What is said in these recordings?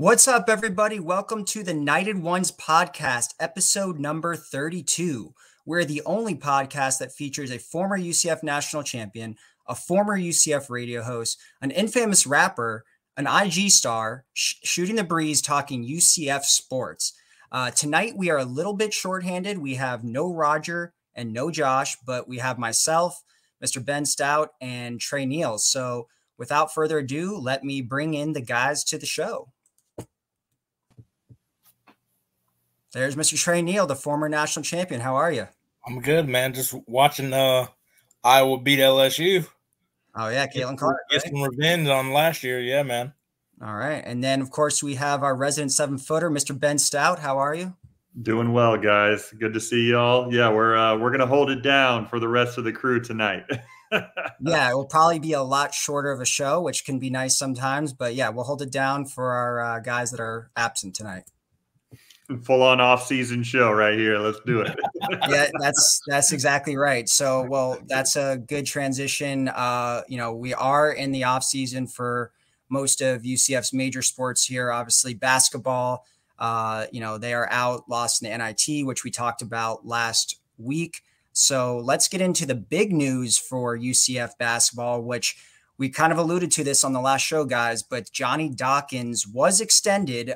What's up, everybody? Welcome to the Knighted Ones podcast, episode number 32. We're the only podcast that features a former UCF National Champion, a former UCF radio host, an infamous rapper, an IG star, shooting the breeze, talking UCF sports. Tonight, we are a little bit shorthanded. We have no Roger and no Josh, but we have myself, Mr. Ben Stout, and Trey Neal. So without further ado, let me bring in the guys to the show. There's Mr. Trey Neal, the former national champion. How are you? I'm good, man. Just watching Iowa beat LSU. Oh, yeah, Caitlin Clark. Get some revenge on last year. Yeah, man. All right. And then, of course, we have our resident 7-footer, Mr. Ben Stout. How are you? Doing well, guys. Good to see y'all. Yeah, we're going to hold it down for the rest of the crew tonight. Yeah, it will probably be a lot shorter of a show, which can be nice sometimes. But, yeah, we'll hold it down for our guys that are absent tonight. Full-on off-season show right here. Let's do it. Yeah, that's exactly right. So, well, that's a good transition. We are in the off-season for most of UCF's major sports here. Obviously, basketball, they are out, lost in the NIT, which we talked about last week. So let's get into the big news for UCF basketball, which we kind of alluded to this on the last show, guys, but Johnny Dawkins was extended.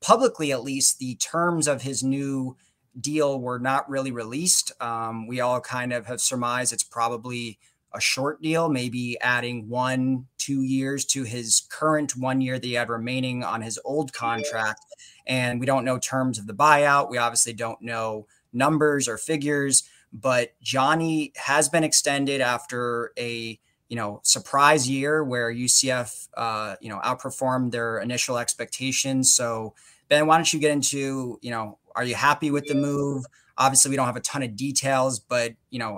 Publicly, at least, the terms of his new deal were not really released. We all kind of have surmised it's probably a short deal, maybe adding 1-2 years to his current 1 year that he had remaining on his old contract. And we don't know terms of the buyout. We obviously don't know numbers or figures, but Johnny has been extended after a surprise year where UCF, outperformed their initial expectations. So, Ben, why don't you get into, are you happy with the move? Obviously, we don't have a ton of details, but,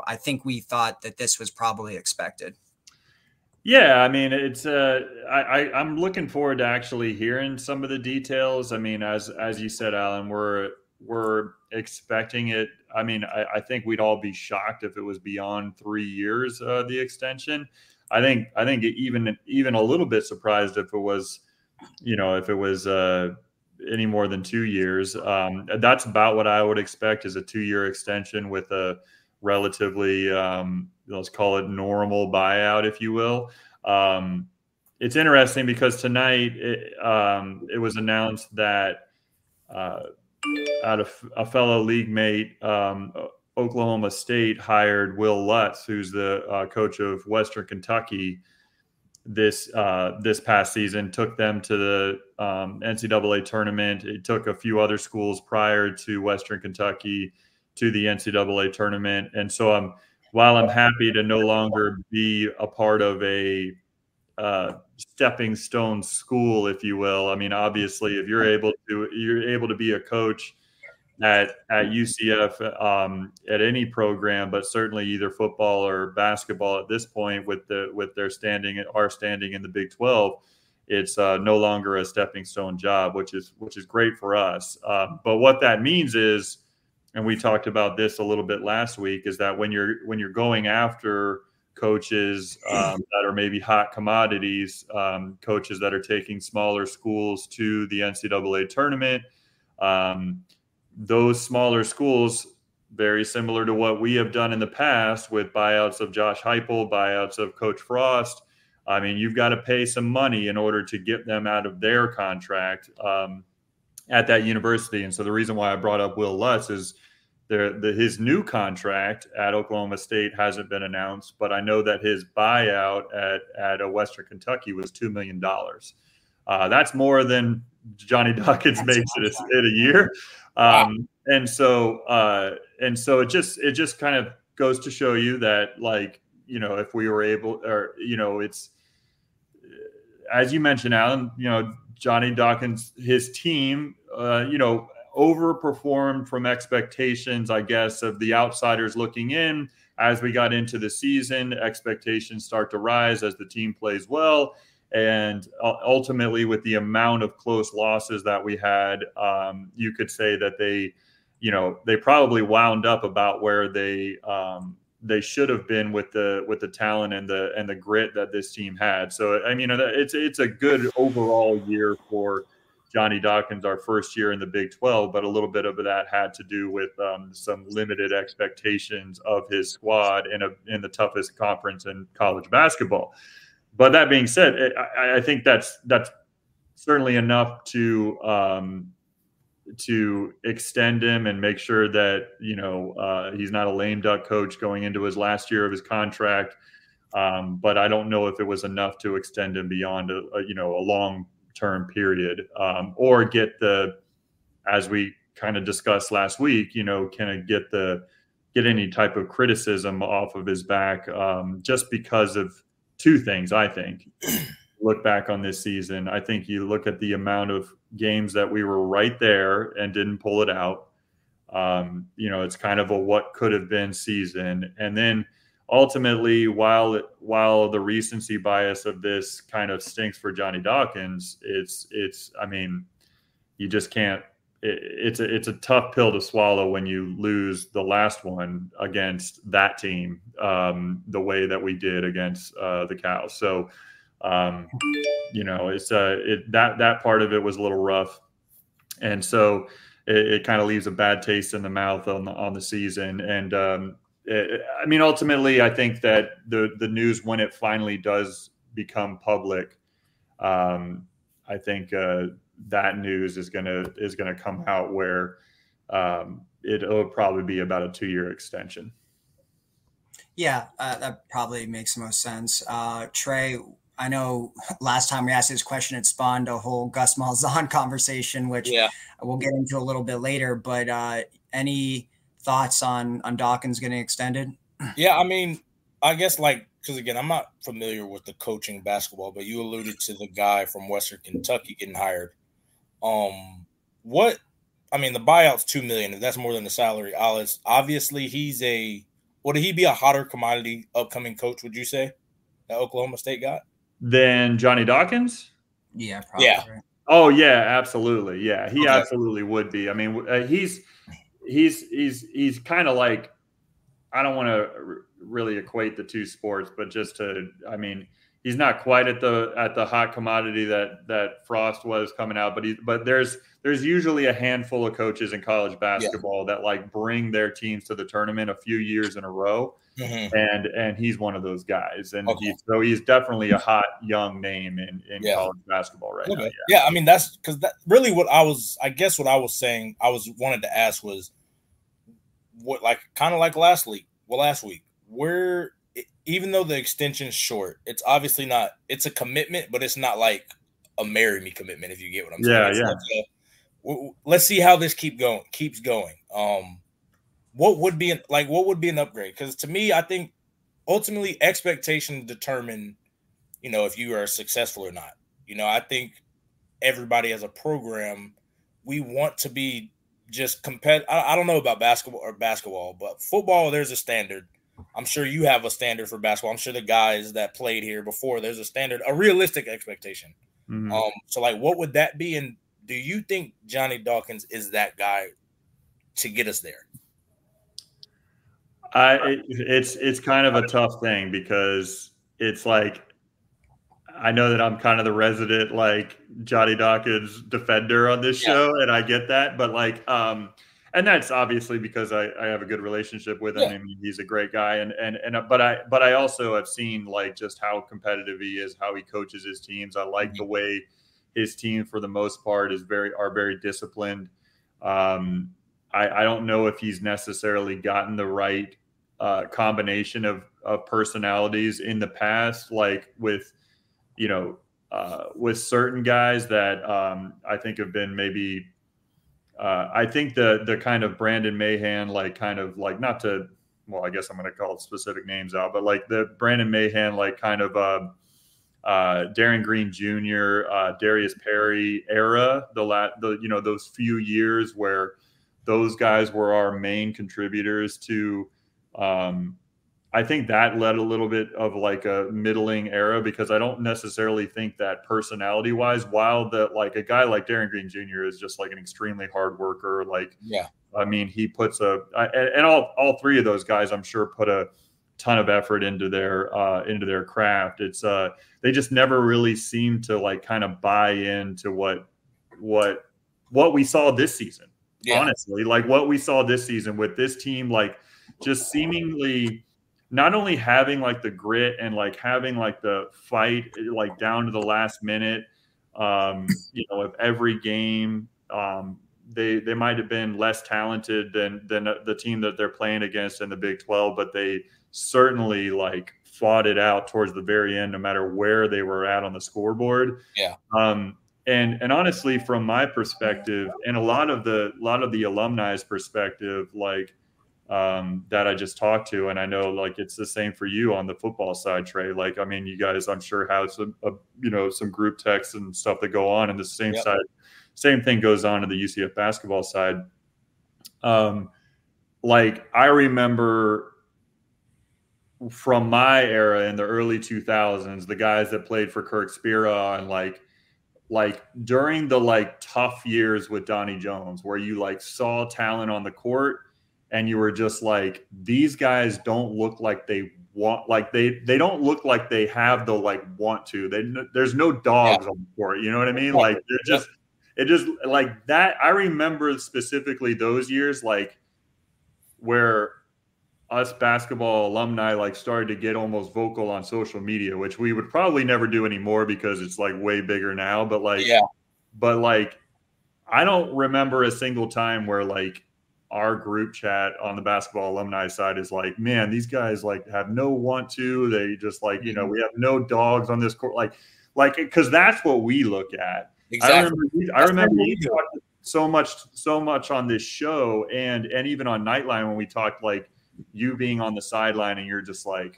I think we thought that this was probably expected. Yeah, I mean, it's I'm looking forward to actually hearing some of the details. I mean, as you said, Alan, we're expecting it. I mean, I think we'd all be shocked if it was beyond 3 years, the extension. I think even a little bit surprised if it was, any more than 2 years. That's about what I would expect, is a 2-year extension with a relatively, let's call it normal buyout, if you will. It's interesting because tonight it was announced that out of a fellow league mate, Oklahoma State hired Will Lutz, who's the coach of Western Kentucky this past season, took them to the NCAA tournament. It took a few other schools prior to Western Kentucky to the NCAA tournament. And so while I'm happy to no longer be a part of a stepping stone school, if you will. I mean, obviously, if you're able to be a coach at UCF at any program, but certainly either football or basketball at this point with our standing in the Big 12, it's no longer a stepping stone job, which is great for us. But what that means is, and we talked about this a little bit last week, is that when you're going after coaches that are maybe hot commodities, coaches that are taking smaller schools to the NCAA tournament, those smaller schools, very similar to what we have done in the past with buyouts of Josh Heupel, buyouts of Coach Frost. I mean, you've got to pay some money in order to get them out of their contract at that university. And so the reason why I brought up Will Lutz is his new contract at Oklahoma State hasn't been announced, but I know that his buyout at Western Kentucky was $2 million. That's more than Johnny Dawkins makes in a year. And so it just kind of goes to show you that, if we were able, or, it's, as you mentioned, Alan, Johnny Dawkins, his team, overperformed from expectations, I guess, of the outsiders looking in. As we got into the season, expectations start to rise as the team plays well. And ultimately, with the amount of close losses that we had, you could say that they probably wound up about where they should have been with the talent and the grit that this team had. So I mean, it's a good overall year for Johnny Dawkins our first year in the Big 12, but a little bit of that had to do with some limited expectations of his squad in the toughest conference in college basketball. But that being said, I think that's certainly enough to extend him and make sure that he's not a lame duck coach going into his last year of his contract. But I don't know if it was enough to extend him beyond a long-term period, or get as we kind of discussed last week, can it get any type of criticism off of his back, just because of two things. I think look back on this season. I think you look at the amount of games that we were right there and didn't pull it out. It's kind of a what could have been season. And then ultimately, while the recency bias of this kind of stinks for Johnny Dawkins, you just can't. It's a tough pill to swallow when you lose the last one against that team, the way that we did against the Cows. So, it's that part of it was a little rough, and so it kind of leaves a bad taste in the mouth on the season. And ultimately, I think that the news, when it finally does become public, I think that news is gonna come out where it'll probably be about a 2-year extension. Yeah, that probably makes the most sense. Trey, I know last time we asked this question, it spawned a whole Gus Malzahn conversation, which we'll get into a little bit later. But any thoughts on Dawkins getting extended? Yeah, I guess because again, I'm not familiar with the coaching basketball, but you alluded to the guy from Western Kentucky getting hired. The buyout's $2 million. That's more than the salary. Obviously, would he be a hotter commodity upcoming coach? Would you say that Oklahoma State got? Than Johnny Dawkins? Yeah, probably. Yeah. Right. Oh yeah, absolutely. Yeah, he absolutely would be. He's kind of like, I don't want to really equate the two sports, but he's not quite at the hot commodity that Frost was coming out, but there's usually a handful of coaches in college basketball that bring their teams to the tournament a few years in a row. Mm-hmm. And he's one of those guys, and he's definitely a hot young name in college basketball right now. Yeah, that's because that really what I was saying. Wanted to ask was what last week, where even though the extension's short, it's obviously not. It's a commitment, but it's not like a marry me commitment. If you get what I'm saying. Let's see how this keeps going. What would be an upgrade? Because to me, I think ultimately expectations determine, if you are successful or not. I think everybody as a program, we want to be just competitive. I don't know about basketball, but football, there's a standard. I'm sure you have a standard for basketball. I'm sure the guys that played here before, there's a standard, a realistic expectation. Mm-hmm. So what would that be? And do you think Johnny Dawkins is that guy to get us there? It's kind of a tough thing, because it's I know that I'm kind of the resident Johnny Dawkins defender on this show, and I get that, but and that's obviously because I have a good relationship with him. He's a great guy, but I also have seen just how competitive he is, how he coaches his teams. I like the way his team, for the most part, are very disciplined. I don't know if he's necessarily gotten the right combination of personalities in the past, with certain guys that I think have been maybe. I think the kind of Brandon Mahan, not to, well, I guess I'm going to call specific names out, but the Brandon Mahan, Darren Greene Jr., Darius Perry era, those few years where those guys were our main contributors to, I think that led a little bit of a middling era, because I don't necessarily think that personality wise, while a guy like Darren Greene Jr. is just an extremely hard worker. He puts and all three of those guys, I'm sure, put a ton of effort into their craft. It's they just never really seem to kind of buy into what what we saw this season. Yeah. Honestly, like what we saw this season with this team, like just seemingly not only having like the grit and like having like the fight, like down to the last minute, of every game. They might have been less talented than the team that they're playing against in the Big 12, but they certainly like fought it out towards the very end, no matter where they were at on the scoreboard. Yeah. And honestly, from my perspective, and a lot of the alumni's perspective, like that I just talked to, and I know like it's the same for you on the football side, Trey. Like, I mean, you guys, I'm sure have some group texts and stuff that go on, and the same Yep. side. Same thing goes on to the UCF basketball side. Like I remember from my era in the early 2000s, the guys that played for Kirk Spira and like during the like tough years with Donnie Jones, where you like saw talent on the court and you were just like, these guys don't look like they want, like they don't look like they have the like want to. There's no dogs on the court. You know what I mean? Like they're just. It just like that. I remember specifically those years, like where us basketball alumni like started to get almost vocal on social media, which we would probably never do anymore because it's like way bigger now. But like, I don't remember a single time where like our group chat on the basketball alumni side is like, man, these guys like have no want to. They just like, we have no dogs on this court. Like, because that's what we look at. Exactly. I remember you talked so much on this show and even on Nightline when we talked, like you being on the sideline and you're just like,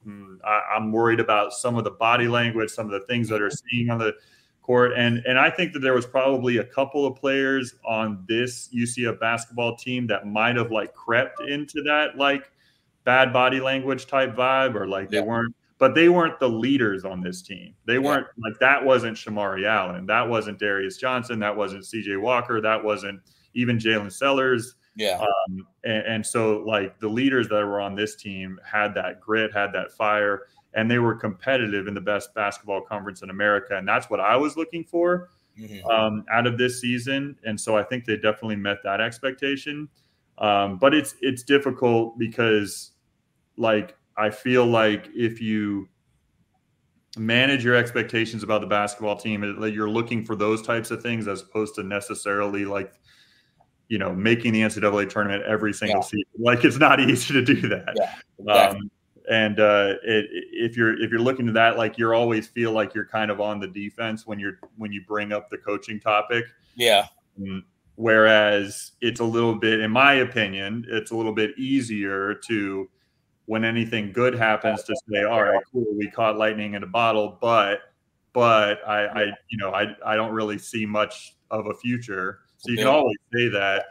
I'm worried about some of the body language, some of the things that are seeing on the court. And I think that there was probably a couple of players on this UCF basketball team that might have like crept into that like bad body language type vibe, or like they weren't. But they weren't the leaders on this team. They weren't like, that wasn't Shamari Allen. That wasn't Darius Johnson. That wasn't CJ Walker. That wasn't even Jalen Sellers. Yeah. And so like the leaders that were on this team had that grit, had that fire, and they were competitive in the best basketball conference in America. And that's what I was looking for out of this season. And so I think they definitely met that expectation. But it's difficult because like, I feel like if you manage your expectations about the basketball team, you're looking for those types of things as opposed to necessarily like, making the NCAA tournament every single season. Like it's not easy to do that. Yeah, exactly. If you're looking to that, like you always feel like you're kind of on the defense when you bring up the coaching topic. Yeah. Whereas it's a little bit, in my opinion, it's a little bit easier to, when anything good happens, to say, all right, cool, we caught lightning in a bottle, but I don't really see much of a future. So you can always say that.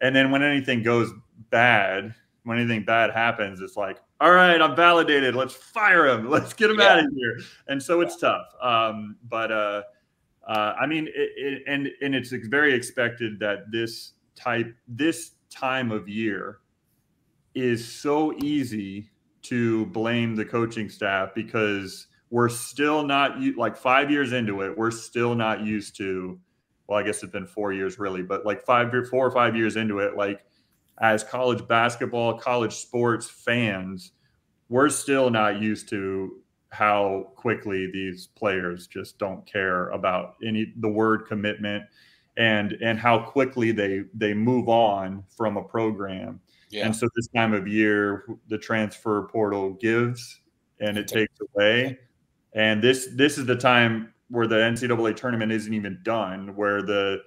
And then when anything goes bad, when anything bad happens, it's like, all right, I'm validated. Let's fire him. Let's get him out of here. And so it's tough. I mean, it's very expected that this time of year is so easy to blame the coaching staff because we're still not, like 5 years into it, we're still not used to, well, I guess it's been 4 years really, but like 4 or 5 years into it, like as college basketball, college sports fans, we're still not used to how quickly these players just don't care about the word commitment and how quickly they move on from a program. Yeah. And so this time of year, the transfer portal gives and it takes away. And this is the time where the NCAA tournament isn't even done, where the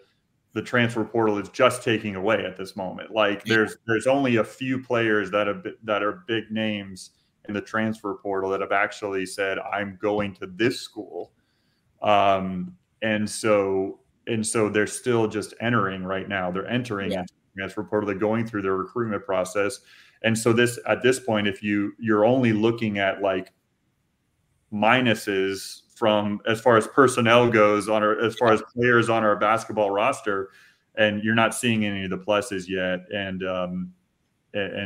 transfer portal is just taking away at this moment. Like there's only a few players that are big names in the transfer portal that have actually said, I'm going to this school. And so they're still just entering right now. They're entering into the transfer portal. They're going through their recruitment process. And so at this point, if you're only looking at like minuses from as far as personnel goes as far as players on our basketball roster, and you're not seeing any of the pluses yet. And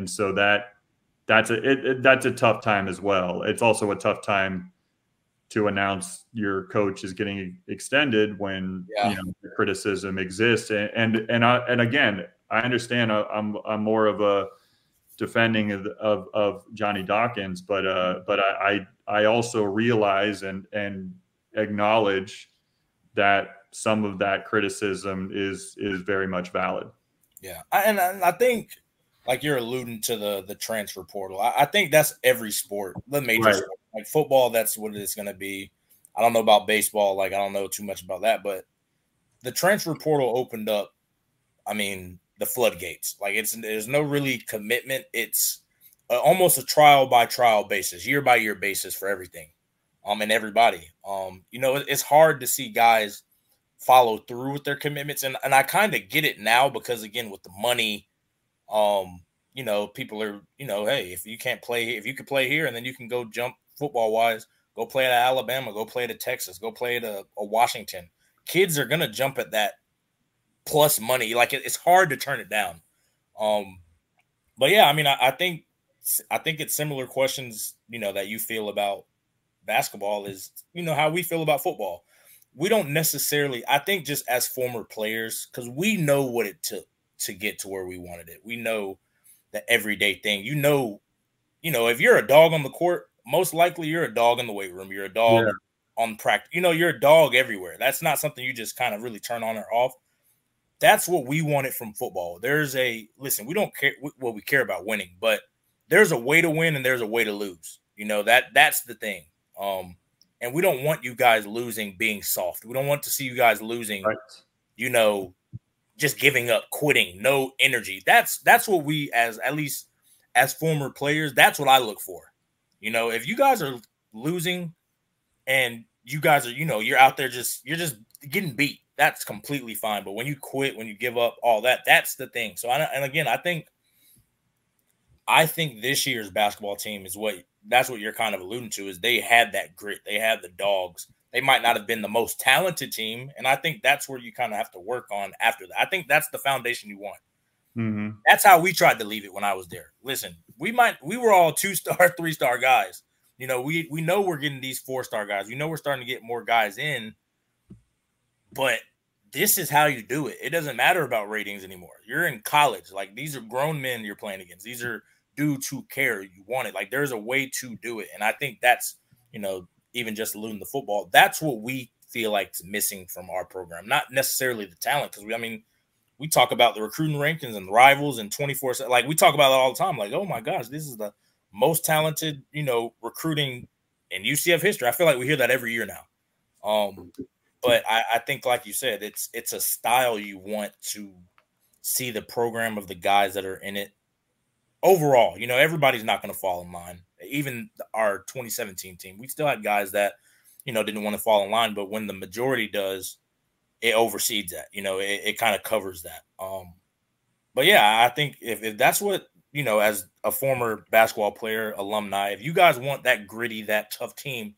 so that's a tough time as well. It's also a tough time to announce your coach is getting extended when the criticism exists. And again, I understand I'm more of a defending of Johnny Dawkins, but I also realize and acknowledge that some of that criticism is very much valid. Yeah, and I think, like you're alluding to the transfer portal, I think that's every sport, the major sport. Like football, that's what it's going to be. I don't know about baseball. Like, I don't know too much about that, but the transfer portal opened up, I mean, the floodgates. Like, there's no really commitment. It's almost a trial by trial basis, year by year basis for everything, and everybody. It's hard to see guys follow through with their commitments, and I kind of get it now because, again, with the money, people are, hey, if you could play here and then you can go jump football wise, go play at Alabama, go play at Texas, go play at a Washington. Kids are gonna jump at that plus money. Like, it's hard to turn it down. But yeah, I mean, I think it's similar questions, that you feel about basketball is, how we feel about football. We don't necessarily, I think, just as former players, because we know what it took to get to where we wanted it. We know the everyday thing. If you're a dog on the court, most likely you're a dog in the weight room. You're a dog on practice. You're a dog everywhere. That's not something you just kind of really turn on or off. That's what we wanted from football. Listen, we don't care. We care about winning, but there's a way to win and there's a way to lose. That's the thing. And we don't want you guys losing being soft. We don't want to see you guys losing, just giving up, quitting, no energy. That's what we, at least as former players, that's what I look for. If you guys are losing and you guys are, you're out there you're just getting beat, that's completely fine. But when you quit, when you give up, all that, that's the thing. So, and again, I think this year's basketball team that's what you're kind of alluding to, is they had that grit. They had the dogs. They might not have been the most talented team, and I think that's where you kind of have to work on after that. I think that's the foundation you want. Mm-hmm. That's how we tried to leave it when I was there. Listen, we were all 2-star, 3-star guys. We know we're getting these 4-star guys. We know we're starting to get more guys in, but this is how you do it. It doesn't matter about ratings anymore. You're in college. Like, these are grown men you're playing against. These are dudes who care. You want it. Like, there's a way to do it. And I think that's, even just alluding to football, that's what we feel like is missing from our program. Not necessarily the talent, because we talk about the recruiting rankings and the rivals and 24/7. Like, we talk about it all the time. Like, oh my gosh, this is the most talented, recruiting in UCF history. I feel like we hear that every year now. But I think, like you said, it's a style you want to see the program of the guys that are in it. Overall, everybody's not going to fall in line. Even our 2017 team, we still had guys that, didn't want to fall in line. But when the majority does, it oversees that. It kind of covers that. But yeah, I think if that's what, as a former basketball player, alumni, if you guys want that gritty, that tough team,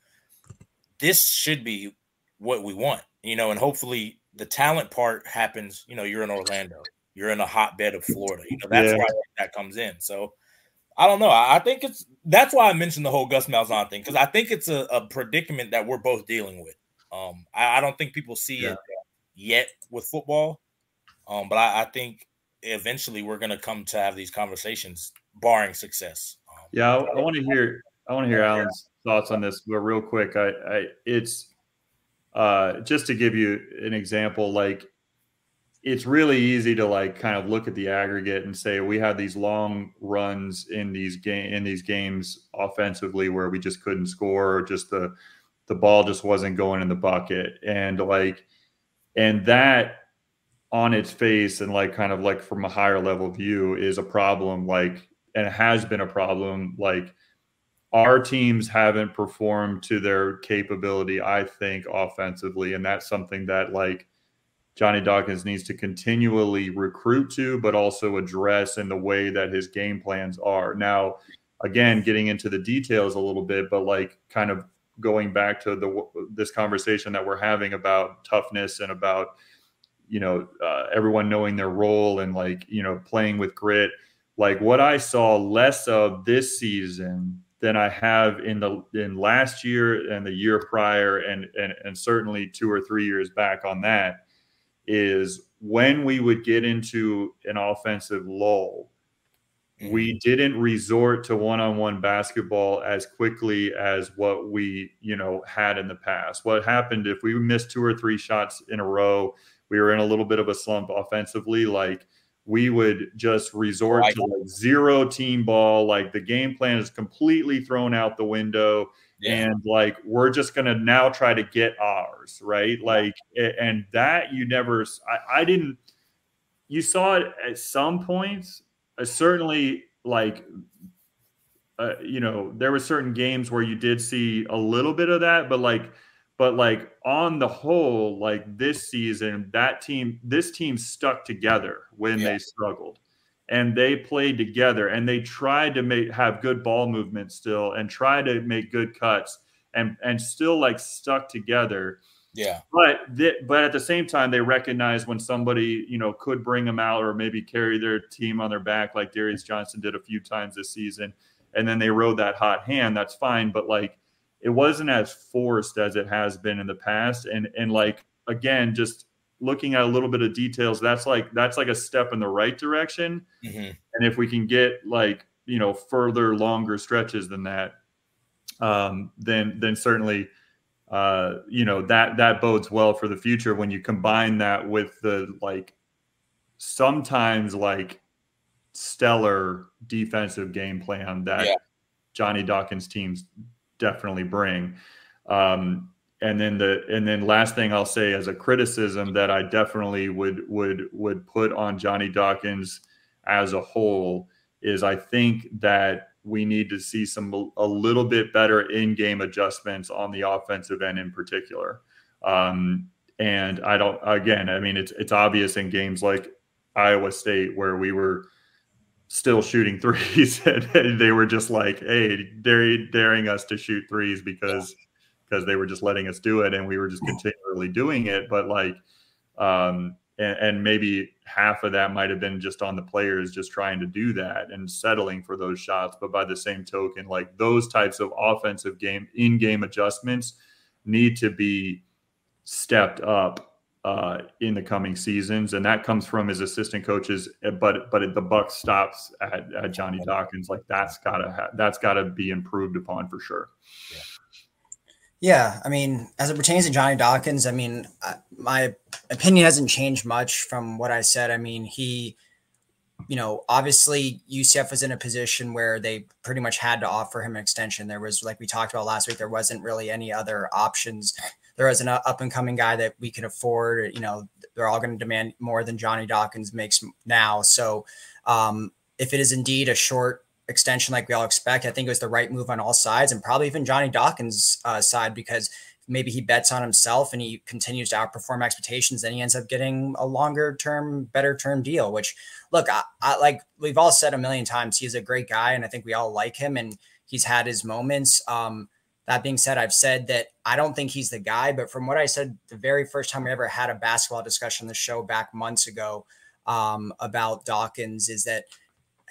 this should be what we want. And hopefully the talent part happens. You're in Orlando. You're in a hotbed of Florida. That's why that comes in. So I don't know. I think that's why I mentioned the whole Gus Malzahn thing, because I think it's a predicament that we're both dealing with. I don't think people see it yet with football, but I think eventually we're going to come to have these conversations, barring success. I want to hear Alan's thoughts on this, but real quick, it's just to give you an example, like, it's really easy to kind of look at the aggregate and say we had these long runs in these games offensively where we just couldn't score, or just the ball just wasn't going in the bucket, and that on its face and kind of from a higher level view is a problem, and it has been a problem. Our teams haven't performed to their capability, I think, offensively, and that's something that Johnny Dawkins needs to continually recruit to, but also address in the way that his game plans are. Now, again, getting into the details a little bit, but kind of going back to this conversation that we're having about toughness and about, everyone knowing their role and playing with grit. What I saw less of this season than I have in last year and the year prior, and certainly 2 or 3 years back on that, is when we would get into an offensive lull, we didn't resort to one-on-one basketball as quickly as what we, had in the past. What happened if we missed 2 or 3 shots in a row, we were in a little bit of a slump offensively, like we would just resort to like zero team ball. Like the game plan is completely thrown out the window. Yeah. And like, we're just going to now try to get ours. Right. Like, and that you saw it at some points. Certainly, like, there were certain games where you did see a little bit of that, but on the whole, like this season, this team stuck together when they struggled, and they played together, and they tried to have good ball movement still, and try to make good cuts, and still like stuck together. Yeah. But at the same time, they recognized when somebody, could bring them out or maybe carry their team on their back, like Darius Johnson did a few times this season, and then they rode that hot hand. That's fine. But like, it wasn't as forced as it has been in the past. And like, again, just looking at a little bit of details, that's like a step in the right direction. And if we can get like, further longer stretches than that, then certainly, that bodes well for the future when you combine that with the like sometimes like stellar defensive game plan that Johnny Dawkins teams definitely bring. And then last thing I'll say as a criticism that I definitely would put on Johnny Dawkins as a whole is I think that we need to see a little bit better in-game adjustments on the offensive end in particular. And it's obvious in games like Iowa State where we were still shooting threes and they were just like, hey, daring us to shoot threes because they were just letting us do it. And we were just continually doing it. But like, and maybe half of that might've been just on the players just trying to do that and settling for those shots. But by the same token, like those types of offensive in-game adjustments need to be stepped up in the coming seasons, and that comes from his assistant coaches. But the buck stops at Johnny Dawkins. Like that's gotta be improved upon for sure. Yeah, I mean, as it pertains to Johnny Dawkins, I mean, my opinion hasn't changed much from what I said. I mean, he, obviously UCF was in a position where they pretty much had to offer him an extension. There was, like we talked about last week, there wasn't really any other options. There was an up-and-coming guy that we could afford. They're all going to demand more than Johnny Dawkins makes now. So if it is indeed a short extension like we all expect, I think it was the right move on all sides, and probably even Johnny Dawkins' side, because maybe he bets on himself and he continues to outperform expectations, and he ends up getting a longer-term, better-term deal, which, look, I like we've all said a million times, he's a great guy, and I think we all like him, and he's had his moments. That being said, I've said that I don't think he's the guy, but from what I said the very first time we ever had a basketball discussion on the show back months ago about Dawkins, is that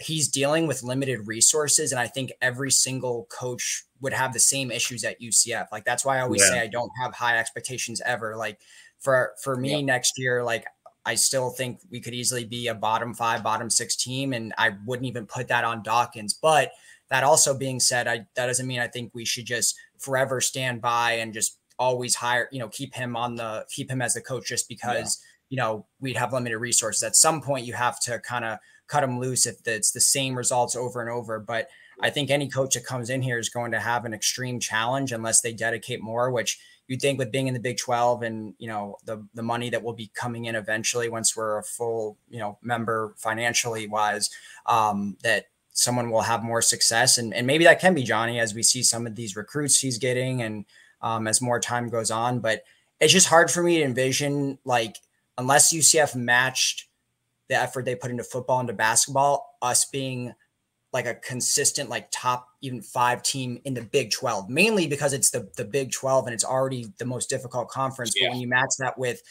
he's dealing with limited resources. And I think every single coach would have the same issues at UCF. Like, that's why I always say I don't have high expectations ever. Like for me next year, like I still think we could easily be a bottom 5, bottom 6 team. And I wouldn't even put that on Dawkins. But that also being said, that doesn't mean I think we should just forever stand by and just always hire, keep him as the coach just because, we'd have limited resources. At some point you have to kind of cut him loose if it's the same results over and over. But I think any coach that comes in here is going to have an extreme challenge unless they dedicate more, which you'd think with being in the Big 12 and, the money that will be coming in eventually once we're a full, member financially wise, that someone will have more success. And maybe that can be Johnny, as we see some of these recruits he's getting and as more time goes on. But it's just hard for me to envision, like, unless UCF matched the effort they put into football, into basketball, us being like a consistent, like top even 5 team in the Big 12, mainly because it's the Big 12 and it's already the most difficult conference. But when you match that with,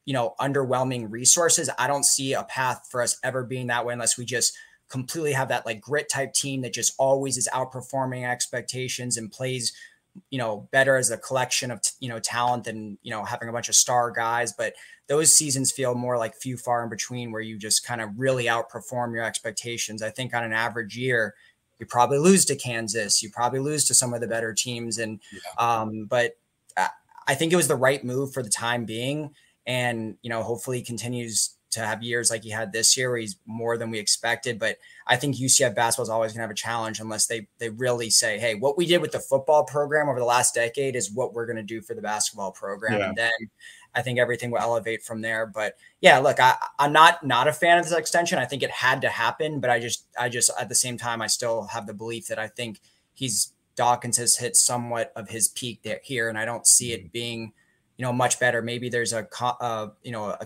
underwhelming resources, I don't see a path for us ever being that way unless we just completely have that like grit type team that just always is outperforming expectations and plays, better as a collection of, talent than, having a bunch of star guys. But those seasons feel more like few far in between, where you just kind of really outperform your expectations. I think on an average year, you probably lose to Kansas. You probably lose to some of the better teams. And, but I think it was the right move for the time being. And, hopefully he continues to have years like he had this year where he's more than we expected. But I think UCF basketball is always going to have a challenge unless they really say, hey, what we did with the football program over the last decade is what we're going to do for the basketball program. Yeah. And then I think everything will elevate from there. But yeah, look, I'm not a fan of this extension. I think it had to happen, but I just at the same time, I still have the belief that I think Dawkins has hit somewhat of his peak there here. And I don't see it being, much better. Maybe there's a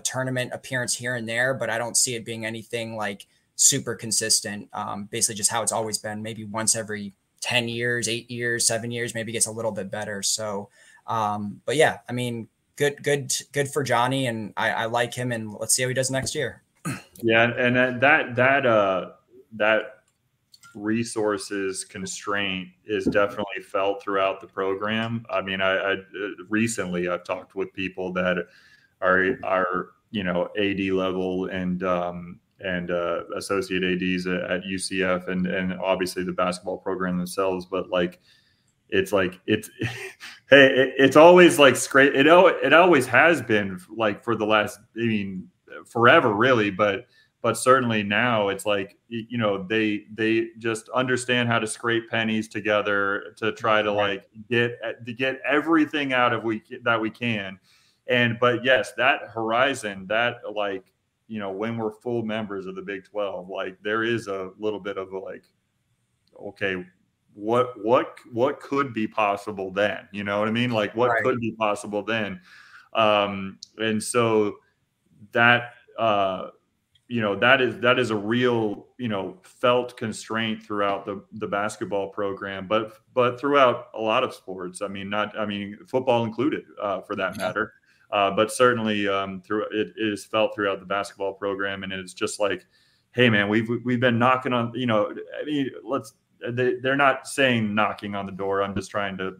tournament appearance here and there, but I don't see it being anything like super consistent. Basically just how it's always been, maybe once every 10 years, 8 years, 7 years, maybe gets a little bit better. So, but yeah, I mean, good for Johnny. And I like him, and let's see how he does next year. Yeah. And that resources constraint is definitely felt throughout the program. I mean, I recently I've talked with people that are AD level and associate ADs at UCF and obviously the basketball program themselves, but like it's hey, it's always like great. It always has been like for the last, forever really, but certainly now it's like, they just understand how to scrape pennies together to try to like get everything out of that we can. But yes, that horizon, that like, when we're full members of the Big 12, like there is a little bit of a like, okay, what could be possible then? You know what I mean? Like what could be possible then? And so that, that is a real, felt constraint throughout the basketball program, but throughout a lot of sports. Football included, for that matter. But certainly it is felt throughout the basketball program, and it's just like, hey man, we've been knocking on, they're not saying knocking on the door. I'm just trying to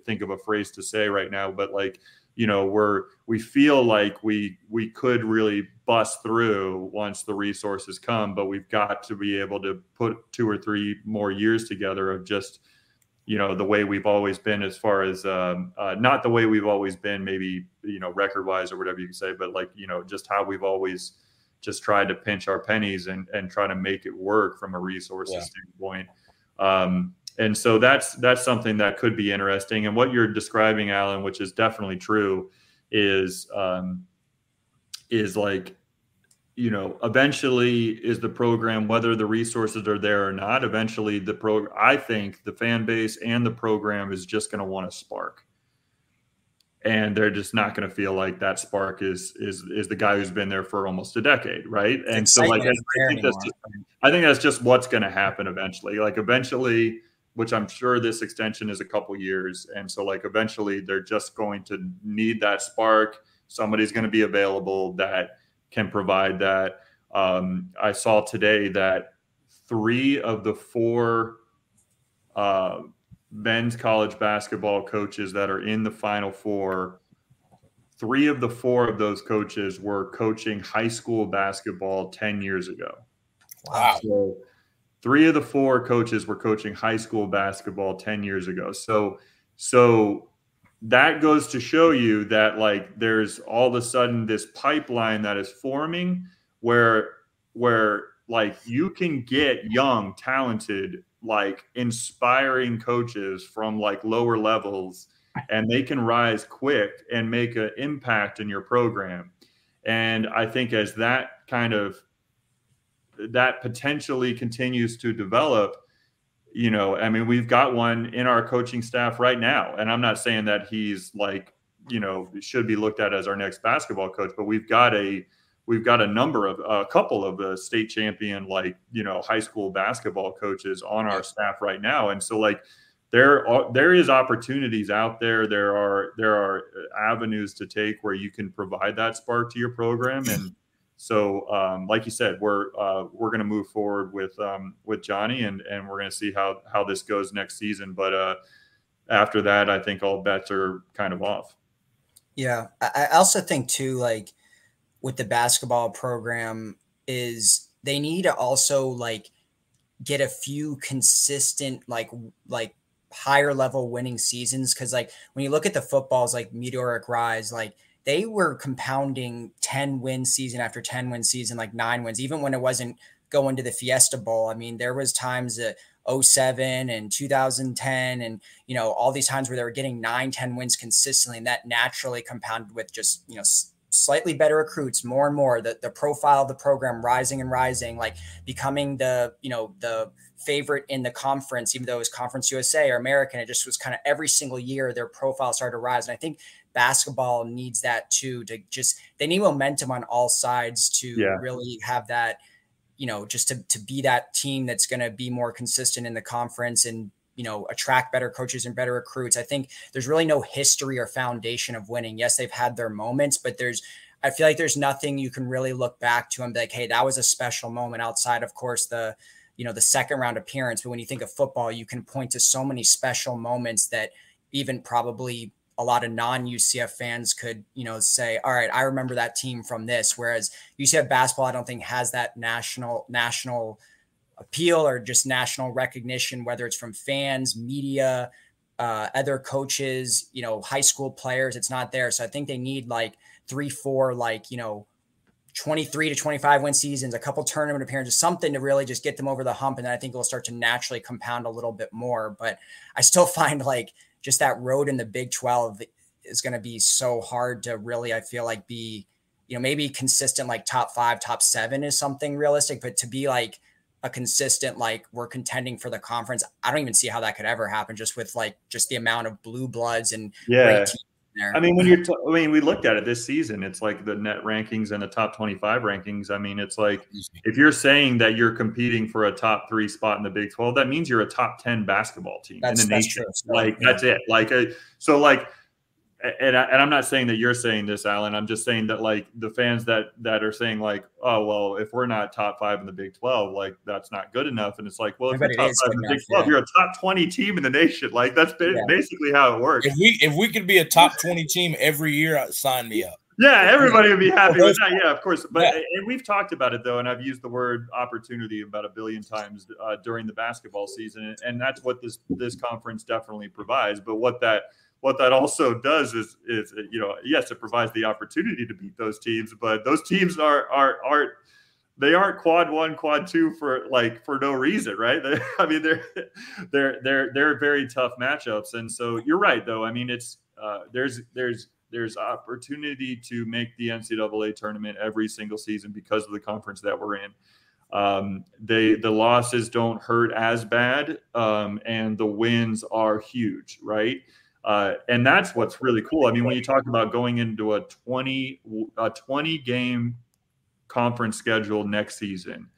think of a phrase to say right now, but like, we feel like we could really bust through once the resources come, but we've got to be able to put 2 or 3 more years together of just, the way we've always been, as far as not the way we've always been, maybe, record wise or whatever you can say, but like, just how we've always just tried to pinch our pennies and try to make it work from a resources standpoint. And so that's something that could be interesting. And what you're describing, Alan, which is definitely true, is like, eventually is the program, whether the resources are there or not, eventually I think the fan base and the program is just going to want a spark. And they're just not going to feel like that spark is the guy who's been there for almost a decade. Right. And so like, I think that's just what's going to happen eventually. Like eventually, which I'm sure this extension is a couple years. And so like eventually they're just going to need that spark. Somebody's going to be available that can provide that. I saw today that 3 of the 4 men's college basketball coaches that are in the Final Four, 3 of the 4 of those coaches were coaching high school basketball 10 years ago. Wow. So 3 of the 4 coaches were coaching high school basketball 10 years ago. So that goes to show you that like there's all of a sudden this pipeline that is forming where like you can get young, talented, like inspiring coaches from like lower levels, and they can rise quick and make an impact in your program. And I think as that potentially continues to develop, we've got one in our coaching staff right now. And I'm not saying that he's like, should be looked at as our next basketball coach, but we've got a couple of state champion, like, high school basketball coaches on our staff right now. And so like, there is opportunities out there. There are avenues to take where you can provide that spark to your program. So, like you said, we're going to move forward with Johnny, and we're going to see how this goes next season. But after that, I think all bets are kind of off. Yeah, I also think too, like with the basketball program, is they need to also like get a few consistent like higher level winning seasons, because like when you look at the football's like meteoric rise, like they were compounding 10 win season after 10 win season, like 9 wins, even when it wasn't going to the Fiesta Bowl. I mean, there was times that 07 and 2010 and, you know, all these times where they were getting 9-10 wins consistently, and that naturally compounded with just, you know, slightly better recruits, more and more, the profile of the program rising and rising, like becoming the, you know, the favorite in the conference, even though it was Conference USA or American. It just was kind of every single year their profile started to rise. And I think basketball needs that too, to just, they need momentum on all sides to really have that, you know, just to be that team that's going to be more consistent in the conference and, you know, attract better coaches and better recruits. I think there's really no history or foundation of winning. Yes, they've had their moments, but I feel like there's nothing you can really look back to and be like, hey, that was a special moment, outside, of course, the, you know, the second round appearance. But when you think of football, you can point to so many special moments that even probably a lot of non-UCF fans could, you know, say, all right, I remember that team from this. Whereas UCF basketball, I don't think has that national appeal or just national recognition, whether it's from fans, media, other coaches, you know, high school players. It's not there. So I think they need like 3-4, like, you know, 23 to 25 win seasons, a couple tournament appearances, something to really just get them over the hump. And then I think it'll start to naturally compound a little bit more. But I still find like just that road in the Big 12 is going to be so hard to really, I feel like, be, you know, maybe consistent, like top 5, top 7 is something realistic, but to be like a consistent, like we're contending for the conference, I don't even see how that could ever happen, just with like just the amount of blue bloods and great teams there. I mean, we looked at it this season, it's like the net rankings and the top 25 rankings. I mean, it's like, if you're saying that you're competing for a top 3 spot in the Big 12, that means you're a top 10 basketball team in the nation. Like, that's it. Like, so like, and I'm not saying that you're saying this, Alan. I'm just saying that like the fans that are saying like, oh, well, if we're not top 5 in the Big 12, like that's not good enough. And it's like, well, if you're top 5 in the Big 12, you're a top 20 team in the nation. Like that's basically how it works. If we could be a top 20 team every year, sign me up. Yeah, everybody would be happy with that. Yeah, of course. But and we've talked about it though, and I've used the word opportunity about 1 billion times during the basketball season, and that's what this conference definitely provides. But what that also does is, you know, yes, it provides the opportunity to beat those teams, but those teams aren't quad 1, quad 2 for no reason, right? I mean, they're very tough matchups, and so you're right though. I mean, it's there's opportunity to make the NCAA tournament every single season because of the conference that we're in. The losses don't hurt as bad, and the wins are huge, right? And that's what's really cool. I mean, when you talk about going into a 20 game conference schedule next season,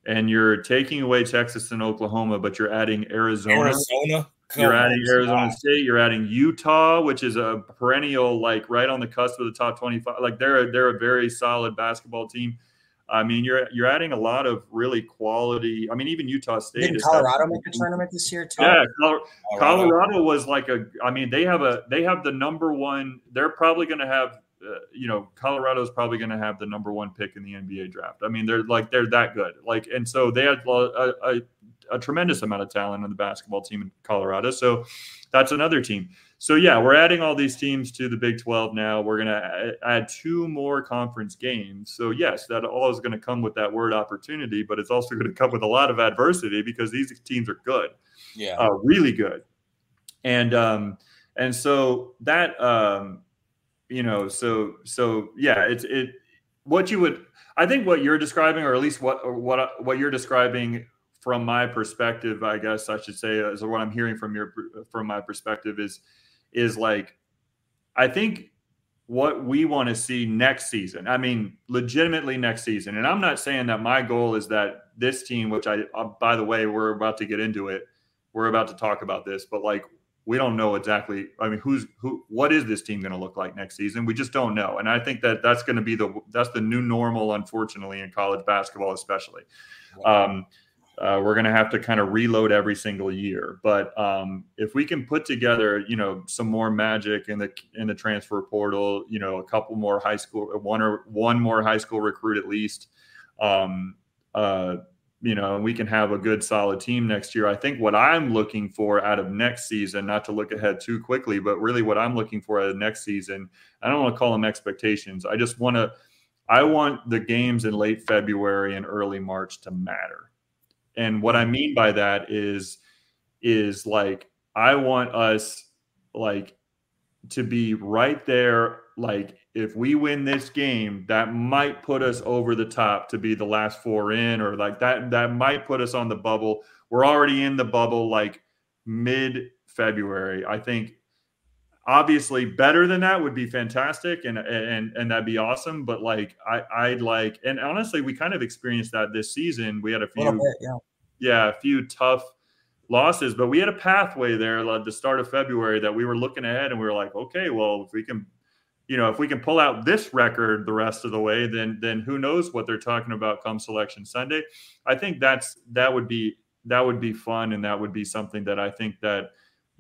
and you're taking away Texas and Oklahoma, but you're adding Arizona. You're adding Arizona State. You're adding Utah, which is a perennial, like right on the cusp of the top 25. Like they're a very solid basketball team. I mean, you're adding a lot of really quality. I mean, even Utah State. Didn't Colorado make the tournament this year too? Yeah, Colorado was like I mean, they have the number one. They're probably going to have. You know, Colorado's probably going to have the number 1 pick in the NBA draft. I mean, they're that good. Like, and so they had a tremendous amount of talent on the basketball team in Colorado. So that's another team. So yeah, we're adding all these teams to the Big 12 now. We're going to add 2 more conference games. So yes, that all is going to come with that word opportunity, but it's also going to come with a lot of adversity because these teams are good. Yeah. Really good. And so that, you know, so yeah, I think what you're describing, or at least what you're describing from my perspective, I guess I should say, is what I'm hearing from my perspective is like, I think what we want to see next season, I mean, legitimately next season. And I'm not saying that my goal is that this team, which by the way, we're about to get into it. We're about to talk about this, but like, we don't know exactly. I mean, what is this team going to look like next season? We just don't know. And I think that's going to be that's the new normal, unfortunately, in college basketball, especially. We're going to have to kind of reload every single year. But if we can put together, some more magic in the transfer portal, a couple more one more high school recruit at least, we can have a good solid team next year. I think what I'm looking for out of next season, not to look ahead too quickly, but really what I'm looking for out of next season, I don't want to call them expectations. I want the games in late February and early March to matter. And what I mean by that is like, I want us like to be right there. Like, if we win this game, that might put us over the top to be the last four in, or like that might put us on the bubble. We're already in the bubble, like mid-February. I think obviously better than that would be fantastic, and that'd be awesome. But like I'd like, and honestly, we kind of experienced that this season. We had a few tough losses, but we had a pathway there at the start of February that we were looking ahead, and we were like, okay, well, if we can pull out this record the rest of the way, then who knows what they're talking about come Selection Sunday. I think that would be fun, and that would be something that I think that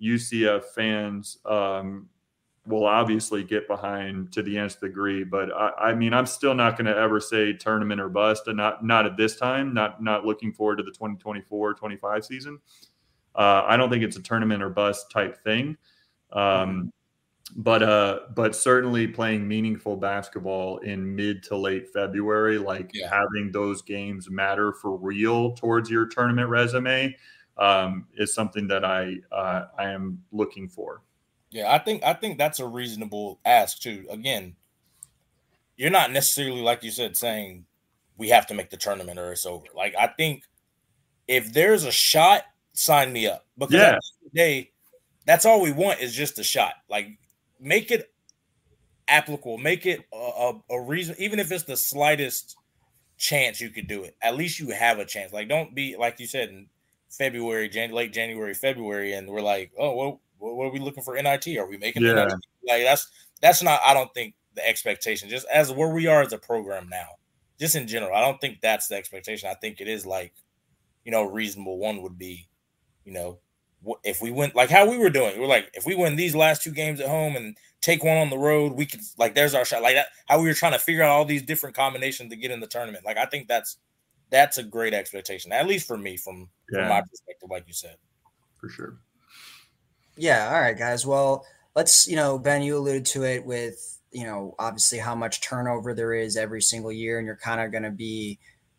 UCF fans will obviously get behind to the nth degree. But I mean, I'm still not going to ever say tournament or bust, and not at this time. Not looking forward to the 2024-25 season. I don't think it's a tournament or bust type thing. But certainly playing meaningful basketball in mid to late February, having those games matter for real towards your tournament resume, is something that I am looking for. Yeah, I think that's a reasonable ask too. Again, you're not necessarily, like you said, saying we have to make the tournament or it's over. Like, I think if there's a shot, sign me up. Because at the end of the day, that's all we want is just a shot. Like, make it applicable, make it a reason, even if it's the slightest chance you could do it. At least you have a chance. Like, don't be, like you said, in February, late January, February, and we're like, oh, well, what are we looking for NIT? Are we making NIT? Like, that's not, I don't think, the expectation. Just as where we are as a program now, just in general, I don't think that's the expectation. I think it is like, reasonable one would be, if we win, like how we were doing, we're like, if we win these last two games at home and take one on the road, we could, like, there's our shot. Like that, how we were trying to figure out all these different combinations to get in the tournament. Like, I think that's a great expectation, at least for me, from my perspective, like you said. For sure. Yeah. All right, guys. Well, let's, Ben, you alluded to it with, obviously how much turnover there is every single year, and you're kind of going to be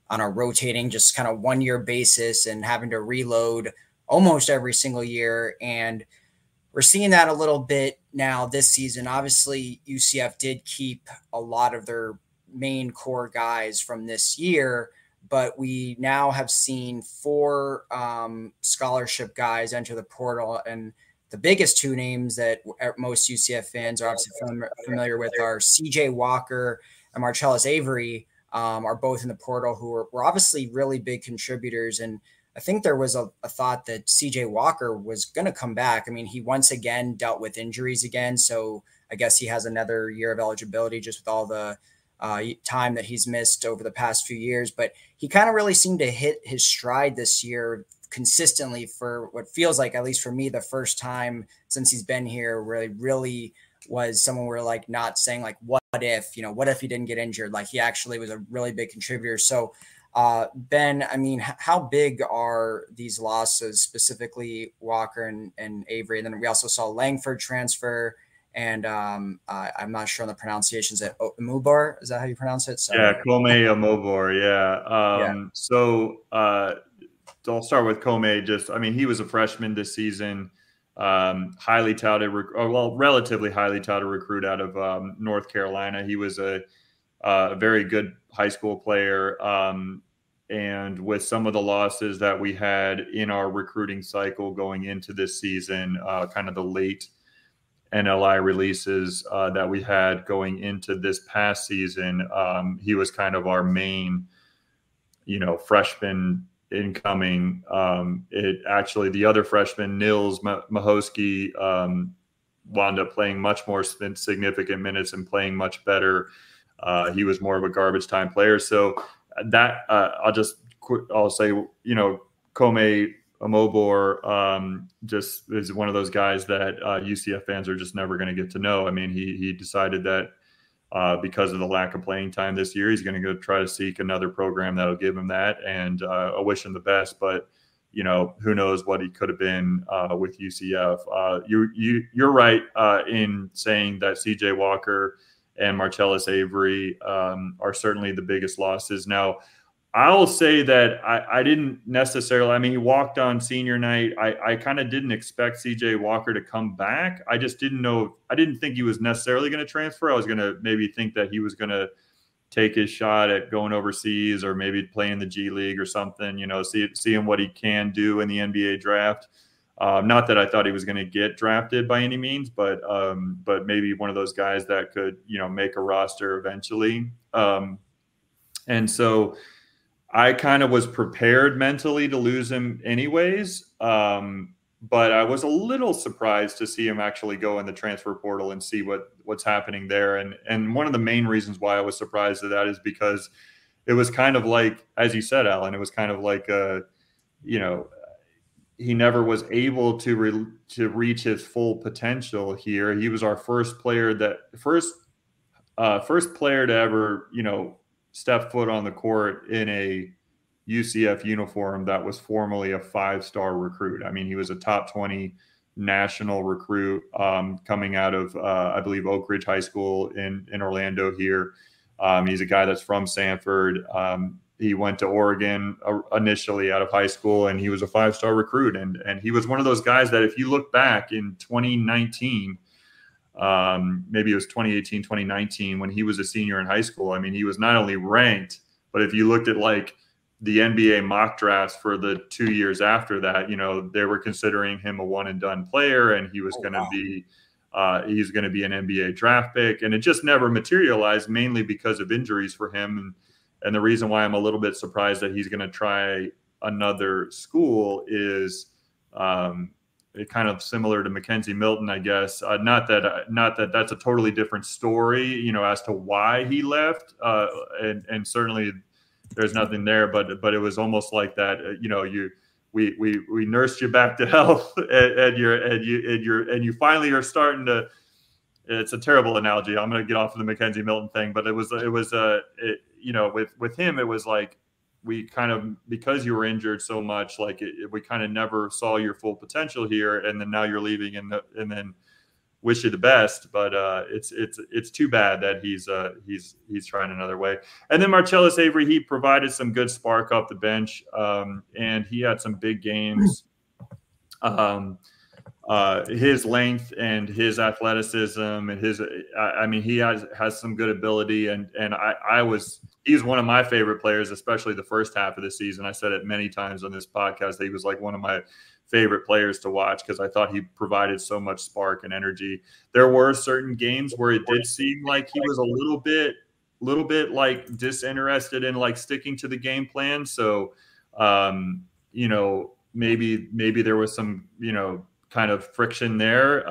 on a rotating, just kind of 1 year basis and having to reload almost every single year. And we're seeing that a little bit now this season. Obviously, UCF did keep a lot of their main core guys from this year, but we now have seen 4 scholarship guys enter the portal. And the biggest 2 names that most UCF fans are obviously familiar with are CJ Walker and Marcellus Avery, are both in the portal, who were obviously really big contributors. And I think there was a thought that CJ Walker was going to come back. I mean, he once again dealt with injuries again, so I guess he has another year of eligibility just with all the time that he's missed over the past few years. But he kind of really seemed to hit his stride this year consistently for what feels like, at least for me, the first time since he's been here, where he really was someone we're like not saying like, what if he didn't get injured? Like, he actually was a really big contributor. So Ben, I mean, how big are these losses, specifically Walker and Avery? And then we also saw Langford transfer, and I'm not sure on the pronunciations. Mubor, is that how you pronounce it? So, yeah, Kome Mubor. Yeah. So I'll start with Kome. He was a freshman this season, relatively highly touted recruit out of North Carolina. He was a very good high school player. And with some of the losses that we had in our recruiting cycle going into this season, kind of the late NLI releases that we had going into this past season, he was kind of our main, freshman incoming. It actually, the other freshman, Nils Mahosky, wound up playing much more significant minutes and playing much better. He was more of a garbage time player. So that I'll say, Kome Omobor just is one of those guys that UCF fans are just never going to get to know. I mean, he decided that because of the lack of playing time this year, he's going to go try to seek another program that'll give him that. And I wish him the best, but who knows what he could have been with UCF. You're right in saying that CJ Walker and Marcellus Avery are certainly the biggest losses. Now, I'll say that I didn't necessarily, I mean, he walked on senior night. I kind of didn't expect CJ Walker to come back. I just didn't know. I didn't think he was necessarily going to transfer. I was going to maybe think that he was going to take his shot at going overseas or maybe playing the G League or something, seeing what he can do in the NBA draft. Not that I thought he was going to get drafted by any means, but maybe one of those guys that could, make a roster eventually. And so I kind of was prepared mentally to lose him anyways. But I was a little surprised to see him actually go in the transfer portal and see what's happening there. And one of the main reasons why I was surprised at that is because it was kind of like, as you said, Alan, it was kind of like, he never was able to reach his full potential here. He was our first player to ever, step foot on the court in a UCF uniform that was formerly a 5-star recruit. I mean, he was a top 20 national recruit coming out of, I believe, Oak Ridge High School in Orlando here. He's a guy that's from Sanford. He went to Oregon initially out of high school, and he was a 5-star recruit. And he was one of those guys that if you look back in 2019, maybe it was 2018, 2019, when he was a senior in high school, I mean, he was not only ranked, but if you looked at like the NBA mock drafts for the 2 years after that, they were considering him a one and done player, and he was going to be he's going to be an NBA draft pick. And it just never materialized, mainly because of injuries for him. And the reason why I'm a little bit surprised that he's going to try another school is kind of similar to Mackenzie Milton, I guess. Not that that's a totally different story, as to why he left. And certainly there's nothing there, but it was almost like that. We nursed you back to health, and you finally are starting to. It's a terrible analogy. I'm going to get off of the Mackenzie Milton thing, but it was with him, it was like we kind of, because you were injured so much, like we kind of never saw your full potential here, and then now you're leaving, and then wish you the best, but it's too bad that he's trying another way. And then Marcellus Avery, he provided some good spark off the bench, and he had some big games. His length and his athleticism and he has some good ability, and he's one of my favorite players, especially the first half of the season. I said it many times on this podcast that he was like one of my favorite players to watch because I thought he provided so much spark and energy. There were certain games where it did seem like he was a little bit like disinterested in like sticking to the game plan. So, maybe there was some, kind of friction there.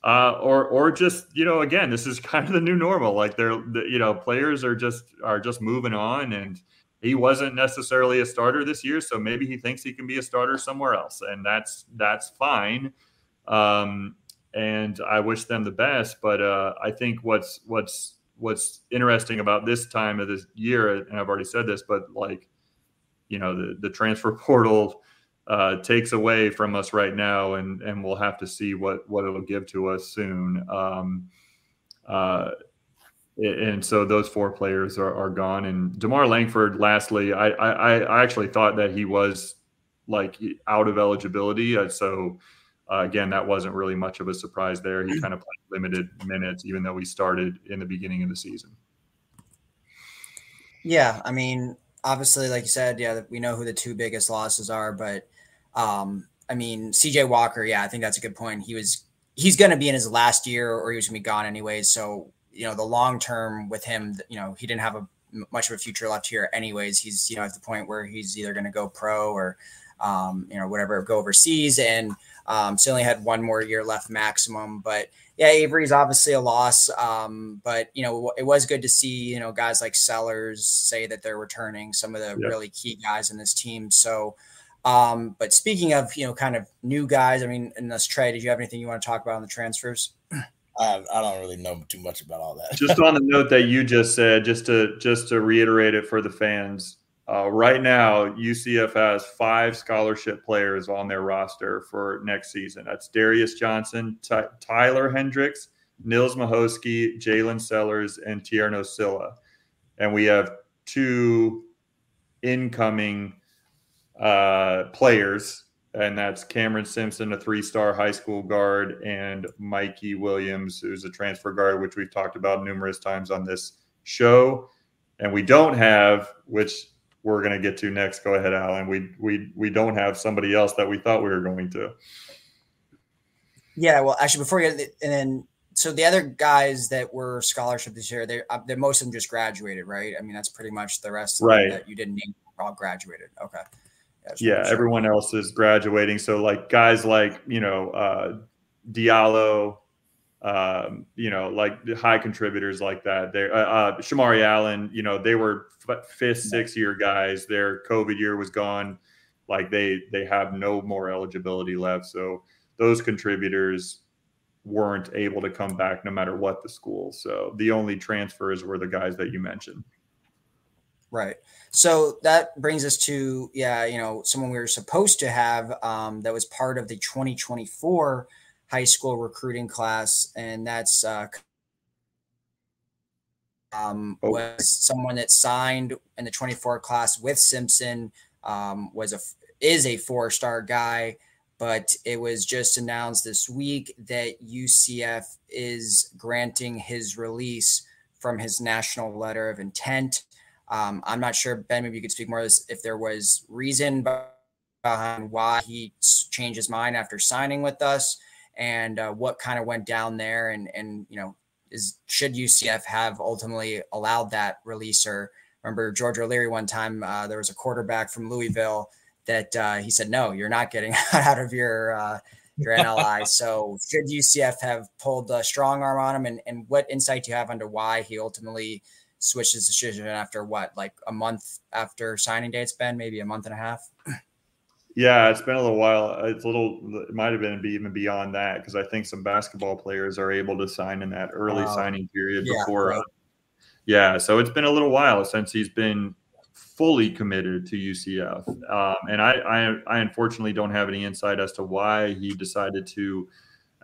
Or just, again, this is kind of the new normal. Like players are just moving on, and he wasn't necessarily a starter this year, so maybe he thinks he can be a starter somewhere else, and that's fine. And I wish them the best, but I think what's interesting about this time of this year, and I've already said this, but like, the transfer portal takes away from us right now, and we'll have to see what it'll give to us soon. And so those 4 players are gone. And DeMar Langford, lastly, I actually thought that he was like out of eligibility. So again, that wasn't really much of a surprise there. He kind of played limited minutes, even though he started in the beginning of the season. Yeah, I mean, obviously, like you said, we know who the 2 biggest losses are, but CJ Walker, I think that's a good point. He's going to be in his last year, or he was going to be gone anyways. So, the long term with him, he didn't have much of a future left here anyways. He's, at the point where he's either going to go pro or, whatever, go overseas. And so only had one more year left maximum. But yeah, Avery's obviously a loss. But, it was good to see, guys like Sellers say that they're returning, some of the really key guys in this team. So, but speaking of, kind of new guys, I mean, in this trade, did you have anything you want to talk about on the transfers? I don't really know too much about all that. Just on the note that you just said, just to reiterate it for the fans, right now UCF has 5 scholarship players on their roster for next season. That's Darius Johnson, Tyler Hendricks, Nils Mahosky, Jalen Sellers, and Tierno Silla. And we have 2 incoming players, and that's Cameron Simpson, a 3-star high school guard, and Mikey Williams, who's a transfer guard, which we've talked about numerous times on this show. And we don't have, which we're going to get to next. Go ahead, Alan. We don't have somebody else that we thought we were going to. Yeah, well, actually, before we get, and then so the other guys that were scholarship this year, they're most of them just graduated, right? I mean, that's pretty much the rest of them that you didn't name all graduated. Okay. Yeah, everyone else is graduating. So like guys like, Diallo, like the high contributors like that. They Shamari Allen, they were 5th, 6th year guys. Their COVID year was gone. Like they have no more eligibility left. So those contributors weren't able to come back no matter what the school. So the only transfers were the guys that you mentioned. Right. So that brings us to, someone we were supposed to have that was part of the 2024 high school recruiting class. And that's was someone that signed in the 24 class with Simpson, is a 4-star guy, but it was just announced this week that UCF is granting his release from his national letter of intent. I'm not sure, Ben, maybe you could speak more of this, if there was reason behind why he changed his mind after signing with us, and what kind of went down there, and should UCF have ultimately allowed that release? Or remember George O'Leary one time, there was a quarterback from Louisville that he said, no, you're not getting out of your NLI. So should UCF have pulled a strong arm on him, and what insight do you have into why he ultimately switched his decision after like a month after signing day? It's been maybe a month and a half. Yeah, it's been a little while. It might have been even beyond that, because I think some basketball players are able to sign in that early signing period before. Right. So it's been a little while since he's been fully committed to UCF. And I unfortunately don't have any insight as to why he decided to,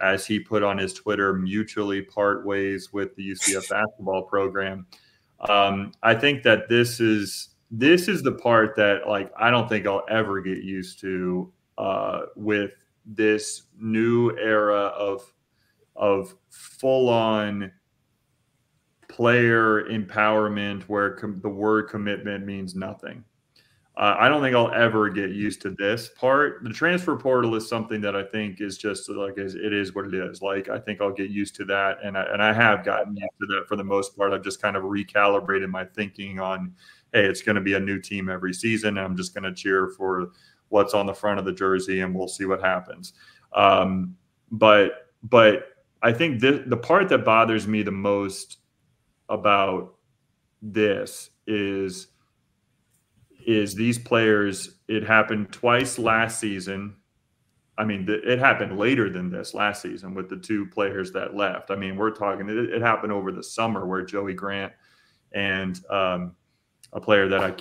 as he put on his Twitter, mutually part ways with the UCF basketball program. I think that this is the part that, like, I don't think I'll ever get used to with this new era of full-on player empowerment where the word commitment means nothing. I don't think I'll ever get used to this part. The transfer portal is something that I think is just like, it is what it is. Like, I think I'll get used to that. And I have gotten used to that for the most part. I've just kind of recalibrated my thinking on, hey, it's going to be a new team every season. I'm just going to cheer for what's on the front of the jersey, and we'll see what happens. But I think the part that bothers me the most about this is these players. It happened twice last season. I mean, it happened later than this last season with the 2 players that left. I mean, we're talking, it happened over the summer where Joey Grant and a player that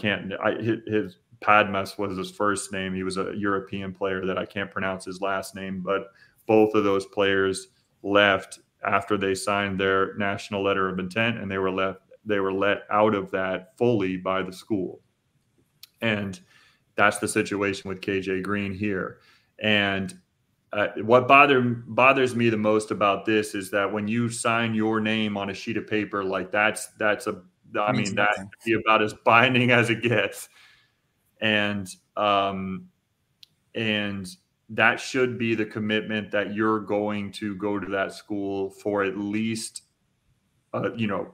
his Padmas was his first name. He was a European player that I can't pronounce his last name, but both of those players left after they signed their national letter of intent, and they were let out of that fully by the school. And that's the situation with KJ Greene here. And what bothers me the most about this is that when you sign your name on a sheet of paper, like that could be about as binding as it gets. And that should be the commitment that you're going to go to that school for at least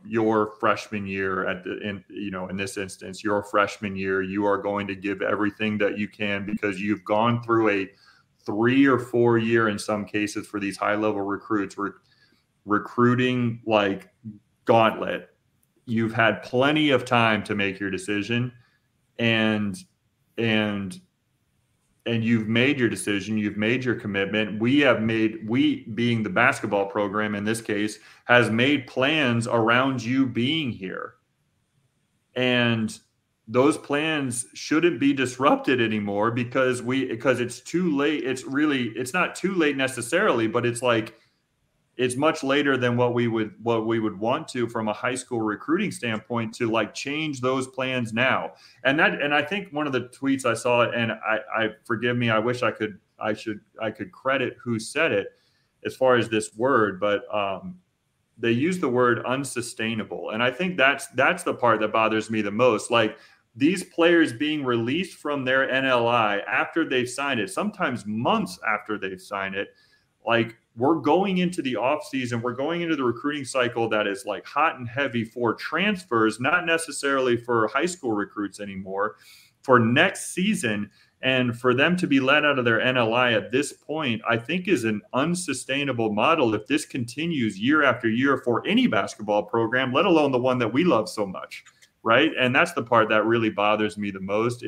your freshman year in this instance, your freshman year, you are going to give everything that you can because you've gone through a 3 or 4 year, in some cases for these high level recruits, recruiting like gauntlet. You've had plenty of time to make your decision, and you've made your decision, you've made your commitment. We being the basketball program in this case, has made plans around you being here. And those plans shouldn't be disrupted anymore because it's too late. It's not too late necessarily, but it's like, it's much later than what we would want to from a high school recruiting standpoint to like change those plans now. And I think one of the tweets I saw, and I forgive me, I wish I could credit who said it as far as this word, but they use the word unsustainable. And I think that's the part that bothers me the most. Like, these players being released from their NLI after they've signed it, sometimes months after they've signed it, like, we're going into the offseason, we're going into the recruiting cycle that is like hot and heavy for transfers, not necessarily for high school recruits anymore, for next season. And for them to be let out of their NLI at this point, I think is an unsustainable model if this continues year after year for any basketball program, let alone the one that we love so much, right? And that's the part that really bothers me the most.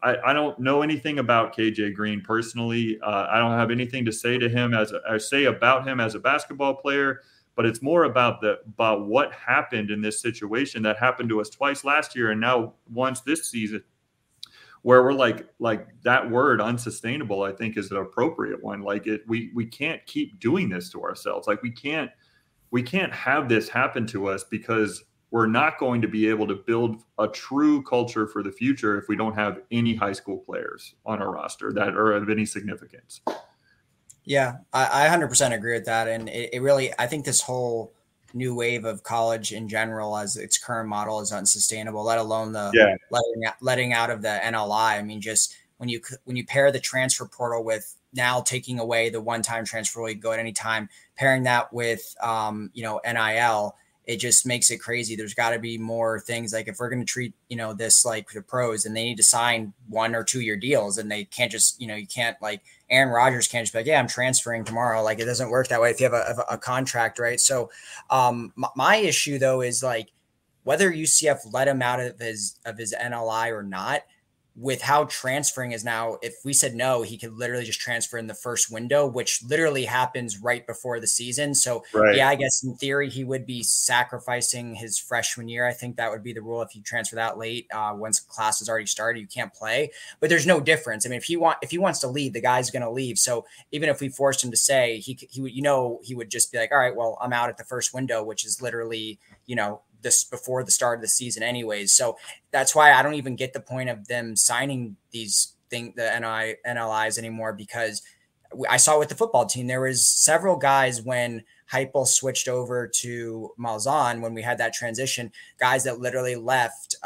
I don't know anything about KJ Greene personally. I don't have anything to say to him about him as a basketball player, but it's more about what happened in this situation that happened to us twice last year and now once this season, where we're like that word unsustainable, I think, is an appropriate one. Like, we can't keep doing this to ourselves. Like, we can't have this happen to us, because we're not going to be able to build a true culture for the future if we don't have any high school players on our roster that are of any significance. Yeah, I 100% agree with that. And it really, I think this whole new wave of college in general as its current model is unsustainable, let alone the letting out of the NLI. I mean, just when you pair the transfer portal with now taking away the one-time transfer rule, you go at any time, pairing that with, NIL, it just makes it crazy. There's got to be more things. Like, if we're going to treat, this like the pros, and they need to sign 1 or 2 year deals, and they can't just, you can't, like, Aaron Rodgers can't just be like, yeah, I'm transferring tomorrow. Like, it doesn't work that way if you have a contract, right? So my issue though is, like, whether UCF let him out of his NLI or not, with how transferring is now, if we said no, he could literally just transfer in the first window, which literally happens right before the season. So right. Yeah, I guess in theory he would be sacrificing his freshman year. I think that would be the rule. If you transfer that late, once class has already started, you can't play. But there's no difference. I mean, if he wants to leave, the guy's going to leave. So even if we forced him to say, he would, he would just be like, all right, well, I'm out at the first window, which is literally, this before the start of the season anyways. So that's why I don't even get the point of them signing the NLIs anymore, because I saw with the football team, there was several guys when Heupel switched over to Malzahn, when we had that transition, guys that literally left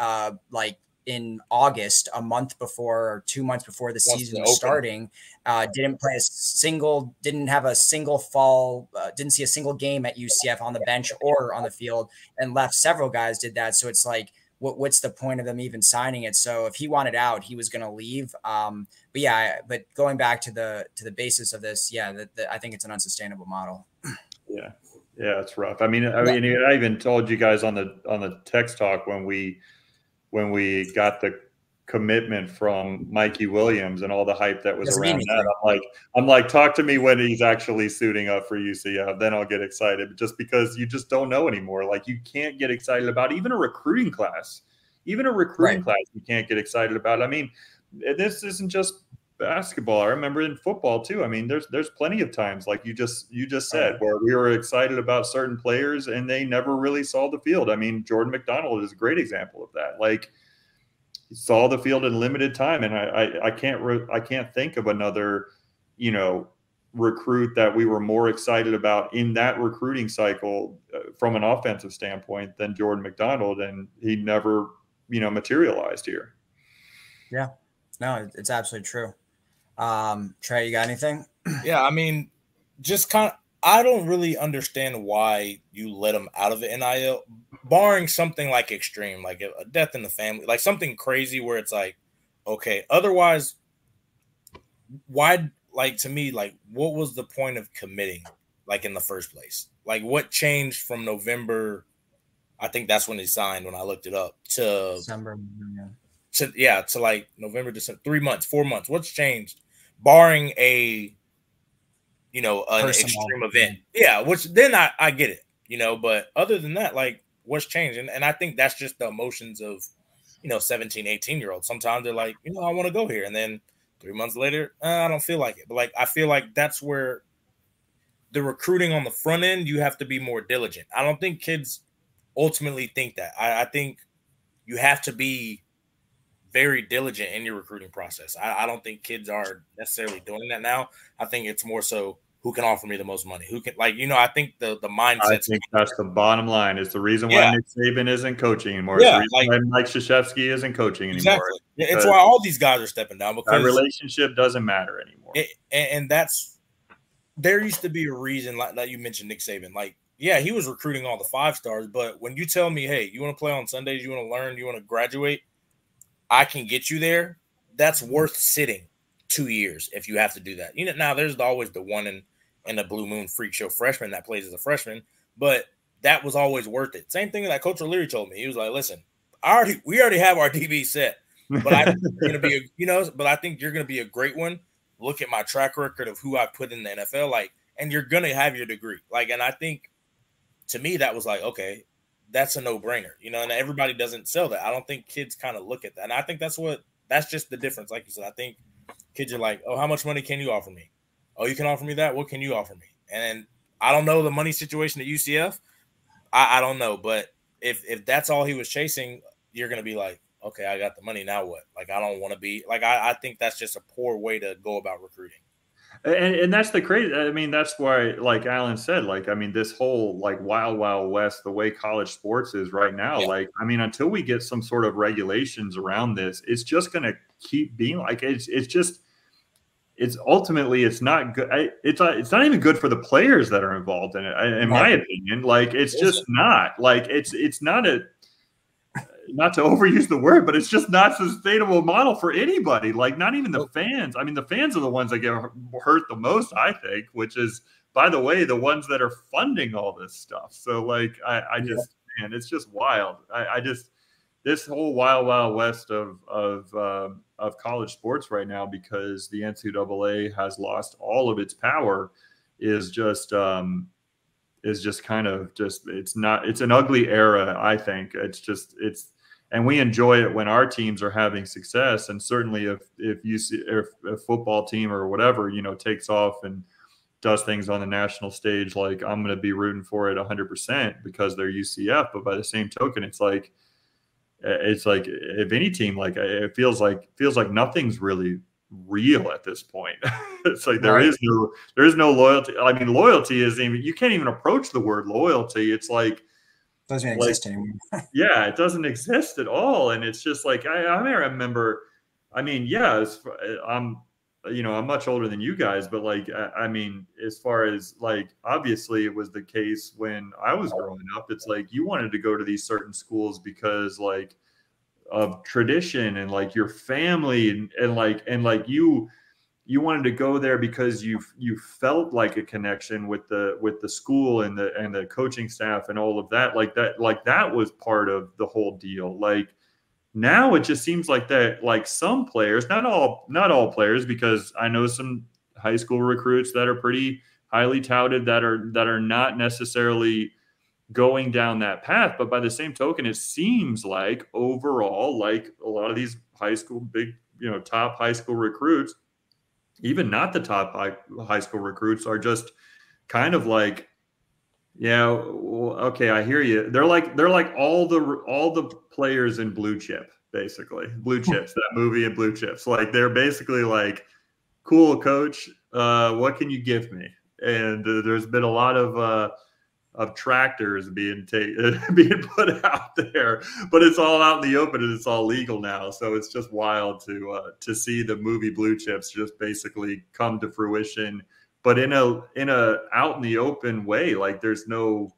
like in August, a month before or 2 months before the season was starting, didn't have a single fall, didn't see a single game at UCF on the bench or on the field, and left. Several guys did that. So it's like, what's the point of them even signing it? So if he wanted out, he was going to leave. But going back to the basis of this, I think it's an unsustainable model. Yeah, it's rough. I mean, I even told you guys on the text talk when we got the commitment from Mikey Williams and all the hype that was around that. I'm like, talk to me when he's actually suiting up for UCF. Then I'll get excited, just because you just don't know anymore. Like, you can't get excited about even a recruiting class. Even a recruiting class, you can't get excited about. I mean, this isn't just basketball. I remember in football too. I mean, there's plenty of times, like you just said, where we were excited about certain players and they never really saw the field. I mean, Jordan McDonald is a great example of that. Like, he saw the field in limited time, and I can't think of another, recruit that we were more excited about in that recruiting cycle from an offensive standpoint than Jordan McDonald, and he never, materialized here. Yeah, no, it's absolutely true. Trey, you got anything? Yeah, I mean, just kind of, I don't really understand why you let them out of the NIL, barring something like extreme, like a death in the family, like something crazy where it's like, okay, otherwise, why, like, to me, like, what was the point of committing, like, in the first place? Like, what changed from November? I think that's when they signed, when I looked it up, to December. to like November, December, 3 months, 4 months. What's changed, barring an extreme event? Yeah, which then I get it, but other than that, like, what's changed? And I think that's just the emotions of, 17, 18-year-olds. Sometimes they're like, I want to go here. And then 3 months later, I don't feel like it. But like, I feel like that's where the recruiting on the front end, you have to be more diligent. I don't think kids ultimately think that. I think you have to be very diligent in your recruiting process. I don't think kids are necessarily doing that now. I think it's more so who can offer me the most money, who can, I think the mindset. I think that's the bottom line. It's the reason why Nick Saban isn't coaching anymore. Yeah, it's the reason why Mike Krzyzewski isn't coaching anymore. Exactly. It's why all these guys are stepping down, because that relationship doesn't matter anymore. And there used to be a reason, like you mentioned Nick Saban. Like, yeah, he was recruiting all the 5-stars, but when you tell me, hey, you want to play on Sundays, you want to learn, you want to graduate, I can get you there. That's worth sitting 2 years if you have to do that. Now there's always the one in a blue moon freak show freshman that plays as a freshman, but that was always worth it. Same thing that Coach O'Leary told me. He was like, listen, we already have our DB set, but I think you're going to be but I think you're going to be a great one. Look at my track record of who I put in the NFL, and you're going to have your degree. And I think, to me, that was like, okay, that's a no-brainer, and everybody doesn't sell that. I don't think kids kind of look at that. And I think that's just the difference. Like you said, I think kids are like, oh, how much money can you offer me? Oh, you can offer me that? What can you offer me? And I don't know the money situation at UCF. I don't know. But if that's all he was chasing, you're going to be like, okay, I got the money. Now what? Like, I don't want to be – I think that's just a poor way to go about recruiting. And that's the crazy. I mean, that's why, like Alan said, this whole wild, wild west, the way college sports is right now, until we get some sort of regulations around this, it's just going to keep being it's ultimately, it's not good. It's not even good for the players that are involved in it, in my opinion. It's just not it's not not to overuse the word, but it's just not a sustainable model for anybody. Not even the fans. I mean, the fans are the ones that get hurt the most, I think, which is, by the way, the ones that are funding all this stuff. So man, it's just wild. This whole wild, wild west of college sports right now, because the NCAA has lost all of its power, is just it's an ugly era. I think and we enjoy it when our teams are having success. And certainly if a football team or whatever, takes off and does things on the national stage, I'm going to be rooting for it 100% because they're UCF. But by the same token, it's like if any team, it feels like nothing's really real at this point. It's like there is no loyalty. I mean, loyalty is you can't even approach the word loyalty. It's like doesn't exist anymore. Yeah, it doesn't exist at all. And it's just I remember, I'm much older than you guys, but as far as obviously it was the case when I was growing up. It's you wanted to go to these certain schools because of tradition and your family and you wanted to go there because you felt like a connection with the school and the coaching staff and all of that. That was part of the whole deal. Now it just seems that some players, not all players, because I know some high school recruits that are pretty highly touted that are not necessarily going down that path. But by the same token, it seems overall, a lot of these high school big, top high school recruits, even not the top high school recruits, are just kind of yeah, well, okay, I hear you. They're like all the players in Blue Chip, basically. Blue Chips, that movie in Blue Chips. They're basically cool, coach, what can you give me? And there's been a lot of tractors being put out there, but it's all out in the open and it's all legal now. So it's just wild to see the movie Blue Chips just basically come to fruition but in a out in the open way. Like there's no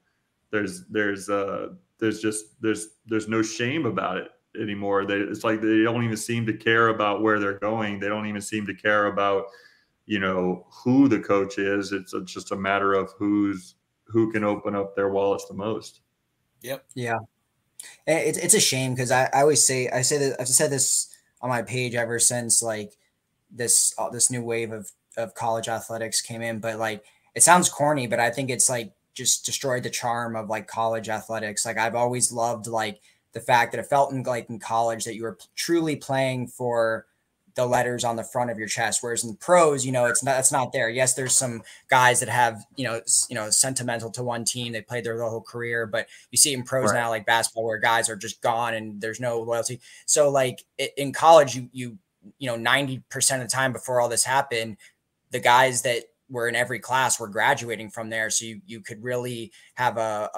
shame about it anymore. It's like they don't even seem to care about where they're going. They don't even seem to care about, who the coach is. It's just a matter of who can open up their wallets the most. Yep. Yeah. It's a shame because I always say that I've said this on my page ever since like this new wave of college athletics came in, but like it sounds corny, but I think it's like just destroyed the charm of like college athletics. Like I've always loved like the fact that it felt in college that you were truly playing for the letters on the front of your chest. Whereas in pros, it's not there. Yes, there's some guys that have, sentimental to one team. They played their whole career, but you see in pros now, like basketball, where guys are just gone and there's no loyalty. So like in college, you 90% of the time before all this happened, the guys that were in every class were graduating from there. So you could really have a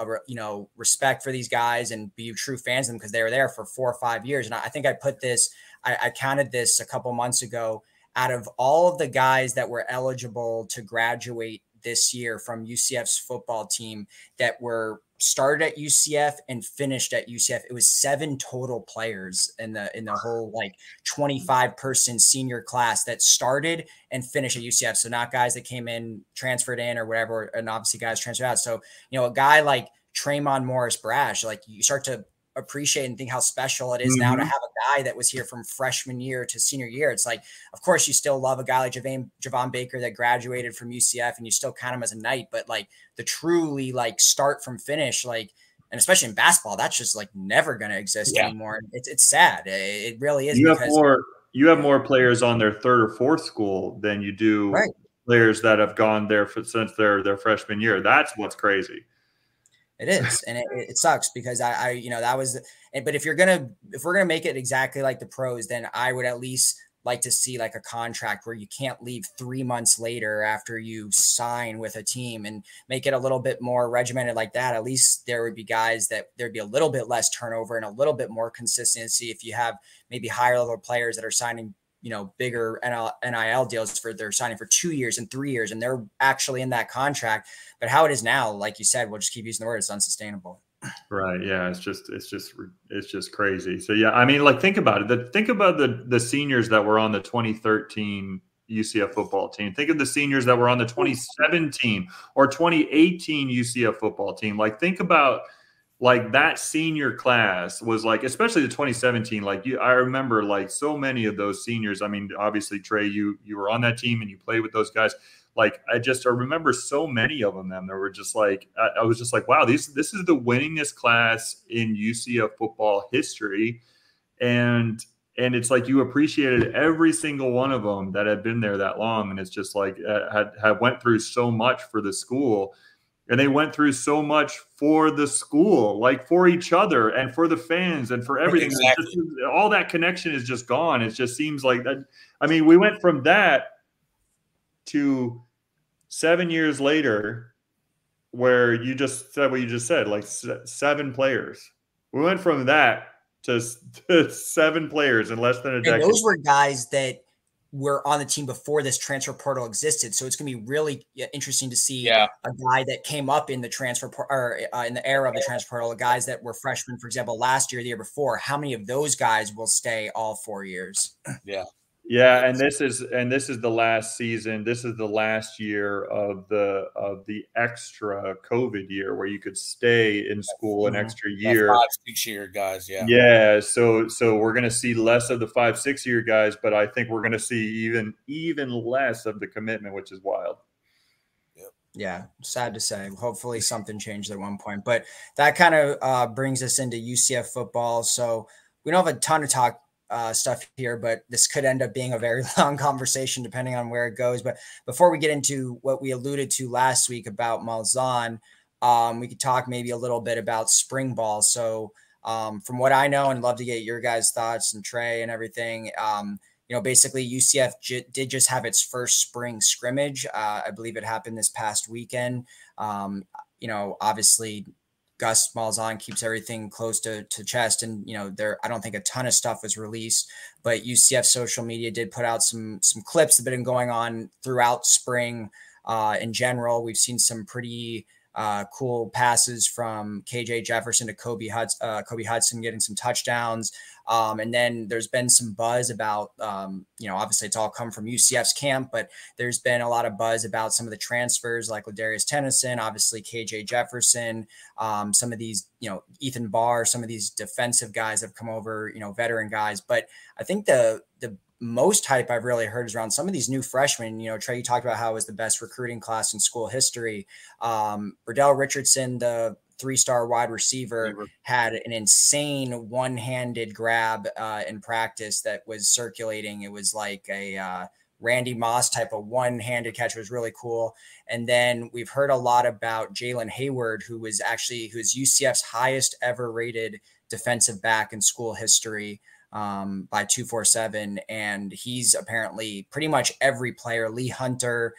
respect for these guys and be true fans of them because they were there for 4 or 5 years. And I think I put this, I counted this a couple months ago. Out of all of the guys that were eligible to graduate this year from UCF's football team that were started at UCF and finished at UCF, it was 7 total players in the whole like 25-person senior class that started and finished at UCF. So not guys that came in, transferred in or whatever, and obviously guys transferred out. So, a guy like Tremont Morris Brash, like you start to appreciate and think how special it is now to have a guy that was here from freshman year to senior year. It's like, of course you still love a guy like Javon Baker that graduated from UCF and you still count him as a Knight, but like the truly like start from finish, like, and especially in basketball, that's just like never going to exist anymore. It's sad. It really is. You have more players on their third or fourth school than you do players that have gone there since their freshman year. That's what's crazy. It is. And it sucks because that was, but if we're going to make it exactly like the pros, then I would at least like to see like a contract where you can't leave 3 months later after you sign with a team and make it a little bit more regimented like that. At least there would be guys that there'd be a little bit less turnover and a little bit more consistency. If you have maybe higher level players that are signing, bigger NIL deals they're signing for 2 years and 3 years, and they're actually in that contract. But how it is now, like you said, we'll just keep using the word, it's unsustainable. Right. Yeah. It's just crazy. So yeah, I mean, like think about it. Think about the seniors that were on the 2013 UCF football team. Think of the seniors that were on the 2017 or 2018 UCF football team. Like think about like that senior class was like, especially the 2017, like I remember like so many of those seniors. I mean, obviously Trey, you were on that team and you played with those guys. Like I remember so many of them. There were just like, I was just like, wow, this is the winningest class in UCF football history. And it's like, you appreciated every single one of them that had been there that long. And it's just like, had went through so much for the school. And they went through so much for the school, like for each other and for the fans and for everything. Exactly. All that connection is just gone. It just seems like that. I mean, we went from that to 7 years later, where you just said what you just said, like 7 players. We went from that to 7 players in less than a decade. And those were guys that were on the team before this transfer portal existed. So it's going to be really interesting to see a guy that came up in the transfer or in the era of the transfer portal, guys that were freshmen, for example, last year, the year before. How many of those guys will stay all 4 years? Yeah. Yeah, and this is the last season. This is the last year of the extra COVID year where you could stay in school an extra year. 5-6 year guys, yeah. Yeah, so we're going to see less of the 5-6 year guys, but I think we're going to see even less of the commitment, which is wild. Yeah, sad to say. Hopefully something changed at one point, but that kind of brings us into UCF football. So we don't have a ton of stuff here, but this could end up being a very long conversation depending on where it goes. But before we get into what we alluded to last week about Malzahn, we could talk maybe a little bit about spring ball. So from what I know, and love to get your guys' thoughts and Trey and everything, basically UCF did just have its first spring scrimmage. I believe it happened this past weekend. Obviously Gus Malzahn keeps everything close to chest, and I don't think a ton of stuff was released, but UCF social media did put out some clips that have been going on throughout spring in general. We've seen some pretty cool passes from KJ Jefferson to Kobe Hudson getting some touchdowns. And then there's been some buzz about, obviously it's all come from UCF's camp, but there's been a lot of buzz about some of the transfers like Ladarius Tennyson, obviously KJ Jefferson, some of these, Ethan Barr, some of these defensive guys have come over, veteran guys. But I think the most hype I've really heard is around some of these new freshmen. Trey, you talked about how it was the best recruiting class in school history. Burdell Richardson, the 3-star wide receiver, had an insane one-handed grab in practice that was circulating. It was like a Randy Moss type of one-handed catch. It was really cool. And then we've heard a lot about Jalen Hayward, who is UCF's highest ever rated defensive back in school history by 247. And he's apparently pretty much every player, Lee Hunter,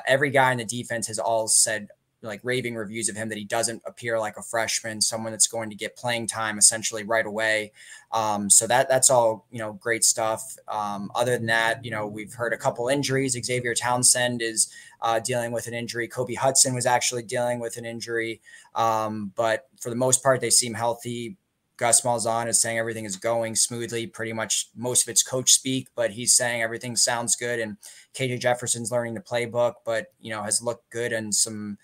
every guy in the defense has all said like raving reviews of him, that he doesn't appear like a freshman, someone that's going to get playing time essentially right away. So that's all, great stuff. Other than that, we've heard a couple injuries. Xavier Townsend is dealing with an injury. Kobe Hudson was actually dealing with an injury. But for the most part, they seem healthy. Gus Malzahn is saying everything is going smoothly, pretty much most of it's coach speak, but he's saying everything sounds good. And KJ Jefferson's learning the playbook, but, has looked good on some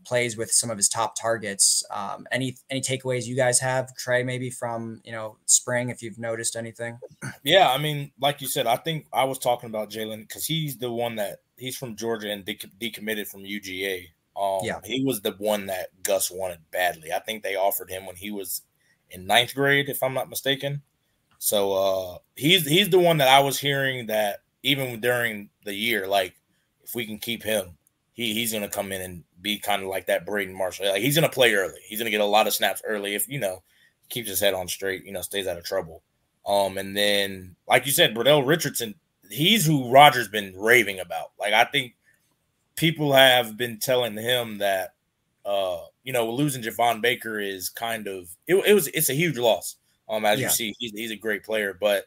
plays with some of his top targets. Any takeaways you guys have, Trey, maybe from, spring, if you've noticed anything? Yeah. I mean, like you said, I think I was talking about Jalen because he's the one he's from Georgia and decommitted from UGA. He was the one that Gus wanted badly. I think they offered him when he was in 9th grade, if I'm not mistaken. So he's the one that I was hearing that even during the year, like if we can keep him, he's going to come in and be kind of like that Braden Marshall. Like he's going to play early. He's going to get a lot of snaps early if, keeps his head on straight, stays out of trouble. And then, like you said, Burdell Richardson, he's who Roger's been raving about. Like I think people have been telling him that, losing Javon Baker is kind of it's a huge loss. As you see, he's a great player, but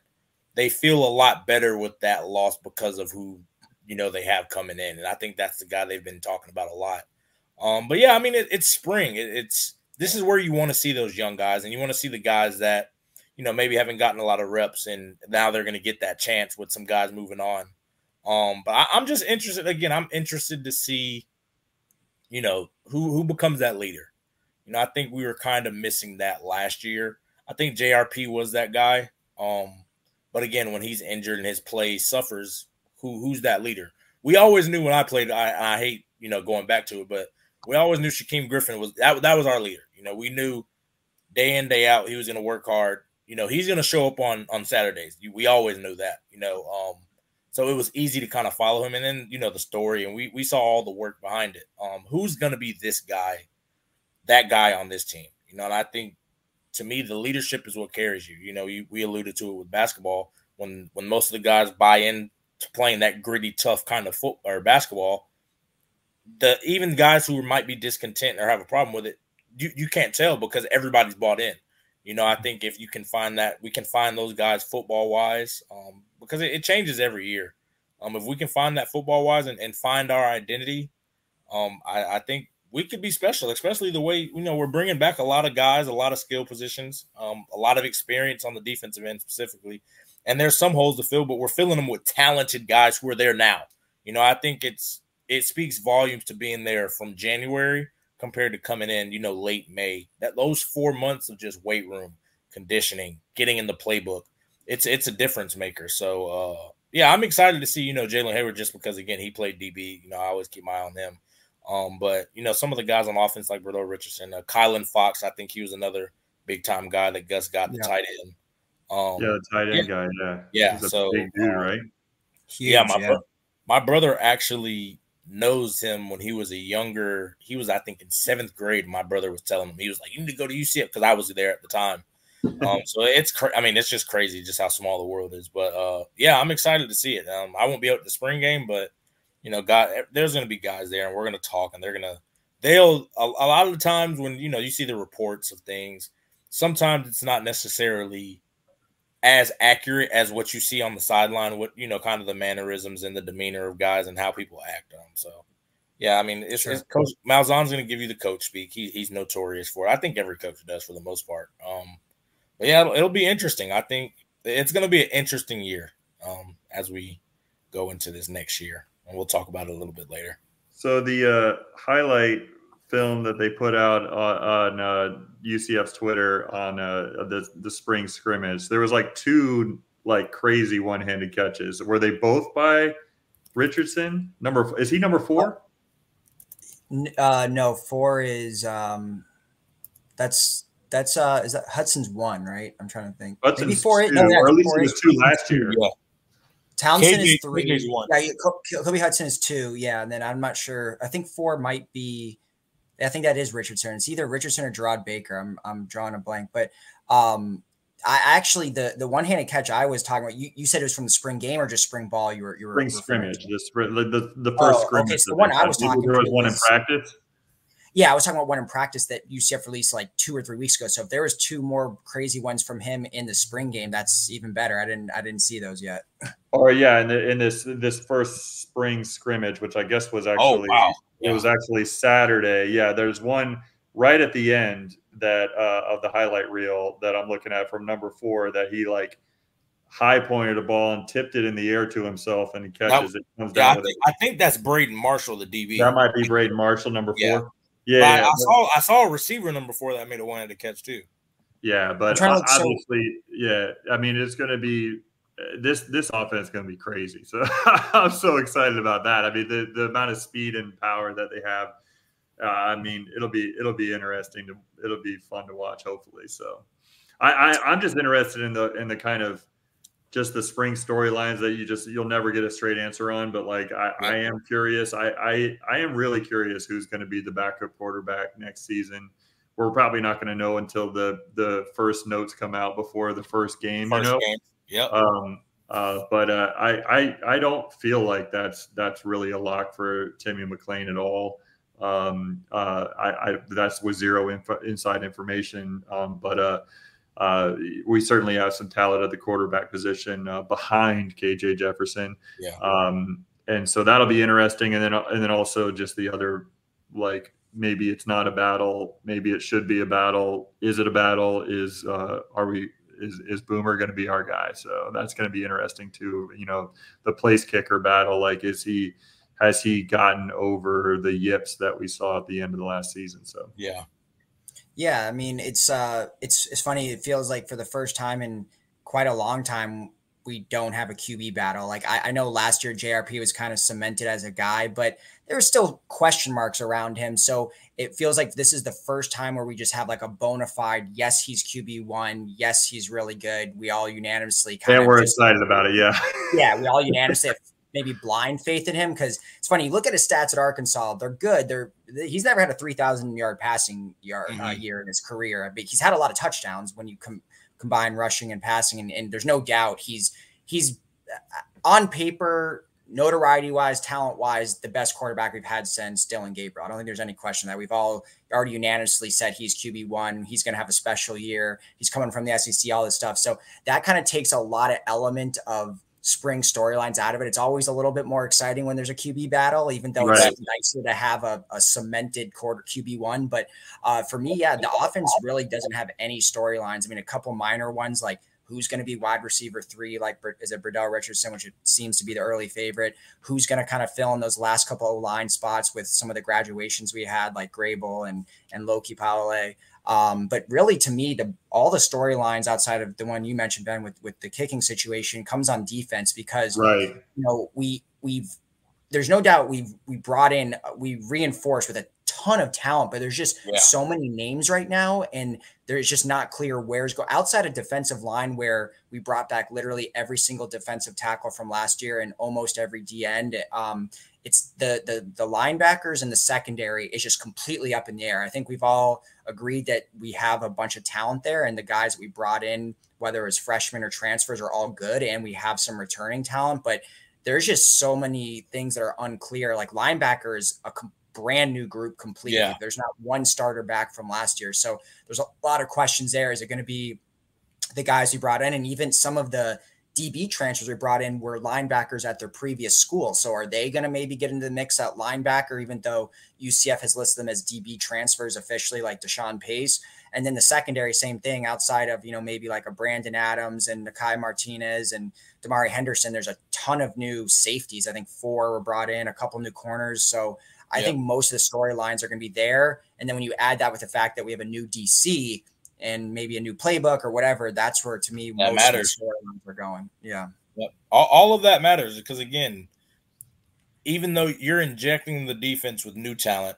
they feel a lot better with that loss because of who they have coming in, and I think that's the guy they've been talking about a lot. But yeah, I mean, it's spring. This is where you want to see those young guys, and you want to see the guys that maybe haven't gotten a lot of reps, and now they're going to get that chance with some guys moving on. But I'm just interested. Again, I'm interested to see, who becomes that leader. I think we were kind of missing that last year. I think JRP was that guy. But again, when he's injured and his play suffers, who's that leader? We always knew when I played. I hate going back to it, but we always knew Shaquem Griffin was that was our leader. We knew day in day out he was going to work hard. He's going to show up on Saturdays. We always knew that. So it was easy to kind of follow him. And then, the story, and we saw all the work behind it. Who's going to be this guy, that guy on this team? And I think, to me, the leadership is what carries you. We alluded to it with basketball. When most of the guys buy in to playing that gritty, tough kind of football or basketball, even guys who might be discontent or have a problem with it, you can't tell because everybody's bought in. I think if you can find that, we can find those guys football-wise because it changes every year. If we can find that football-wise and find our identity, I think we could be special, especially the way, we're bringing back a lot of guys, a lot of skill positions, a lot of experience on the defensive end specifically. And there's some holes to fill, but we're filling them with talented guys who are there now. I think it speaks volumes to being there from January compared to coming in, late May. That those 4 months of just weight room, conditioning, getting in the playbook, it's a difference maker. So yeah, I'm excited to see Jalen Hayward just because again he played DB. I always keep my eye on them. But some of the guys on offense like Burdell Richardson, Kylan Fox, I think he was another big time guy that Gus got the tight end. The tight end guy, yeah. He's a so big dude, right? Huge, my brother actually knows him when he was I think in 7th grade. My brother was telling him, he was like, you need to go to UCF because I was there at the time. So it's just crazy just how small the world is. But yeah, I'm excited to see it. I won't be out at the spring game, but there's going to be guys there and we're going to talk and they'll a lot of the times when you see the reports of things, sometimes it's not necessarily as accurate as what you see on the sideline, what, you know, kind of the mannerisms and the demeanor of guys and how people act on them. So, yeah, I mean, it's Coach Malzahn's going to give you the coach speak. He's notorious for it. I think every coach does for the most part. But yeah, it'll be interesting. I think it's going to be an interesting year as we go into this next year, and we'll talk about it a little bit later. So the highlight film that they put out on UCF's Twitter on the spring scrimmage, there was like 2 like crazy one-handed catches. Were they both by Richardson? Is he number 4? No, 4 is that's is that Hudson's 1, right? I'm trying to think. Hudson's maybe 4. 2, No, or at least it was 2 last year. Yeah. Townsend is 3. KJ's 1. Yeah, Kobe Hudson is 2. Yeah, and then I'm not sure. I think 4 might be. I think that is Richardson. It's either Richardson or Gerard Baker. I'm drawing a blank, but I actually the one-handed catch I was talking about. You said it was from the spring game or just spring ball. You were spring scrimmage. The first scrimmage. Okay, so the one I was talking. There was one in practice. Yeah, I was talking about one in practice that UCF released like 2 or 3 weeks ago. So if there was 2 more crazy ones from him in the spring game, that's even better. I didn't see those yet. Or yeah, in this first spring scrimmage, which I guess was actually it was actually Saturday. Yeah, there's one right at the end that of the highlight reel that I'm looking at from number 4 that he like high pointed a ball and tipped it in the air to himself and he catches it. Comes down I think that's Braden Marshall, the DB. That might be Braden Marshall, number 4. Yeah, I saw a receiver number 4 that made a one-handed catch too. Yeah, but obviously, I mean, it's going to be this offense is going to be crazy. So I'm so excited about that. I mean, the amount of speed and power that they have. I mean, it'll be interesting. It'll be fun to watch. Hopefully, so I'm just interested in the kind of just the spring storylines that you'll never get a straight answer on. But like, I am curious. I am really curious who's going to be the backup quarterback next season. We're probably not going to know until the first notes come out before the first game. Yep. But I don't feel like that's really a lock for Timmy McClain at all. That's with zero inside information. But we certainly have some talent at the quarterback position behind KJ Jefferson. Yeah. And so that'll be interesting. And then also just the other, like, maybe it's not a battle, maybe it should be a battle. Is it a battle? Is Boomer going to be our guy? So that's going to be interesting too. You know, the place kicker battle, like, has he gotten over the yips that we saw at the end of the last season? So yeah, I mean, it's funny. It feels like for the first time in quite a long time, we don't have a QB battle. Like I know last year JRP was kind of cemented as a guy, but there were still question marks around him. So it feels like this is the first time where we just have like a bona fide, yes, he's QB1. Yes, he's really good. We all unanimously we're excited about it. Yeah. Yeah. We all unanimously have maybe blind faith in him. Cause it's funny. You look at his stats at Arkansas, they're good. He's never had a 3,000 yard passing year in his career. I mean, he's had a lot of touchdowns when you combine rushing and passing. And there's no doubt he's on paper, notoriety wise, talent wise, the best quarterback we've had since Dylan Gabriel. I don't think there's any question that we've all already unanimously said he's QB1. He's going to have a special year. He's coming from the SEC, all this stuff. So that kind of takes a lot of element of spring storylines out of it. It's always a little bit more exciting when there's a QB battle, even though it's nicer to have a cemented quarter QB1. But for me, the offense really doesn't have any storylines. I mean, a couple minor ones, like who's going to be wide receiver 3, like is it Burdell Richardson, which it seems to be the early favorite, who's going to kind of fill in those last couple of line spots with some of the graduations we had, like Grable and Loki Paole. But really, to me, all the storylines outside of the one you mentioned, Ben, with the kicking situation comes on defense because, you know, there's no doubt we reinforced with a ton of talent, but there's just so many names right now. And there's just not clear where's go outside of defensive line, where we brought back literally every single defensive tackle from last year and almost every D end. It's the linebackers and the secondary is just completely up in the air. I think we've all agreed that we have a bunch of talent there, and the guys that we brought in, whether it's freshmen or transfers, are all good, and we have some returning talent, but there's just so many things that are unclear. Like linebacker is a brand new group completely. There's not one starter back from last year. So there's a lot of questions there. Is it going to be the guys we brought in, and even some of the DB transfers we brought in were linebackers at their previous school. So are they going to maybe get into the mix at linebacker, even though UCF has listed them as DB transfers officially, like Deshaun Pace? And then the secondary, same thing, outside of, maybe like a Brandon Adams and Nakai Martinez and Damari Henderson. There's a ton of new safeties. I think 4 were brought in, a couple new corners. So I think most of the storylines are going to be there. And then when you add that with the fact that we have a new DC and maybe a new playbook or whatever, that's where, to me, most of the storylines are going. Yeah. Yep. All of that matters because, again, even though you're injecting the defense with new talent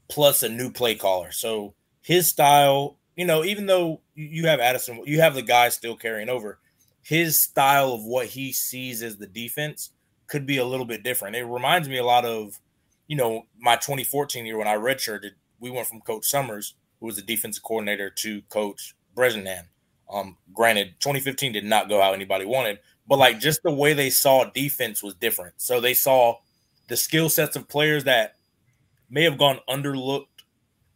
plus a new play caller. So his style, even though you have Addison, you have the guy still carrying over, his style of what he sees as the defense could be a little bit different. It reminds me a lot of, my 2014 year when I redshirted. We went from Coach Summers, who was the defensive coordinator, to Coach Bresnahan. Granted, 2015 did not go how anybody wanted, but like just the way they saw defense was different. So they saw the skill sets of players that may have gone underlooked,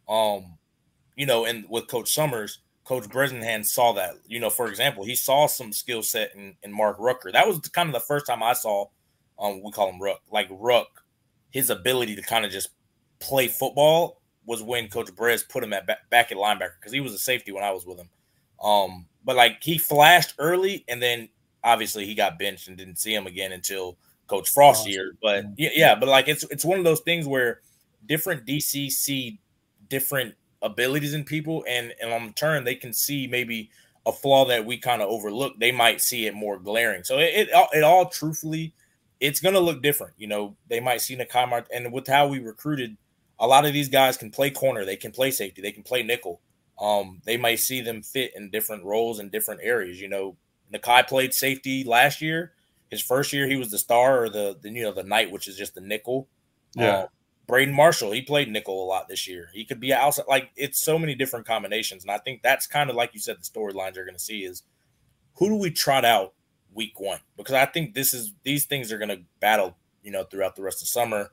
and with Coach Summers, Coach Bresnahan saw that. For example, he saw some skill set in Mark Rucker. That was kind of the first time I saw, we call him Ruck, like Ruck, his ability to kind of just play football was when Coach Brez put him back at linebacker because he was a safety when I was with him. But like he flashed early, and then obviously he got benched and didn't see him again until Coach Frost year. But but like it's one of those things where different DCs see different abilities in people, and on the turn they can see maybe a flaw that we kind of overlook. They might see it more glaring. So it all truthfully, it's gonna look different. They might see Nakai Mart, and with how we recruited, a lot of these guys can play corner, they can play safety, they can play nickel. They might see them fit in different roles in different areas. Nakai played safety last year. His first year, he was the star or the knight, which is just the nickel. Yeah. Braden Marshall, he played nickel a lot this year. He could be outside. Like, it's so many different combinations. And I think that's kind of like you said, the storylines you're going to see is who do we trot out week 1? Because I think these things are going to battle, throughout the rest of summer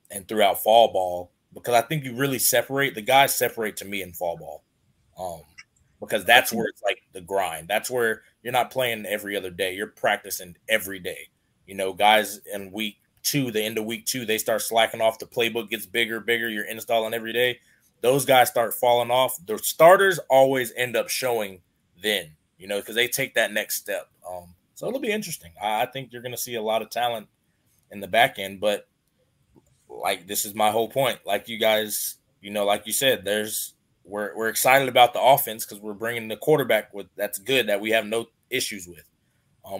and throughout fall ball. Because I think you really separate – the guys separate to me in fall ball because that's where it's like the grind. That's where you're not playing every other day. You're practicing every day. Guys in week 2, the end of week 2, they start slacking off. The playbook gets bigger. You're installing every day. Those guys start falling off. The starters always end up showing then, because they take that next step. So it'll be interesting. I think you're going to see a lot of talent in the back end, but like this is my whole point. Like you guys, like you said, we're excited about the offense because we're bringing the quarterback that's good that we have no issues with.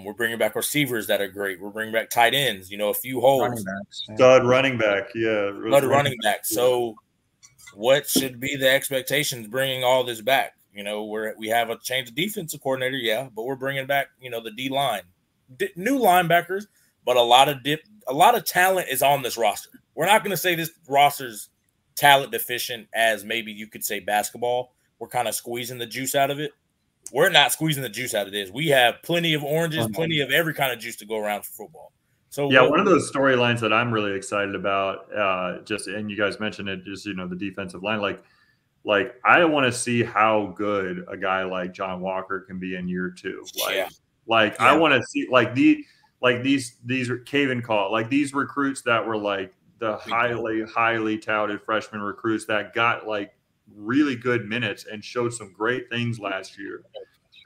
We're bringing back receivers that are great. We're bringing back tight ends. A few holes. Stud running back, yeah. Running back. So what should be the expectations bringing all this back? We have a change of defensive coordinator, yeah, but we're bringing back, the D line, new linebackers, but a lot of talent is on this roster. We're not going to say this roster's talent deficient as maybe you could say basketball. We're kind of squeezing the juice out of it. We're not squeezing the juice out of this. We have plenty of oranges, plenty of every kind of juice to go around for football. So yeah, one of those storylines that I'm really excited about, and you guys mentioned it, just the defensive line. Like I want to see how good a guy like John Walker can be in year 2. I want to see these are Caven call, like these recruits that were like the highly touted freshman recruits that got like really good minutes and showed some great things last year.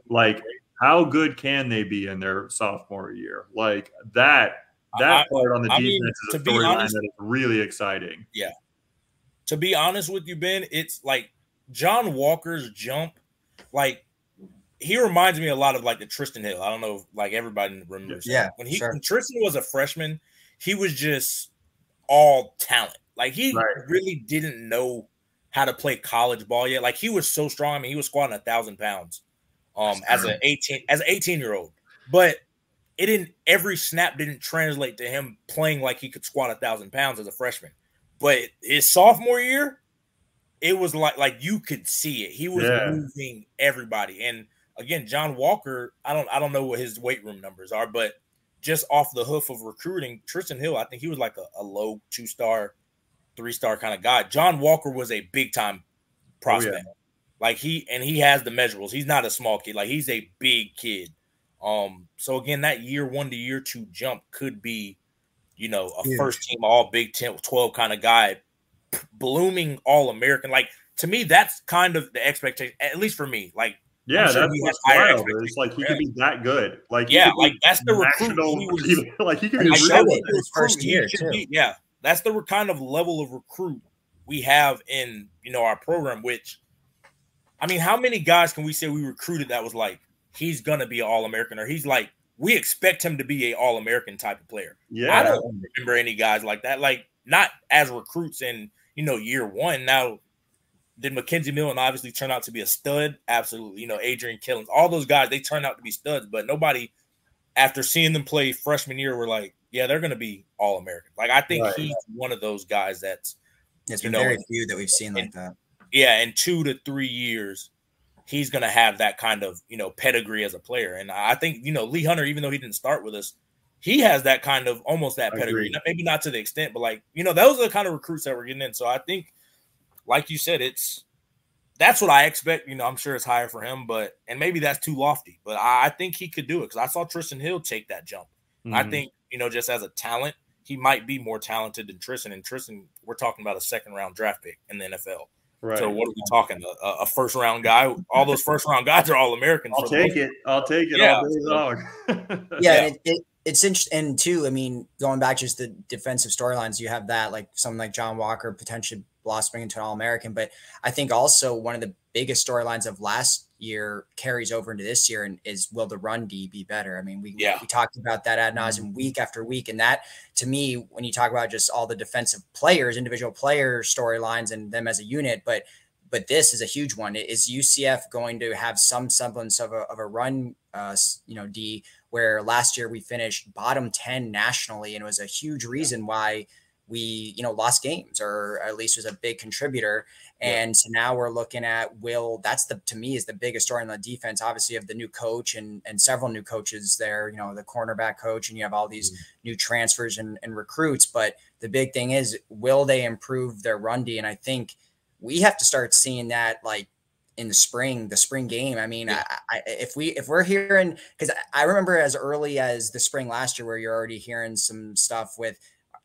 Like, how good can they be in their sophomore year? Like that part on the defense is a storyline that is really exciting. Yeah. To be honest with you, Ben, it's like John Walker's jump, like he reminds me a lot of like the Tristan Hill. I don't know if like everybody remembers. Yeah. When Tristan was a freshman, he was just all talent. Like he really didn't know how to play college ball yet. Like he was so strong. I mean, he was squatting 1,000 pounds as an 18-year-old. But every snap didn't translate to him playing like he could squat 1,000 pounds as a freshman. But his sophomore year, it was like you could see it. He was moving everybody. And again, John Walker, I don't know what his weight room numbers are, but just off the hoof of recruiting, Tristan Hill, I think he was like a low 2-star, 3-star kind of guy. John Walker was a big time prospect. Like he has the measurables. He's not a small kid. Like he's a big kid. So again, that year 1 to year 2 jump could be, a first team all Big 10, 12 kind of guy, blooming All-American. Like to me, that's kind of the expectation, at least for me. Like, yeah, sure that's what's wild. It's like he could be that good. Like, like that's the recruit. Like he could be showed it his first year too. Yeah, that's the kind of level of recruit we have in our program. Which, I mean, how many guys can we say we recruited that was like he's gonna be an All-American, or he's like we expect him to be a All-American type of player? Yeah, I don't remember any guys like that. Like not as recruits in year one. Now, did Mackenzie Millen obviously turn out to be a stud? Absolutely. Adrian Killens, all those guys, they turned out to be studs, but nobody, after seeing them play freshman year, were like, yeah, they're going to be All-American. Like, I think he's one of those guys that's, it's been very few that we've seen like that. Yeah, in 2 to 3 years, he's going to have that kind of, pedigree as a player. And I think, Lee Hunter, even though he didn't start with us, he has that kind of almost that pedigree. Maybe not to the extent, but like, those are the kind of recruits that we're getting in. So I think, like you said, that's what I expect. I'm sure it's higher for him, and maybe that's too lofty, but I think he could do it because I saw Tristan Hill take that jump. Mm-hmm. I think, just as a talent, he might be more talented than Tristan. And Tristan, we're talking about a second-round draft pick in the NFL. Right. So what are we talking? A first-round guy? All those first-round guys are All-Americans. I'll take it all day long. Yeah, it's interesting. And too, I mean, going back to just the defensive storylines, you have that, like someone like John Walker potentially blossoming into an All-American. But I think also one of the biggest storylines of last year carries over into this year and is, will the run D be better? I mean, we talked about that ad nauseum week after week. And that, to me, when you talk about just all the defensive players, individual player storylines and them as a unit, but this is a huge one. Is UCF going to have some semblance of a run, D, where last year we finished bottom 10 nationally, and it was a huge reason why we, lost games, or at least was a big contributor. And so now we're looking at to me is the biggest story on the defense, obviously, of the new coach and several new coaches there, the cornerback coach, and you have all these new transfers and recruits. But the big thing is, will they improve their run D? And I think we have to start seeing that like in the spring game. I mean, if we're hearing, because I remember as early as the spring last year, where you're already hearing some stuff with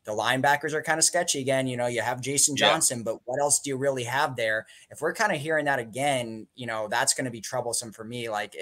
the linebackers are kind of sketchy again. You have Jason Johnson, but what else do you really have there? If we're kind of hearing that again, that's going to be troublesome for me. Like,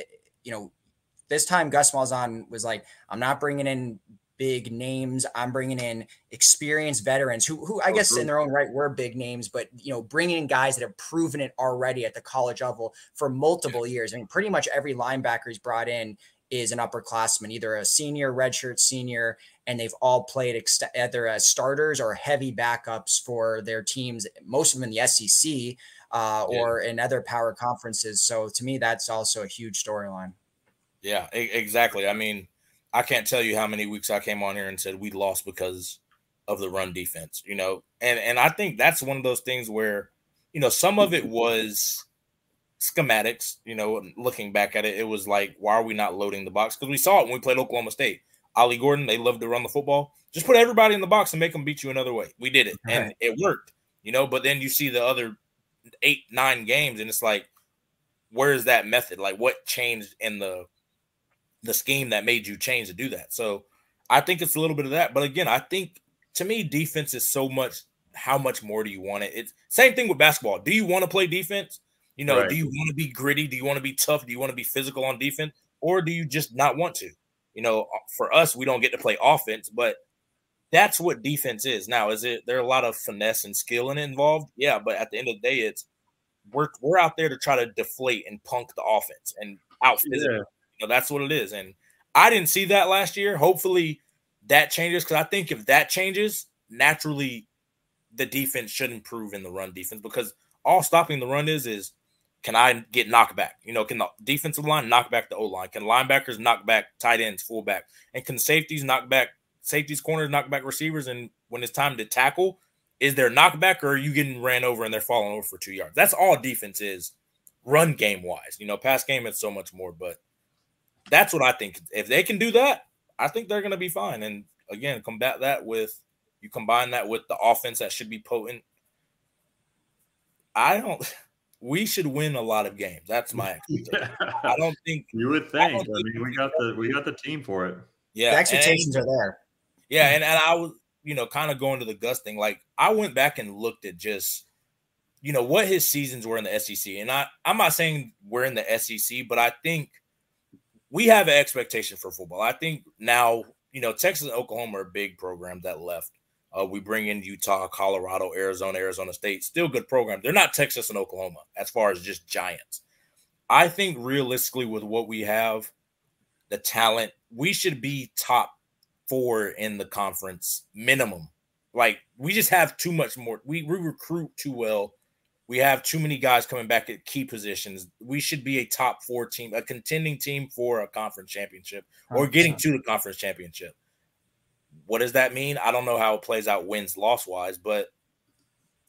this time Gus Malzahn was like, I'm not bringing in big names. I'm bringing in experienced veterans who I guess in their own right were big names, but bringing in guys that have proven it already at the college level for multiple years. I mean, pretty much every linebacker he's brought in is an upperclassman, either a senior, redshirt senior, and they've all played either as starters or heavy backups for their teams, most of them in the SEC or in other power conferences. So to me, that's also a huge storyline. Yeah, exactly. I mean, I can't tell you how many weeks I came on here and said we lost because of the run defense, and I think that's one of those things where, some of it was schematics, looking back at it, it was like, why are we not loading the box? Because we saw it when we played Oklahoma State. Ollie Gordon, they love to run the football. Just put everybody in the box and make them beat you another way. We did it, and it worked, but then you see the other 8-9 games, and it's like, where's that method? Like, what changed in the scheme that made you change to do that? So I think it's a little bit of that. But again, I think, to me, defense is so much, how much more do you want it? It's same thing with basketball. Do you want to play defense? Do you want to be gritty? Do you want to be tough? Do you want to be physical on defense? Or do you just not want to? For us, we don't get to play offense, but that's what defense is. Now, there are a lot of finesse and skill involved? Yeah, but at the end of the day, it's we're out there to try to deflate and punk the offense and out physical. That's what it is. And I didn't see that last year. Hopefully that changes, because I think if that changes, naturally the defense should improve in the run defense, because all stopping the run is can I get knocked back? Can the defensive line knock back the O-line? Can linebackers knock back tight ends, fullback? And can safeties knock back safeties, corners, knock back receivers? And when it's time to tackle, is there knockback, or are you getting ran over and they're falling over for 2 yards? That's all defense is, run game-wise. Pass game is so much more, but that's what I think. If they can do that, I think they're going to be fine. And, again, combine that with the offense that should be potent. we should win a lot of games. That's my expectation. I don't think you would think. I mean, we got the team for it. Yeah, the expectations are there. Yeah, and I was, kind of going to the Gus thing. Like, I went back and looked at just, what his seasons were in the SEC. And I'm not saying we're in the SEC, but I think we have an expectation for football. I think now, Texas and Oklahoma are big programs that left. We bring in Utah, Colorado, Arizona State. Still good programs. They're not Texas and Oklahoma as far as just giants. I think realistically with what we have, the talent, we should be top 4 in the conference minimum. Like, we just have too much more. We recruit too well. We have too many guys coming back at key positions. We should be a top 4 team, a contending team for a conference championship or getting to the conference championship. What does that mean? I don't know how it plays out wins-loss wise, but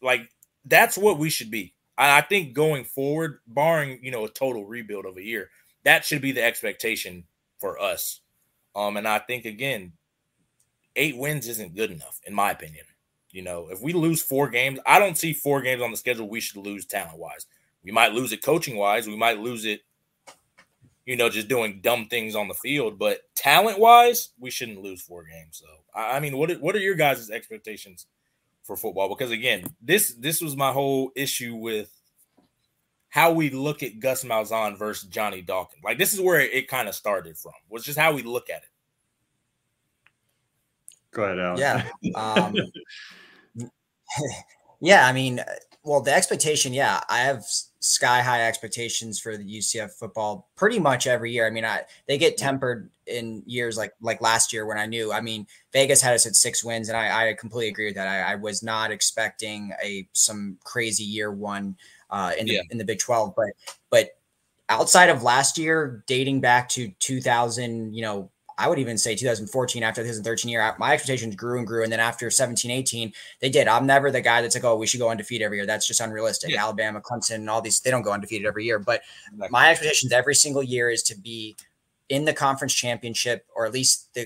like, that's what we should be. I think going forward, barring, a total rebuild of a year, that should be the expectation for us. And I think, again, 8 wins isn't good enough, in my opinion. If we lose 4 games, I don't see 4 games on the schedule we should lose talent-wise. We might lose it coaching-wise. We might lose it, just doing dumb things on the field. But talent-wise, we shouldn't lose 4 games. So, I mean, what are your guys' expectations for football? Because, again, this was my whole issue with how we look at Gus Malzahn versus Johnny Dawkins. Like, this is where it kind of started from, was just how we look at it. Go ahead, Alan. Yeah. Yeah, I mean, well, the expectation, I have sky high expectations for the UCF football pretty much every year. I mean, they get tempered in years like last year when Vegas had us at 6 wins, and I completely agree with that. I was not expecting some crazy year one in the Big 12, but outside of last year, dating back to 2000, I would even say 2014, after the 2013 year, my expectations grew and grew. And then after 17, 18, they did. I'm never the guy that's like, oh, we should go undefeated every year. That's just unrealistic. Yeah. Alabama, Clemson, and all these, they don't go undefeated every year. But my expectations every single year is to be in the conference championship, or at least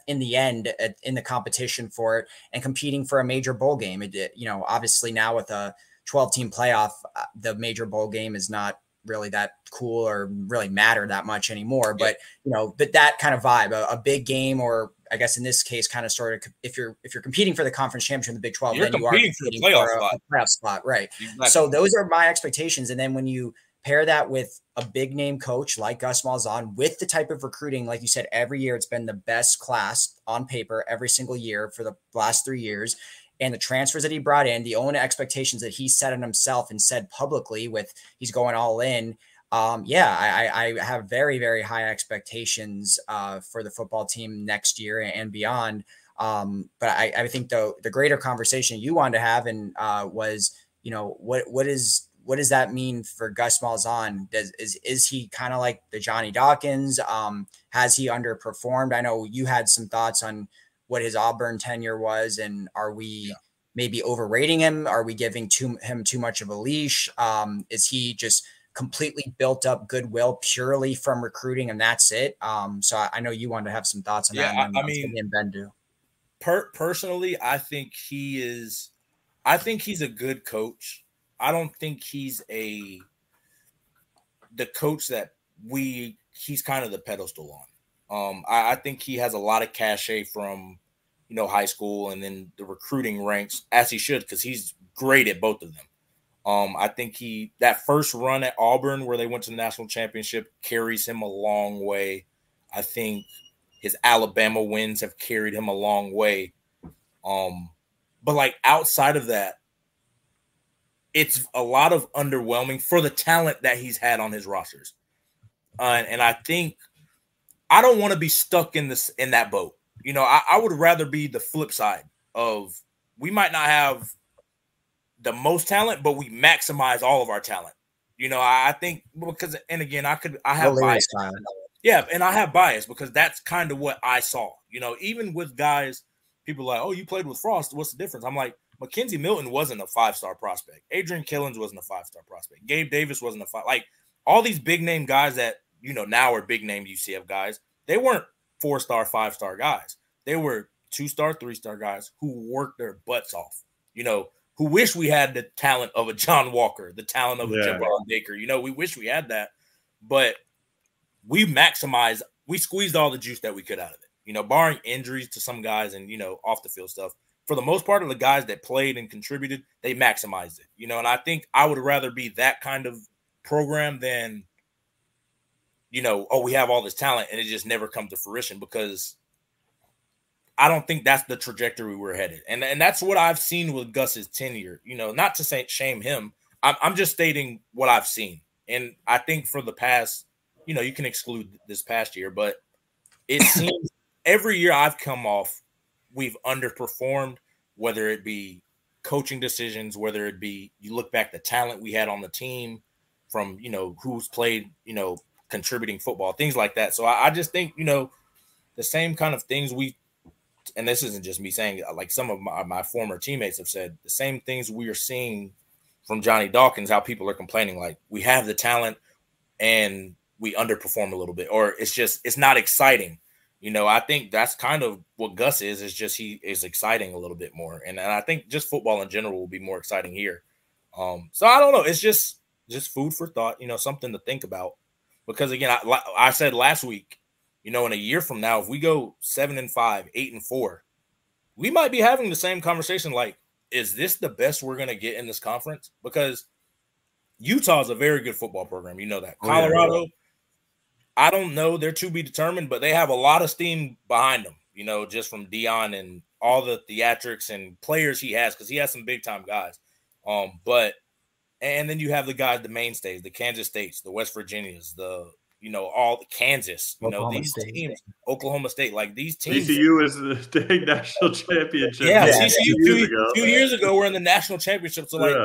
in the end, in the competition for it, and competing for a major bowl game. Obviously now with a 12-team playoff, the major bowl game is not really that cool or really matter that much anymore. But, but that kind of vibe, a big game, or I guess in this case, kind of sort of, if you're competing for the conference championship in the Big 12, then you are competing for a playoff spot. Right. Exactly. So those are my expectations. And then when you pair that with a big name coach like Gus Malzahn, with the type of recruiting, like you said, every year, it's been the best class on paper every single year for the last 3 years. And the transfers that he brought in, the own expectations that he set on himself and said publicly with he's going all in. I have very, very high expectations for the football team next year and beyond. But I think the greater conversation you wanted to have was, what does that mean for Gus Malzahn? Is he kind of like the Johnny Dawkins? Has he underperformed? I know you had some thoughts on what his Auburn tenure was, and are we maybe overrating him? Are we giving him too much of a leash? Is he just completely built up goodwill purely from recruiting, and that's it? So I know you wanted to have some thoughts on that. I mean, and Ben do. Personally, I think he's a good coach. I don't think he's the coach that he's kind of the pedestal on. I think he has a lot of cachet from, high school and then the recruiting ranks, as he should, because he's great at both of them. I think that first run at Auburn where they went to the national championship carries him a long way. I think his Alabama wins have carried him a long way. But like outside of that, it's a lot of underwhelming for the talent that he's had on his rosters. And I think I don't want to be stuck in that boat. I would rather be the flip side of, we might not have the most talent, but we maximize all of our talent. I think because, and again, I have bias. Yeah, and I have bias because that's kind of what I saw. Even with guys, people are like, oh, you played with Frost. What's the difference? I'm like, Mackenzie Milton wasn't a 5-star prospect. Adrian Killens wasn't a 5-star prospect. Gabe Davis wasn't a 5. Like all these big name guys that now are big name UCF guys. They weren't 4-star, 5-star guys. They were 2-star, 3-star guys who worked their butts off, who wish we had the talent of a John Walker, the talent of a Javon Baker. You know, we wish we had that, but we squeezed all the juice that we could out of it. You know, barring injuries to some guys and, you know, off the field stuff. For the most part of the guys that played and contributed, they maximized it. You know, and I think I would rather be that kind of program than, you know, oh, we have all this talent and it just never comes to fruition, because I don't think that's the trajectory we're headed. And that's what I've seen with Gus's tenure. You know, not to say shame him. I'm just stating what I've seen. And I think for the past, you know, you can exclude this past year, but it seems every year I've come off, we've underperformed, whether it be coaching decisions, whether it be you look back the talent we had on the team from, you know, who's played, you know, contributing football, things like that. So I just think, you know, the same kind of things and this isn't just me saying, like some of my former teammates have said, the same things we are seeing from Johnny Dawkins, how people are complaining, like we have the talent and we underperform a little bit, or it's not exciting. You know, I think that's kind of what Gus is just he is exciting a little bit more. And I think just football in general will be more exciting here. So I don't know. It's just food for thought, you know, something to think about. Because, again, I said last week, you know, in a year from now, if we go 7-5, 8-4, we might be having the same conversation like, is this the best we're going to get in this conference? Because Utah is a very good football program. You know that. Colorado, I don't know. They're to be determined, but they have a lot of steam behind them, you know, just from Dion and all the theatrics and players he has, because he has some big-time guys. And then you have the guys, the mainstays, the Kansas States, the West Virginias, you know, all the Kansas, you know, these teams, Oklahoma State, like these teams. TCU is the state national championship. Yeah, TCU a few years ago we're in the national championship. So, like,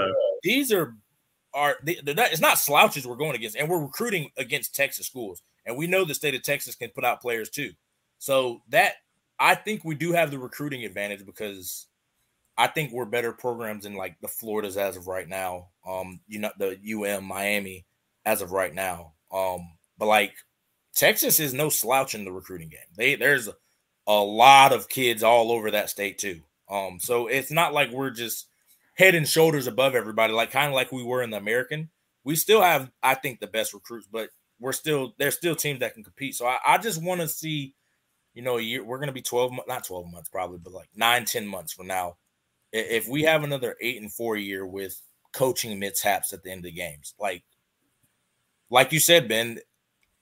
these it's not slouches we're going against, and we're recruiting against Texas schools. And we know the state of Texas can put out players too. So I think we do have the recruiting advantage, because I think we're better programs than like the Floridas as of right now. You know, the Miami as of right now. But like Texas is no slouch in the recruiting game. There's a lot of kids all over that state too. So it's not like we're just head and shoulders above everybody, like kind of like we were in the American. We still have, I think, the best recruits, but there's still teams that can compete. So I just want to see, you know, a year, we're going to be not 12 months probably, but like 9-10 months from now, if we have another 8-4 year with coaching mishaps at the end of the games, like you said, Ben,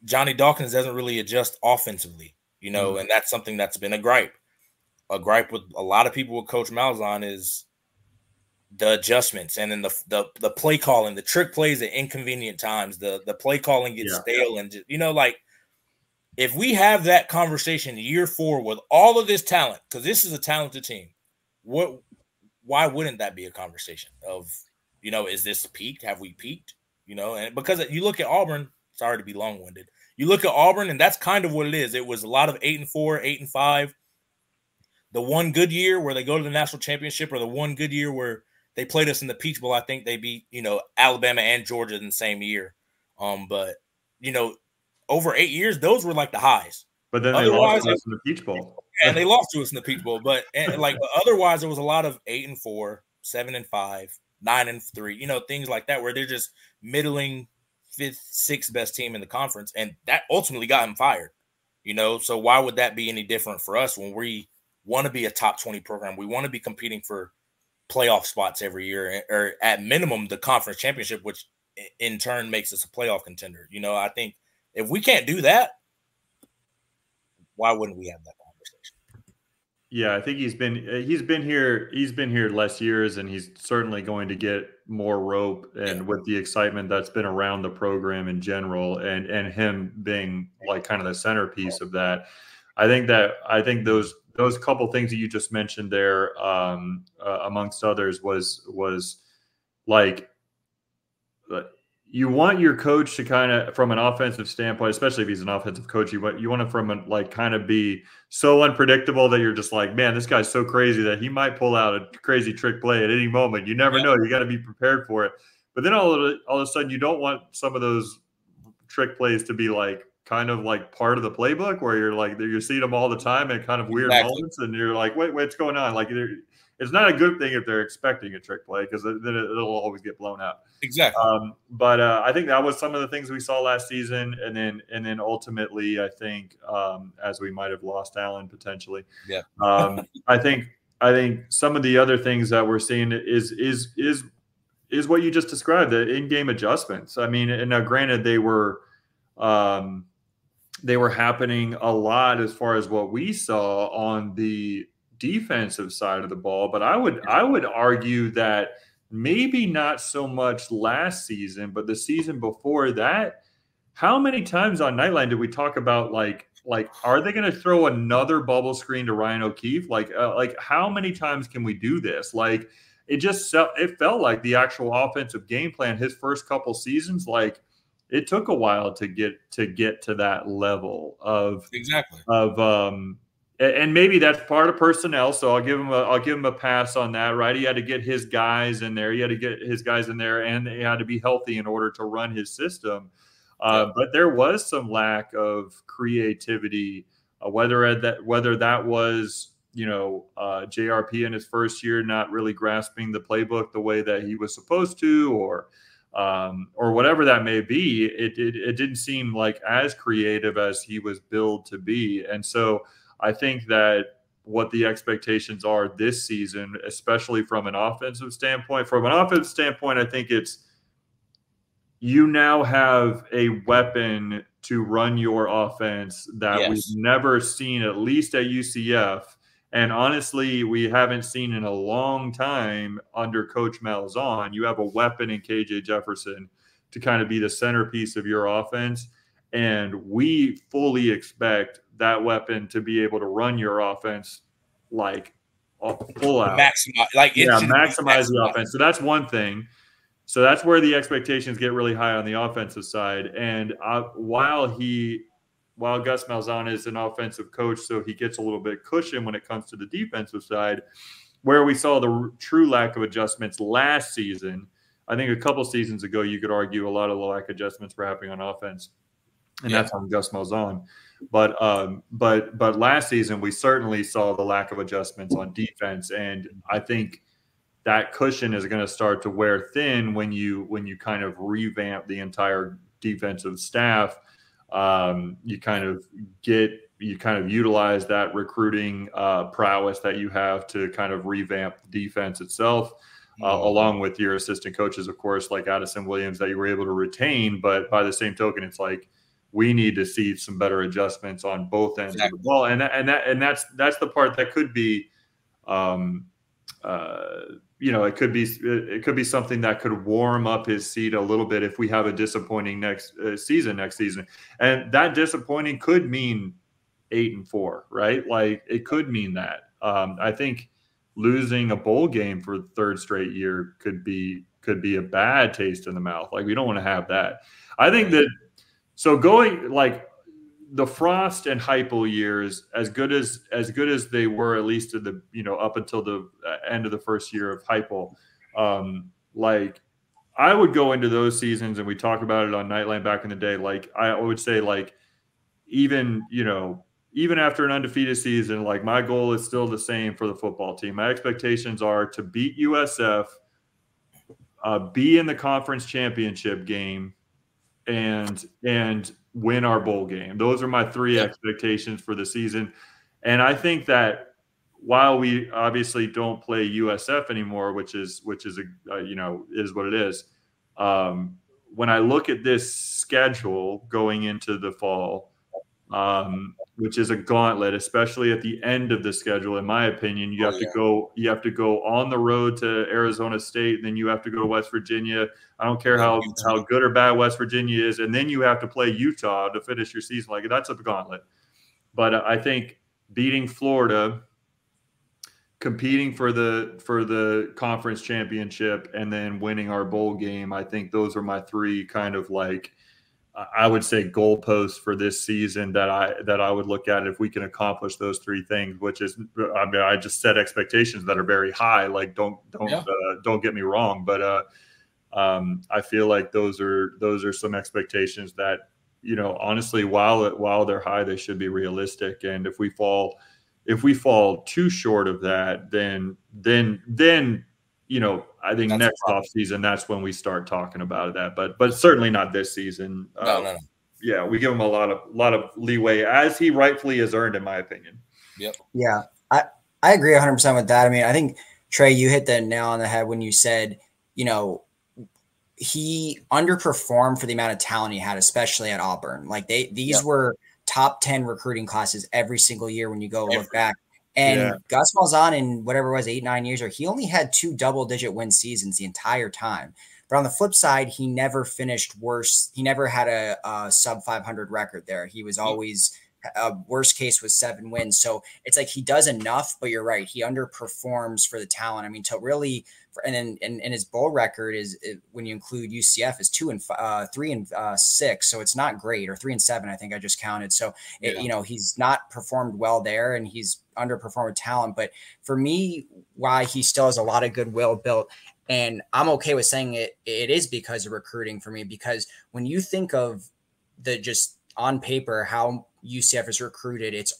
Johnny Dawkins doesn't really adjust offensively, you know, and that's something that's been a gripe. A gripe with a lot of people with Coach Malzahn is the adjustments, and then the play calling, the trick plays at inconvenient times, the play calling gets stale, and just, you know, like if we have that conversation year 4 with all of this talent, because this is a talented team, why wouldn't that be a conversation of, you know, is this peaked? Have we peaked? You know, and because you look at Auburn, sorry to be long-winded, you look at Auburn, and that's kind of what it is. It was a lot of 8-4, 8-5. The one good year where they go to the national championship, or the one good year where they played us in the Peach Bowl, I think they beat, you know, Alabama and Georgia in the same year. But, you know, over 8 years, those were like the highs. But then they lost to us in the Peach Bowl. And they lost to us in the Peach Bowl. But otherwise, it was a lot of 8-4, 7-5, 9-3, you know, things like that, where they're just middling 5th, 6th best team in the conference. And that ultimately got him fired, you know. So why would that be any different for us when we want to be a top 20 program? We want to be competing for playoff spots every year, or at minimum the conference championship, which in turn makes us a playoff contender. You know, I think if we can't do that, why wouldn't we have that conversation? Yeah, I think he's been here less years, and he's certainly going to get more rope, and with the excitement that's been around the program in general, and him being like kind of the centerpiece of that, I think those couple things that you just mentioned there, amongst others, was like, you want your coach to kind of, from an offensive standpoint, especially if he's an offensive coach, you want him from a, like, kind of be so unpredictable that you're just like, man, this guy's so crazy that he might pull out a crazy trick play at any moment. You never know. You got to be prepared for it. But then all of a sudden, you don't want some of those trick plays to be like kind of like part of the playbook, where you're like, you're seeing them all the time at kind of weird moments, and you're like, wait, what's going on? Like, it's not a good thing if they're expecting a trick play, because then it'll always get blown out. Exactly. But I think that was some of the things we saw last season, and then ultimately, I think as we might have lost Allen potentially. Yeah. I think some of the other things that we're seeing is what you just described, the in-game adjustments. I mean, and now granted, they were happening a lot as far as what we saw on the defensive side of the ball, but I would argue that maybe not so much last season, but the season before that. How many times on Nightline did we talk about like are they going to throw another bubble screen to Ryan O'Keefe? Like how many times can we do this? Like it felt like the actual offensive game plan his first couple seasons, like it took a while to get to that level of and maybe that's part of personnel. So I'll give him a pass on that, right? He had to get his guys in there. And they had to be healthy in order to run his system. But there was some lack of creativity, whether that was, JRP in his first year not really grasping the playbook the way that he was supposed to, or whatever that may be. It didn't seem like as creative as he was billed to be. And so I think that what the expectations are this season, especially from an offensive standpoint, I think it's, you now have a weapon to run your offense that we've never seen, at least at UCF. And honestly, we haven't seen in a long time under Coach Malzahn. You have a weapon in KJ Jefferson to kind of be the centerpiece of your offense. And we fully expect that weapon to be able to run your offense like full out. Maximize the offense. So that's one thing. So that's where the expectations get really high on the offensive side. And while Gus Malzahn is an offensive coach, so he gets a little bit cushion when it comes to the defensive side, where we saw the true lack of adjustments last season. I think a couple seasons ago, you could argue a lot of the lack of adjustments were happening on offense, and that's on Gus Malzahn. But last season, we certainly saw the lack of adjustments on defense, and I think that cushion is going to start to wear thin when you kind of revamp the entire defensive staff. You kind of utilize that recruiting prowess that you have to kind of revamp the defense itself, along with your assistant coaches, of course, like Addison Williams, that you were able to retain. But by the same token, it's like we need to see some better adjustments on both ends of the ball, and that's the part that could be. It could be something that could warm up his seat a little bit if we have a disappointing next season, and that disappointing could mean 8-4, right? Like it could mean that. I think losing a bowl game for the third straight year could be a bad taste in the mouth. Like we don't want to have that. I think that going like the Frost and Heupel years, as good as they were, at least to the up until the end of the first year of Heupel, like I would go into those seasons, and we talked about it on Nightline back in the day. Like I would say, like even after an undefeated season, like my goal is still the same for the football team. My expectations are to beat USF, be in the conference championship game, and win our bowl game. Those are my three expectations for the season. And I think that while we obviously don't play USF anymore, which is is what it is. When I look at this schedule going into the fall, which is a gauntlet, especially at the end of the schedule, in my opinion, you have to go on the road to Arizona State, and then you have to go to West Virginia. I don't care how good or bad West Virginia is, and then you have to play Utah to finish your season. Like that's a gauntlet. But I think beating Florida, competing for the conference championship, and then winning our bowl game, I think those are my three kind of like, I would say, goalposts for this season that I would look at if we can accomplish those three things. Which is, I mean, I just set expectations that are very high. Like don't get me wrong, but I feel like those are some expectations that honestly, while they're high, they should be realistic. And if we fall If we fall too short of that, then I think next off season, that's when we start talking about that. But certainly not this season. No. Yeah, we give him a lot of leeway, as he rightfully has earned, in my opinion. Yep. Yeah, I agree 100% with that. I mean, I think, Trey, you hit the nail on the head when you said, he underperformed for the amount of talent he had, especially at Auburn. Like these were top 10 recruiting classes every single year when you go look back. And Gus Malzahn in whatever it was, 8-9 years, or he only had 2 double-digit win seasons the entire time. But on the flip side, he never finished worse. He never had a sub 500 record there. He was always worst case was 7 wins. So it's like he does enough, but you're right. He underperforms for the talent. I mean, to really, and his bowl record is, when you include UCF, is 3-6. So it's not great, or 3-7. I think I just counted. So he's not performed well there, and he's underperformed with talent. But for me, why he still has a lot of goodwill built, and I'm okay with saying it is because of recruiting for me, because when you think of the just on paper how UCF is recruited, it's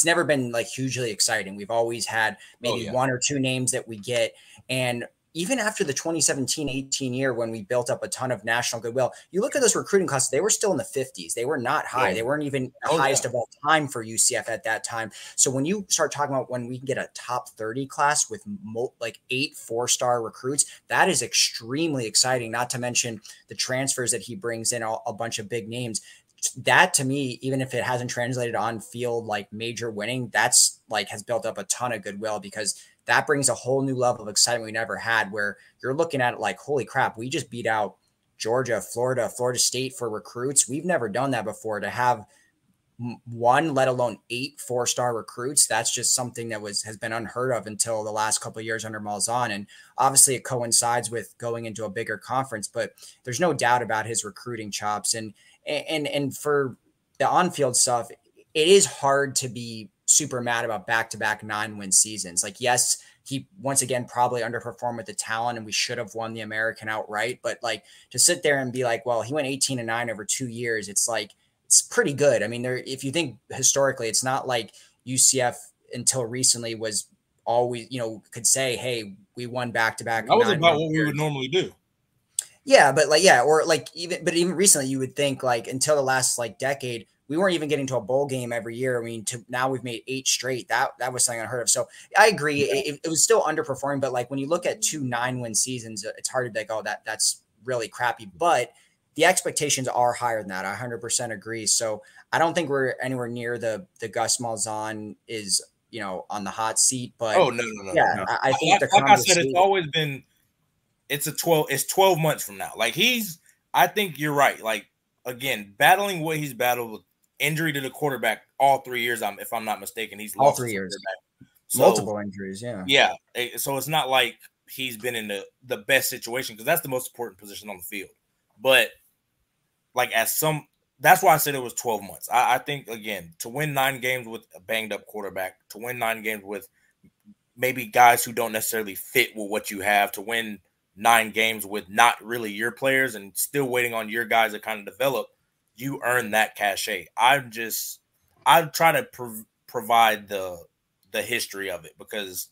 never been like hugely exciting. We've always had maybe 1 or 2 names that we get. And even after the 2017-18 year, when we built up a ton of national goodwill, you look at those recruiting classes, they were still in the 50s. They were not high. They weren't even the highest of all time for UCF at that time. So when you start talking about when we can get a top 30 class with like 8 4-star recruits, that is extremely exciting, not to mention the transfers that he brings in, a bunch of big names. That, to me, even if it hasn't translated on field like major winning, that's like has built up a ton of goodwill, because that brings a whole new level of excitement we never had, where you're looking at it like, holy crap, we just beat out Georgia, Florida State for recruits. We've never done that before. To have 1, let alone 8 4-star recruits, that's just something that has been unheard of until the last couple of years under Malzahn. And obviously it coincides with going into a bigger conference, but there's no doubt about his recruiting chops. And for the on-field stuff, it is hard to be super mad about back-to-back 9-win seasons. Like, yes, he once again probably underperformed with the talent, and we should have won the American outright. But like, to sit there and be like, well, he went 18-9 over 2 years, it's like, it's pretty good. I mean, if you think historically, it's not like UCF until recently was always, could say, hey, we won back-to-back. That was about what we would normally do. Yeah, but even recently, you would think like until the last like decade, we weren't even getting to a bowl game every year. I mean, now we've made 8 straight. That was something unheard of. So I agree. It was still underperforming, but like when you look at 2 9-win seasons, it's hard to be like, oh, that's really crappy. But the expectations are higher than that. I 100% agree. So I don't think we're anywhere near the Gus Malzahn is, on the hot seat. But no. I think like I said, it's always been. It's 12 months from now. Like I think you're right. Like, again, battling what he's battled with injury to the quarterback all 3 years. If I'm not mistaken, he's all lost 3 years, so, multiple injuries. Yeah. So it's not like he's been in the best situation, because that's the most important position on the field. But like that's why I said it was 12 months. I think, again, to win 9 games with a banged up quarterback, to win 9 games with maybe guys who don't necessarily fit with what you have, to win 9 games with not really your players and still waiting on your guys to kind of develop, you earn that cachet. I try to provide the history of it, because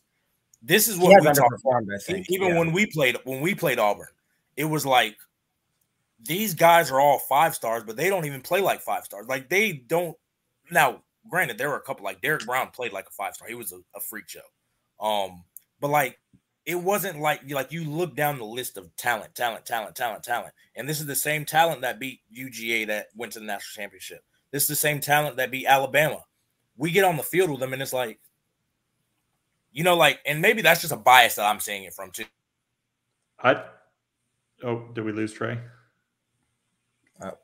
this is what we talked about. I think. Even when we played Auburn, it was like, these guys are all 5-stars, but they don't even play like 5-stars. Like, they don't. Now, granted, there were a couple, like Derek Brown played like a 5-star. He was a freak show. But like, it wasn't like you look down the list of talent. And this is the same talent that beat UGA that went to the national championship. This is the same talent that beat Alabama. We get on the field with them, and it's like, and maybe that's just a bias that I'm seeing it from too. Did we lose Trey?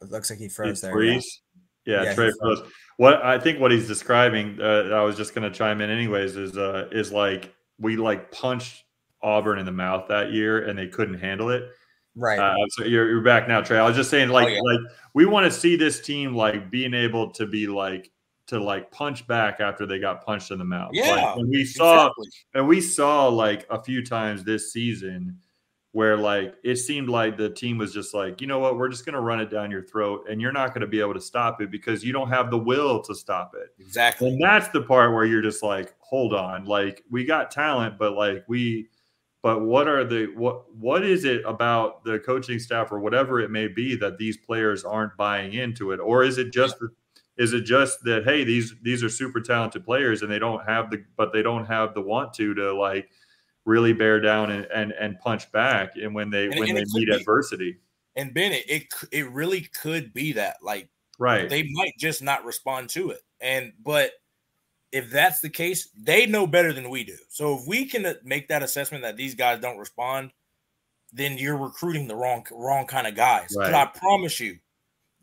It looks like he froze there. Freeze? Yeah, Trey froze. I think what he's describing, I was just going to chime in anyways, is like, we like punched Auburn in the mouth that year, and they couldn't handle it. Right. So you're back now, Trey. I was just saying, like we want to see this team like being able to be like to punch back after they got punched in the mouth. Yeah. Like, we saw like a few times this season, where like it seemed like the team was just like, you know what, we're just going to run it down your throat and you're not going to be able to stop it because you don't have the will to stop it. Exactly. And that's the part where you're just like, hold on, like we got talent, but like but what is it about the coaching staff or whatever it may be that these players aren't buying into it? Or is it just that, hey, these are super talented players and they don't have the want to like really bear down and punch back and when they meet adversity. And Ben, it really could be that, like, right, they might just not respond to it. But if that's the case, they know better than we do. So if we can make that assessment that these guys don't respond, then you're recruiting the wrong kind of guys. Right. But I promise you,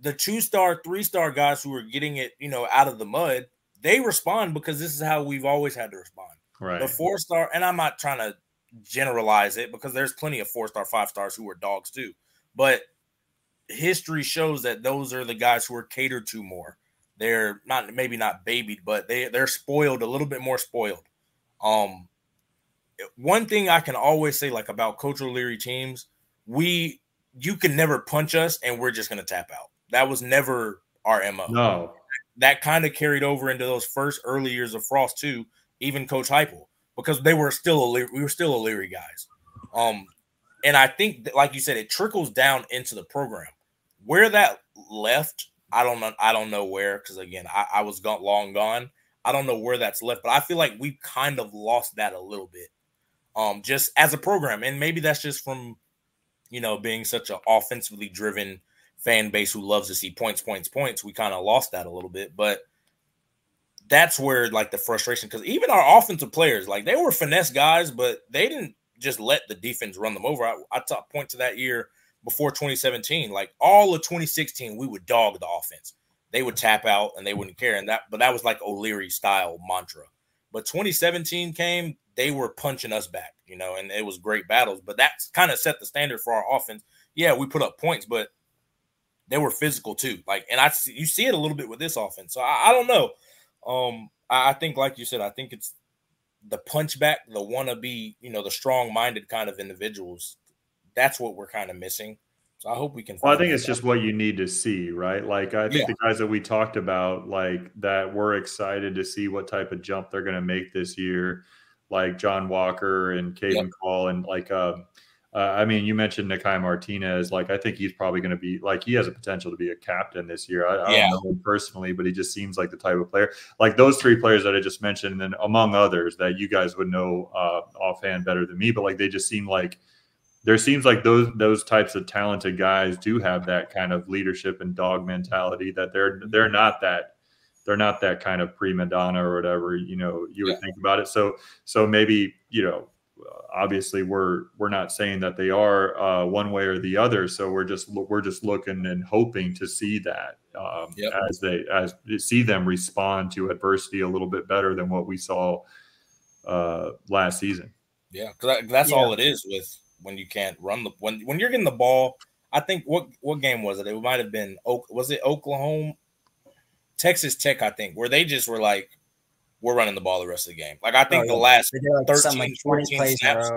the 2-star, 3-star guys who are getting it, out of the mud, they respond because this is how we've always had to respond. Right. The 4-star, and I'm not trying to generalize it because there's plenty of 4-star, 5-stars who are dogs too. But history shows that those are the guys who are catered to more. They're maybe not babied, but they're spoiled, a little bit more spoiled. One thing I can always say, like, about Coach O'Leary teams, you can never punch us and we're just going to tap out. That was never our MO. No. That kind of carried over into those first early years of Frost too, even Coach Heupel, because we were still O'Leary guys. And I think that, like you said, it trickles down into the program. Where that left, I don't know where, because again, I was long gone. I don't know where that's left, but I feel like we've kind of lost that a little bit, just as a program. And maybe that's just from, being such an offensively driven fan base who loves to see points. We kind of lost that a little bit, but that's where, like, the frustration, because even our offensive players, like, they were finesse guys, but they didn't just let the defense run them over. I point to that year before 2017, like all of 2016, we would dog the offense. They would tap out and they wouldn't care. But that was like O'Leary style mantra. But 2017 came, they were punching us back, and it was great battles. But that kind of set the standard for our offense. Yeah, we put up points, but they were physical too. Like, and you see it a little bit with this offense. So I don't know. I think, like you said, I think it's the punch back, the wannabe, the strong-minded kind of individuals. That's what we're kind of missing. So I hope we can. Well, I think it's just what you need to see, right? Like, I think the guys that we talked about, like, that we're excited to see what type of jump they're going to make this year, like John Walker and Caden Call, and like, I mean, you mentioned Nakai Martinez. Like, I think he's probably going to be, like, he has a potential to be a captain this year. I don't know him personally, but he just seems like the type of player. Like those three players that I just mentioned, and then among others that you guys would know offhand better than me, but like they just seem like. There seems like those types of talented guys do have that kind of leadership and dog mentality, that they're not that kind of prima donna or whatever, you would think about it. So maybe, obviously we're not saying that they are one way or the other. So we're just looking and hoping to see that as see them respond to adversity a little bit better than what we saw last season. Yeah, because that's all it is with. When you can't run when you're getting the ball. I think what game was it? It might have been Oklahoma, Texas Tech, I think, where they just were like, we're running the ball the rest of the game. Like, I think the last 13, 14 snaps.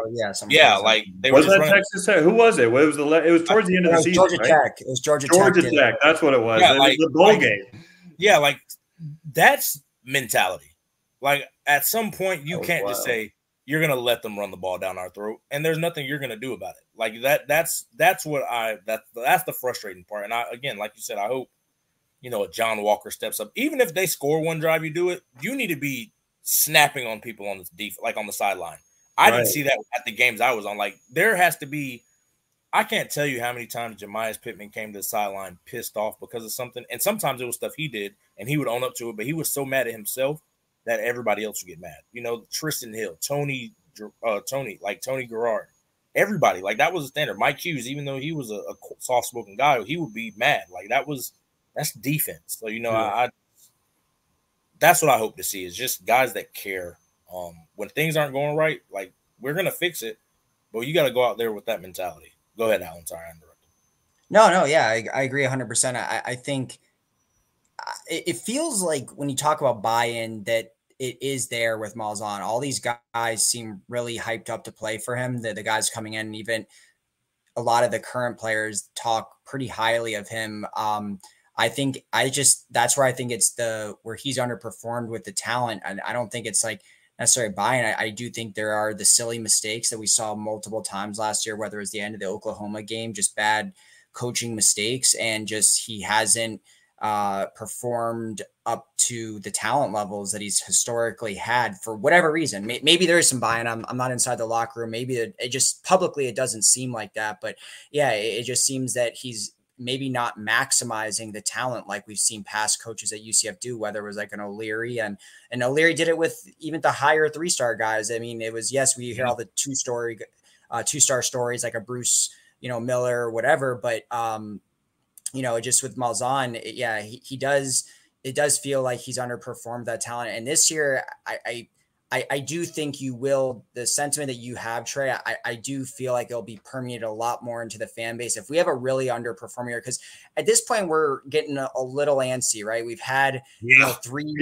Like they were was that Texas Tech? Who was it? It was towards the end of the season. Georgia Tech. It was Georgia Tech. That's what it was. Yeah, it was the bowl game. Yeah, like that's mentality. Like, at some point you can't just say, you're going to let them run the ball down our throat, and there's nothing you're going to do about it. Like, that's the frustrating part. And again, like you said, I hope, a John Walker steps up. Even if they score one drive, you do it, you need to be snapping on people on this like on the sideline. I didn't see that at the games I was on. Like, there has to be, I can't tell you how many times Jemias Pittman came to the sideline pissed off because of something. And sometimes it was stuff he did and he would own up to it, but he was so mad at himself that everybody else would get mad. Tristan Hill, Tony Garrard, everybody. Like, that was a standard. Mike Hughes, even though he was a soft-spoken guy, he would be mad. Like, that's defense. So, that's what I hope to see, is just guys that care. When things aren't going right, like, we're going to fix it, but you got to go out there with that mentality. Go ahead, Alan. Sorry, I interrupted. No, yeah, I agree 100%. I think it feels like when you talk about buy-in that it is there with Malzahn. All these guys seem really hyped up to play for him. The guys coming in, even a lot of the current players talk pretty highly of him. I think that's where I think it's where he's underperformed with the talent. And I don't think it's like necessarily buying. I do think there are the silly mistakes that we saw multiple times last year, whether it was the end of the Oklahoma game, just bad coaching mistakes, and just he hasn't performed up to the talent levels that he's historically had for whatever reason. Maybe there is some buy-in. I'm not inside the locker room. Maybe it just publicly, it doesn't seem like that, but yeah, it just seems that he's maybe not maximizing the talent like we've seen past coaches at UCF do, whether it was like an O'Leary, and O'Leary did it with even the higher 3-star guys. I mean, it was, yes, we hear all the 2-star stories like a Bruce, Miller or whatever, but just with Malzahn, he does. It does feel like he's underperformed that talent. And this year, I do think the sentiment that you have, Trey, I do feel like it'll be permeated a lot more into the fan base if we have a really underperforming year. Because at this point, we're getting a little antsy, right? We've had 3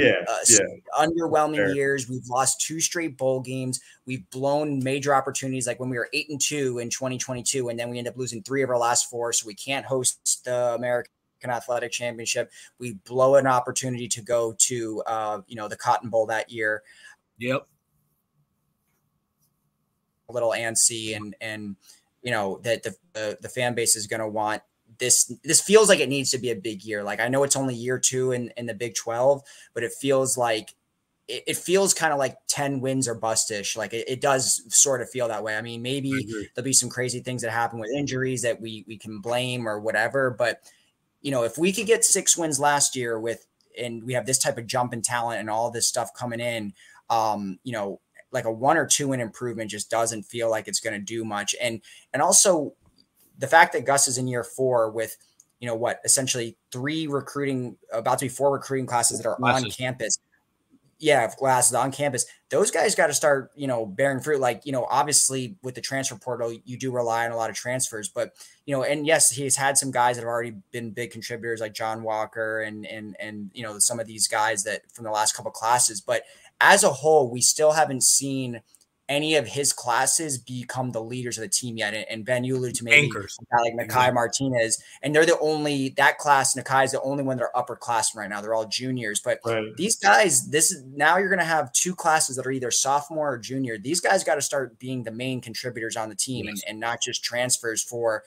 underwhelming years. We've lost 2 straight bowl games. We've blown major opportunities, like when we were 8-2 in 2022, and then we end up losing 3 of our last 4, so we can't host the American Athletic Championship. We blow an opportunity to go to the Cotton Bowl that year. Yep. A little antsy, and that the fan base is going to want this. This feels like it needs to be a big year. Like, I know it's only year 2 in the Big 12, but it feels like it feels kind of like 10 wins or bustish. Like it does sort of feel that way. I mean, maybe there'll be some crazy things that happen with injuries that we can blame or whatever, but if we could get 6 wins last year and we have this type of jump in talent and all this stuff coming in, like a 1 or 2 win improvement just doesn't feel like it's going to do much. And also the fact that Gus is in year 4 with, essentially 3 recruiting, about to be 4 recruiting classes that are on campus. Yeah, classes on campus. Those guys got to start, bearing fruit. Like, obviously with the transfer portal, you do rely on a lot of transfers, but, and yes, he's had some guys that have already been big contributors like John Walker and some of these guys that from the last couple of classes, but as a whole, we still haven't seen any of his classes become the leaders of the team yet. And Ben, you alluded to maybe like Nakai Martinez, and they're that class. Nakai is the only one that are upperclassmen right now. They're all juniors, but these guys, now you're going to have 2 classes that are either sophomore or junior. These guys got to start being the main contributors on the team, and not just transfers for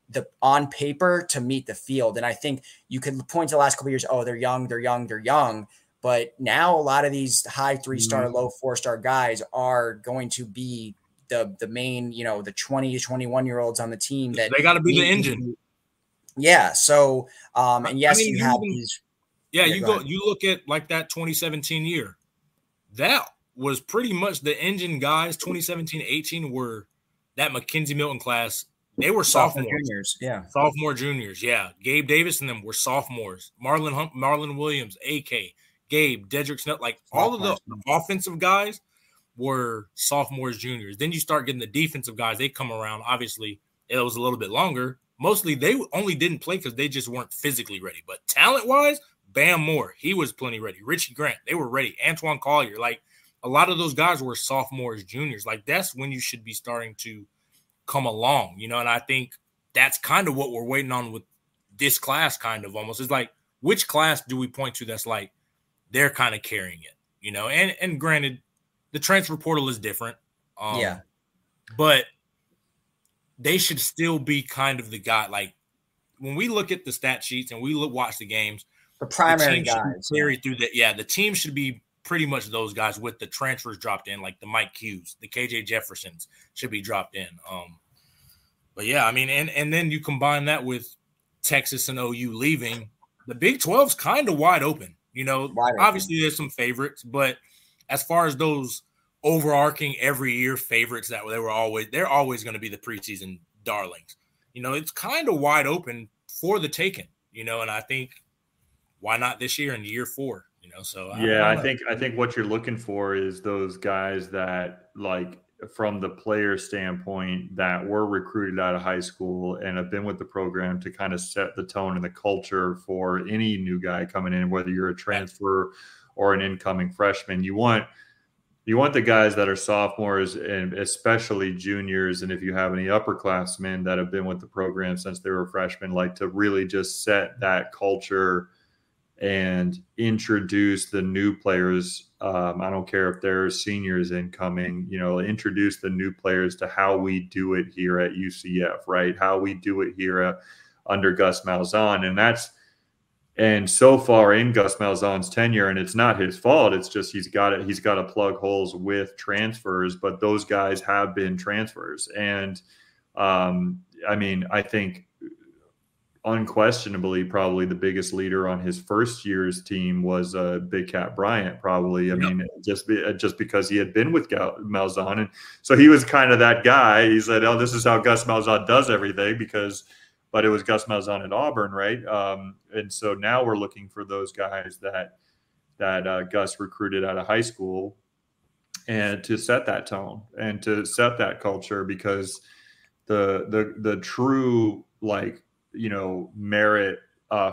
the on paper to meet the field. And I think you could point to the last couple of years, oh, they're young. But now a lot of these high 3-star, low 4-star guys are going to be the main, the 20 to 21-year-olds on the team that they got to be the engine. Yeah. So, and yes, you have these. Yeah, you look at like that 2017 year. That was pretty much the engine guys. 2017-18 were that McKenzie Milton class. They were sophomore juniors. Yeah. Sophomore juniors. Yeah. Gabe Davis and them were sophomores. Marlon Williams, AK. Gabe, Dedrick Snell, like all of the offensive guys were sophomores, juniors. Then you start getting the defensive guys. They come around. Obviously, it was a little bit longer. Mostly they only didn't play because they just weren't physically ready. But talent-wise, Bam Moore, he was plenty ready. Richie Grant, they were ready. Antoine Collier, like a lot of those guys were sophomores, juniors. Like that's when you should be starting to come along, and I think that's kind of what we're waiting on with this class kind of almost. It's like, which class do we point to that's like, they're kind of carrying it, and granted, the transfer portal is different. But they should still be kind of the guy. Like when we look at the stat sheets and we watch the games, the primary guys carry through that. Yeah. The team should be pretty much those guys with the transfers dropped in, like the Mike Hughes, the KJ Jeffersons should be dropped in. But yeah, I mean, and then you combine that with Texas and OU leaving, the Big 12's kind of wide open. Obviously there's some favorites, but as far as those overarching every year favorites that they're always going to be the preseason darlings. It's kind of wide open for the taking, and I think why not this year in year 4, so I think what you're looking for is those guys that, like, from the player standpoint, that were recruited out of high school and have been with the program to kind of set the tone and the culture for any new guy coming in, whether you're a transfer or an incoming freshman. You want you want the guys that are sophomores and especially juniors, and if you have any upperclassmen that have been with the program since they were freshmen, like to really just set that culture and introduce the new players. I don't care if they're seniors incoming, introduce the new players to how we do it here at UCF, right? How we do it here under Gus Malzahn. And so far in Gus Malzahn's tenure, and it's not his fault, it's just he's got to plug holes with transfers, but those guys have been transfers. And I think unquestionably probably the biggest leader on his first year's team was Big Cat Bryant, probably. I mean, just because he had been with Malzahn, and so he was kind of that guy. He said, "Oh, this is how Gus Malzahn does everything," but it was Gus Malzahn at Auburn, right? And so now we're looking for those guys that Gus recruited out of high school, and to set that tone and to set that culture, because the true merit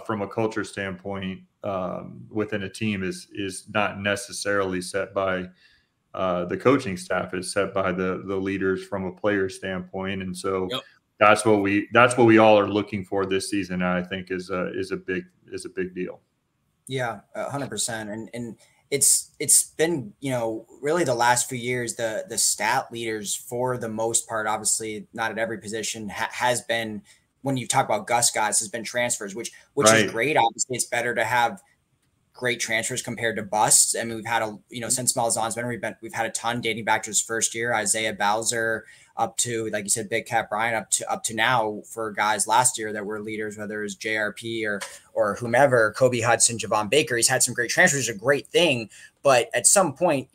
from a culture standpoint within a team is not necessarily set by the coaching staff. It's set by the leaders from a player standpoint. And so that's what we all are looking for this season. And I think is a big deal. Yeah, 100%. And it's been, really the last few years, the stat leaders for the most part, obviously not at every position, has been, when you talk about Gus guys, has been transfers, which right. is great. Obviously, it's better to have great transfers compared to busts. I mean, we've had since Malzahn's been, we've had a ton dating back to his first year, Isaiah Bowser, up to, like you said, Big Cat Bryant, up to now for guys last year that were leaders, whether it was JRP or whomever, Kobe Hudson, Javon Baker. He's had some great transfers, a great thing. But at some point,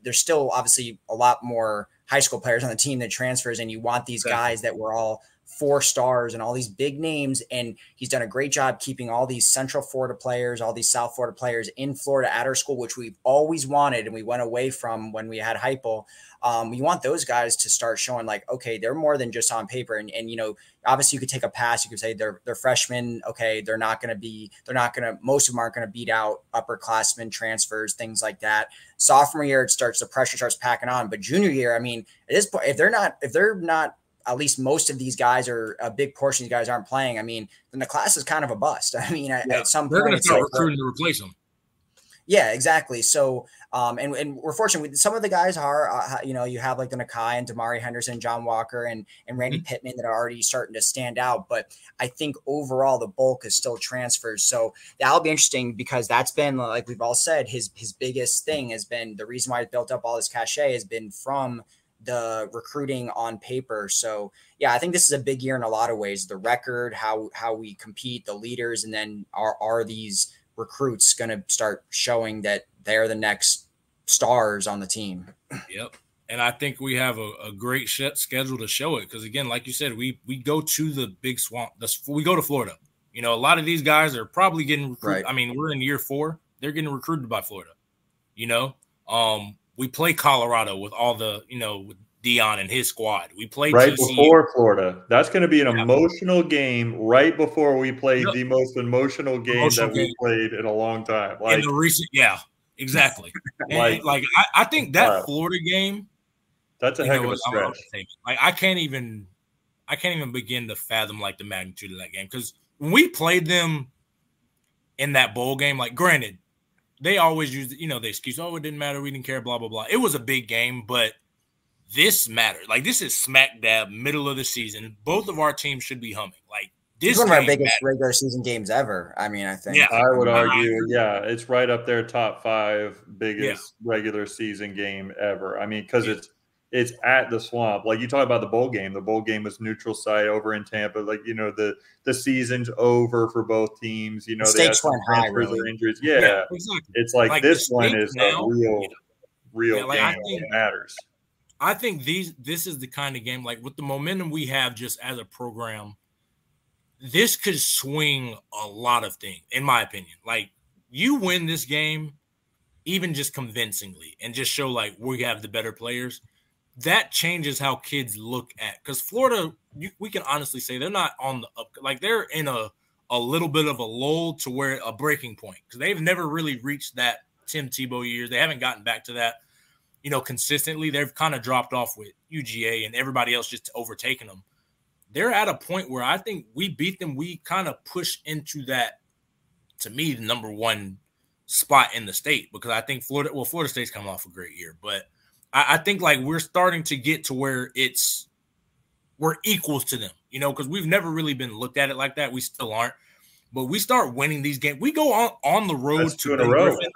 there's still obviously a lot more high school players on the team that transfers, and you want these guys that were all 4 stars and all these big names. And he's done a great job keeping all these Central Florida players, all these South Florida players in Florida at our school, which we've always wanted. And we went away from when we had Heupel. We want those guys to start showing like, okay, they're more than just on paper. And obviously you could take a pass. You could say they're freshmen. Okay. most of them aren't going to beat out upperclassmen, transfers, things like that. Sophomore year, the pressure starts packing on. But junior year, I mean, at this point, if they're not, at least most of these guys, or a big portion of these guys, aren't playing, I mean, then the class is kind of a bust. I mean, at some point, they're going to start recruiting to replace them. Yeah, exactly. So, and we're fortunate. Some of the guys are, you have like the Nakai and Damari Henderson, John Walker, and Randy Pittman that are already starting to stand out. But I think overall the bulk is still transfers. So that'll be interesting, because that's been, like we've all said, his biggest thing has been the reason why he's built up all this cachet has been from the recruiting on paper. So yeah, I think this is a big year in a lot of ways. The record, how we compete, the leaders, and then are these recruits going to start showing that they're the next stars on the team? Yep. And I think we have a great schedule to show it. Because again, like you said, we go to the big swamp. We go to Florida. A lot of these guys are probably getting recruited. Right. I mean, we're in year 4. They're getting recruited by Florida. We play Colorado with all the, with Dion and his squad. We play right before Florida. That's going to be an emotional game right before we play the most emotional game we played in a long time. In the recent, exactly. I think that Florida game, that's a heck of a stretch. I can't even begin to fathom the magnitude of that game, because when we played them in that bowl game, granted, they always use, the excuse, oh, it didn't matter, we didn't care, blah, blah, blah. It was a big game, but this mattered. This is smack dab middle of the season. Both of our teams should be humming. This is one of our biggest regular season games ever. I mean, I think. Yeah, I would argue, it's right up there, top 5 biggest regular season game ever. I mean, because it's at the Swamp. You talk about the bowl game. The bowl game was neutral site over in Tampa. The season's over for both teams. The stakes went high, really. Or injuries. Yeah, exactly. It's this one is now, a real game that matters. I think this is the kind of game, with the momentum we have just as a program, this could swing a lot of things, in my opinion. You win this game, even just convincingly, and just show we have the better players. That changes how kids look at, because Florida, we can honestly say they're not on the up. They're in a little bit of a lull to where a breaking point, because they've never really reached that Tim Tebow years. They haven't gotten back to that. consistently. They've kind of dropped off with UGA and everybody else just overtaking them. They're at a point where I think we beat them. We kind of push into that, to me, the number one spot in the state, because I think Florida State's coming off a great year, but I think like we're starting to get to where we're equals to them, because we've never really been looked at it like that. We still aren't, but we start winning these games. We go on the road to Ben Griffin.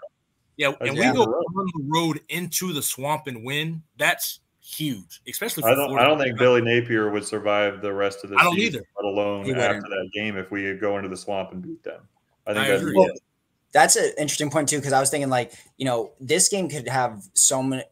Yeah, and we go on the road into the Swamp and win. That's huge, especially for Florida. I don't think Billy Napier would survive the rest of the season, either. let alone after that game, if we go into the Swamp and beat them. I think that's well, that's an interesting point too, because I was thinking like, this game could have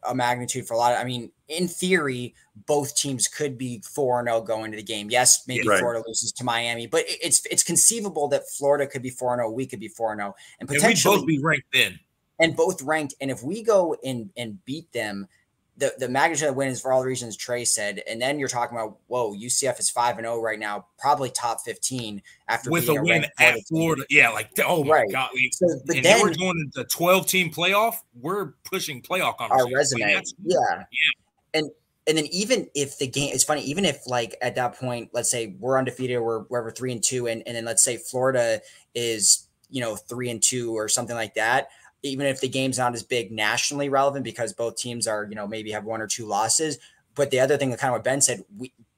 a magnitude for a lot of, I mean, in theory, both teams could be 4-0 going into the game. Yes, maybe Florida loses to Miami, but it's conceivable that Florida could be 4-0, we could be 4-0, and potentially we'd both be ranked then. And both ranked. And if we go and beat them, the magnitude of the win is for all the reasons Trey said. And then you're talking about, whoa, UCF is 5-0 right now, probably top 15 after with a win at Florida. Yeah, like, oh my God. So, but and then we're going into the 12-team playoff. We're pushing playoff conversation. Our resume. Like, yeah. And then even if the game, it's funny, even if like at that point, let's say we're undefeated, or we're 3-2, and then let's say Florida is, 3-2 or something like that. Even if the game's not as big nationally relevant because both teams are, maybe have 1 or 2 losses. But the other thing that kind of what Ben said,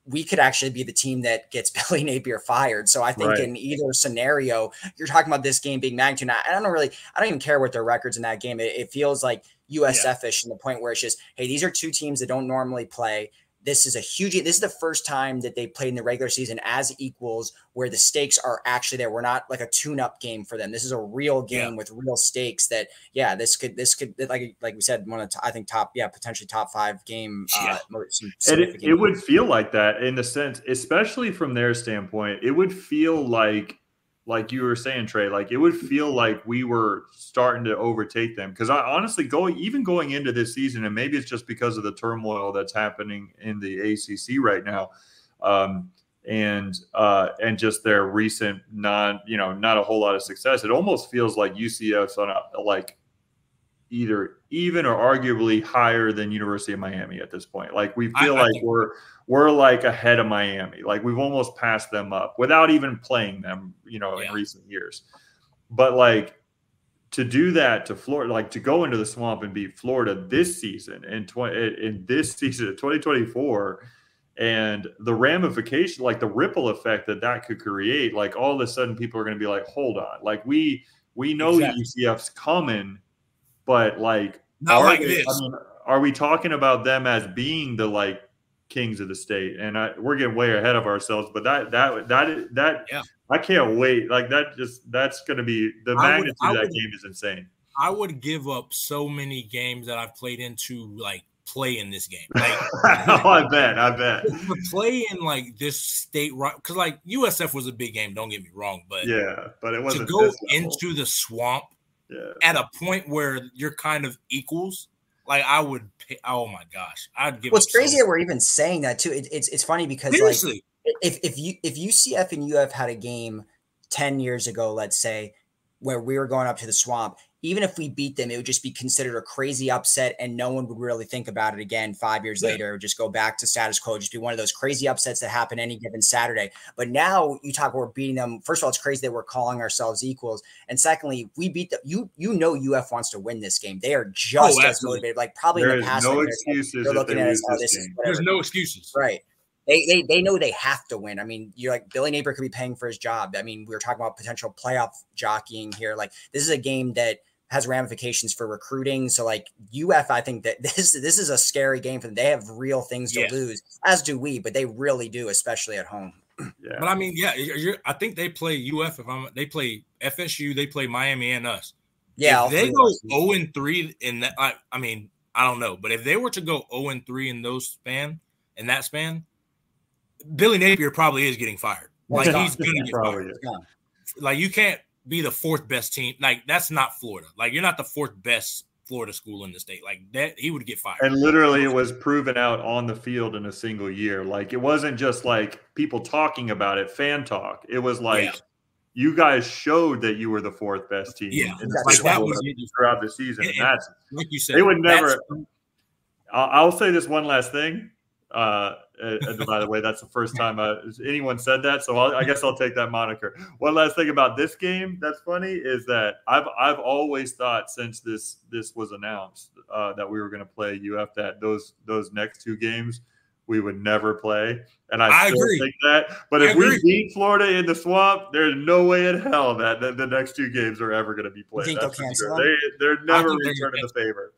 we could actually be the team that gets Billy Napier fired. So I think in either scenario, you're talking about this game being magnitude. I don't even care what their records in that game. It feels like USF-ish in the point where it's just, hey, these are two teams that don't normally play. This is the first time that they played in the regular season as equals, where the stakes are actually there. We're not like a tune-up game for them. This is a real game with real stakes that, this could, like we said, I think potentially top 5 game. And it would feel like that in the sense, especially from their standpoint, it would feel like you were saying, Trey, like it would feel like we were starting to overtake them. Because I honestly, going into this season, and maybe it's just because of the turmoil that's happening in the ACC right now, and just their recent not a whole lot of success. It almost feels like UCF's on either even or arguably higher than University of Miami at this point. Like we feel like we're like ahead of Miami. Like we've almost passed them up without even playing them, in recent years. But like to do that to Florida, like to go into the Swamp and beat Florida this season in 2024, and the ramification, like the ripple effect that could create, like all of a sudden people are going to be like, hold on, like we know UCF's coming, but like not like this. I mean, are we talking about them as being the like kings of the state? And we're getting way ahead of ourselves, but that I can't wait. Like that's going to be the magnitude of that game is insane. I would give up so many games that I've played into like play in this game. Like, I bet. To play in like this state, right? Because like USF was a big game. Don't get me wrong, but but it wasn't to go into the Swamp at a point where you're kind of equals. Like I would pay, oh my gosh, I'd give. What's crazy that we're even saying that too. It's funny because seriously, like if UCF and UF had a game 10 years ago, let's say, where we were going up to the Swamp, even if we beat them, it would just be considered a crazy upset, and no one would really think about it again 5 years later. It would just go back to status quo, just be one of those crazy upsets that happen any given Saturday. But now you talk about we're beating them. First of all, it's crazy that we're calling ourselves equals. And secondly, we beat them. UF wants to win this game. They are just as motivated. Like probably there in the past, no excuses. they're looking at us, this is there's no excuses. Right. They know they have to win. I mean, you're like Billy Napier could be paying for his job. I mean, we were talking about potential playoff jockeying here. Like this is a game that has ramifications for recruiting. So like UF, I think that this is a scary game for them. They have real things to lose, as do we, but they really do, especially at home. Yeah. But I mean, I think they play UF. They play FSU, they play Miami and us. Yeah. If they go 0-3 in that, I mean, I don't know, but if they were to go 0-3 in that span, Billy Napier probably is getting fired. Like he's going to get fired. Like you can't be the 4th best team. Like that's not Florida. Like you're not the 4th best Florida school in the state. Like that, he would get fired. And literally, it was proven out on the field in a single year. Like it wasn't just like people talking about it, fan talk. It was like you guys showed that you were the 4th best team. Yeah, in the state that was throughout the season. And that's like you said. They would never. I'll say this one last thing. By the way, that's the first time anyone said that, so I guess I'll take that moniker. One last thing about this game that's funny is that I've always thought since this was announced that we were going to play UF that those next two games we would never play, and I still agree. think that. But if we beat Florida in the swamp, there's no way in hell that the next two games are ever going to be played. You think that's they'll for cancel sure. They're never returning the favor.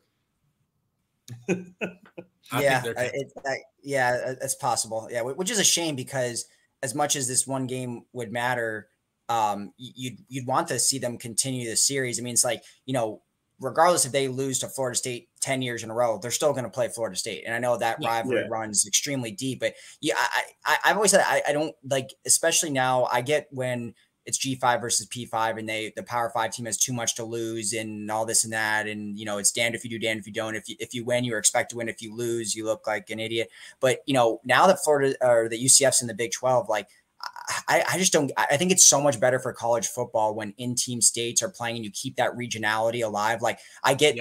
It's possible. Yeah, which is a shame because as much as this one game would matter, you'd want to see them continue the series. I mean, it's like, regardless if they lose to Florida State 10 years in a row, they're still going to play Florida State. And I know that rivalry runs extremely deep, but I've always said, I don't like, especially now I get when it's G5 versus P5 and the Power 5 team has too much to lose and all this and that. And, it's damned if you do, damned if you don't. If you win, you're expected to win. If you lose, you look like an idiot. But, now that Florida or the UCF's in the Big 12, like, I just don't. I think it's so much better for college football when in-team states are playing and you keep that regionality alive. Like I get